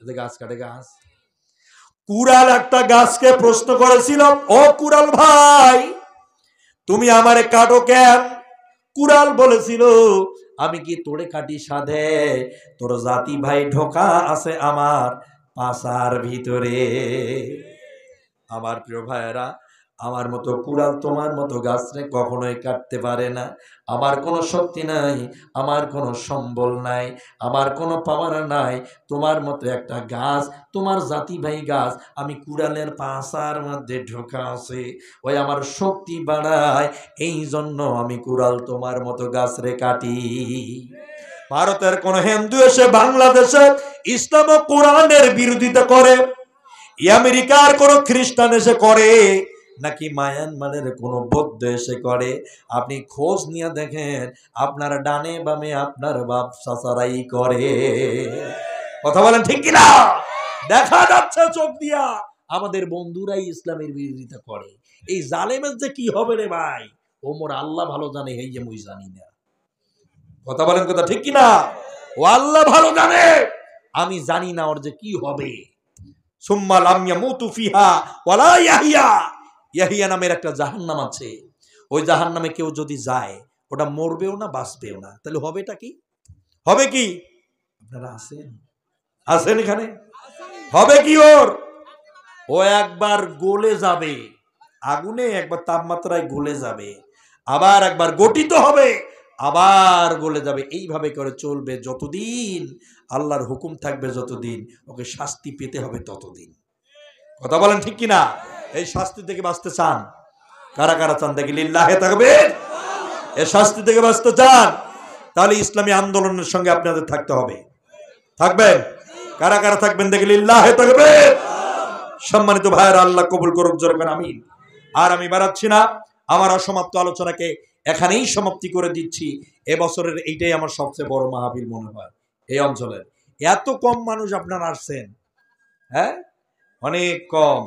গাছ কাটে গাছ। কুড়াল একটা গাছকে প্রশ্ন করেছিল, ও কুড়াল ভাই, তুমি আমারে কাটো কেন? কুড়াল বলেছিল, আমি কি তোরে কাটি সাধে? তোর জাতি ভাই ঢোকা আছে আমার পাছার ভিতরে। আমার প্রিয় ভাইয়েরা, আমার মতো কুড়াল তোমার মতো গাছরে কখনোই কাটতে পারে না। আমার কোনো শক্তি নাই, আমার কোনো সম্বল নাই, আমার কোনো পাওয়ার নাই। তোমার মতো একটা গাছ, তোমার জাতি ভাই গাছ, আমি কুড়ালের পাছার মধ্যে ঢোকা আছে, ওই আমার শক্তি বাড়ায়, এই জন্য আমি কুড়াল তোমার মতো গাছরে কাটি। ভারতের কোন হিন্দু এসে বাংলাদেশে ইসলাম ও কোরআনের বিরোধিতা করে, আমেরিকার কোন খ্রিস্টান এসে করে, নাকি মায়ানমারের কোন বৌদ্ধ এসে করে, আপনি খোঁজ নিয়ে দেখেন আপনার ডানে বামে আপনার বাপ চাচারাই করে। কথা বলেন ঠিক কিনা? দেখা যাচ্ছে চোখ দিয়া আমাদের বন্ধুরাই ইসলামের বিরোধিতা করে। এই জালেমের যে কি হবে রে ভাই, ওমর আল্লাহ ভালো জানে, এই যে মুই জানি না। কথা বলেন কথা ঠিক কিনা? ও আল্লাহ ভালো জানে, আমি জানি না ওর যে কি হবে। সুম্মা লাম ইয়ামুতু ফিহা ওয়ালা ইয়াহিয়া। ইয়াহিয়া নামের একটা জাহান্নাম আছে। ওই জাহান্নামে কেউ যদি যায়, ওটা মরবেও না, বাঁচবেও না। তাহলে হবেটা কি? হবে কি? আপনারা আছেন? আছেন এখানে? হবে কি ওর? ও একবার গলে যাবে আগুনে, একবার তাপমাত্রায় গলে যাবে, আবার একবার গঠিত হবে, আবার গলে যাবে। এইভাবে করে চলবে যতদিন আল্লাহর হুকুম থাকবে, যতদিন ওকে শাস্তি পেতে হবে ততদিন। কথা বলেন ঠিক কিনা? এই শাস্তি থেকে বাঁচতে চান? কারা কারা চান দেখি লিল্লাহে তাকবীর। এই শাস্তি থেকে বাঁচতে চান? তাহলে ইসলামী আন্দোলনের সঙ্গে আপনাদের থাকতে হবে। থাকবেন? কারা কারা থাকবেন দেখি লিল্লাহে তাকবীর। সম্মানিত ভাইয়েরা, আল্লাহ কবুল করুক, জোরে বলেন আমিন। আর আমি বাড়াচ্ছি না, আমার অসমাপ্ত আলোচনাকে এখানেই সমাপ্তি করে দিচ্ছি। এবছরের এইটাই আমার সবচেয়ে বড় মাহফিল মনে হয় এই অঞ্চলের। এত কম মানুষ আপনারা আসছেন, হ্যাঁ, অনেক কম।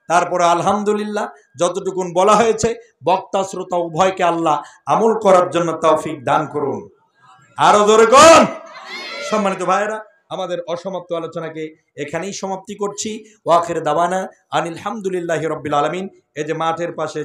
তারপরে আলহামদুলিল্লাহ যতটুকুন বলা হয়েছে, বক্তা শ্রোতা উভয়কে আল্লাহ আমল করার জন্য তৌফিক দান করুন। আরো জোরে কোন? সম্মানিত ভাইয়েরা, আমাদের অসমাপ্ত আলোচনাকে এখানেই সমাপ্তি করছি। ওয়া আখির দাওয়ানা আনিল হামদুলিল্লাহি রাব্বিল আলামিন। এই যে মাঠের পাশে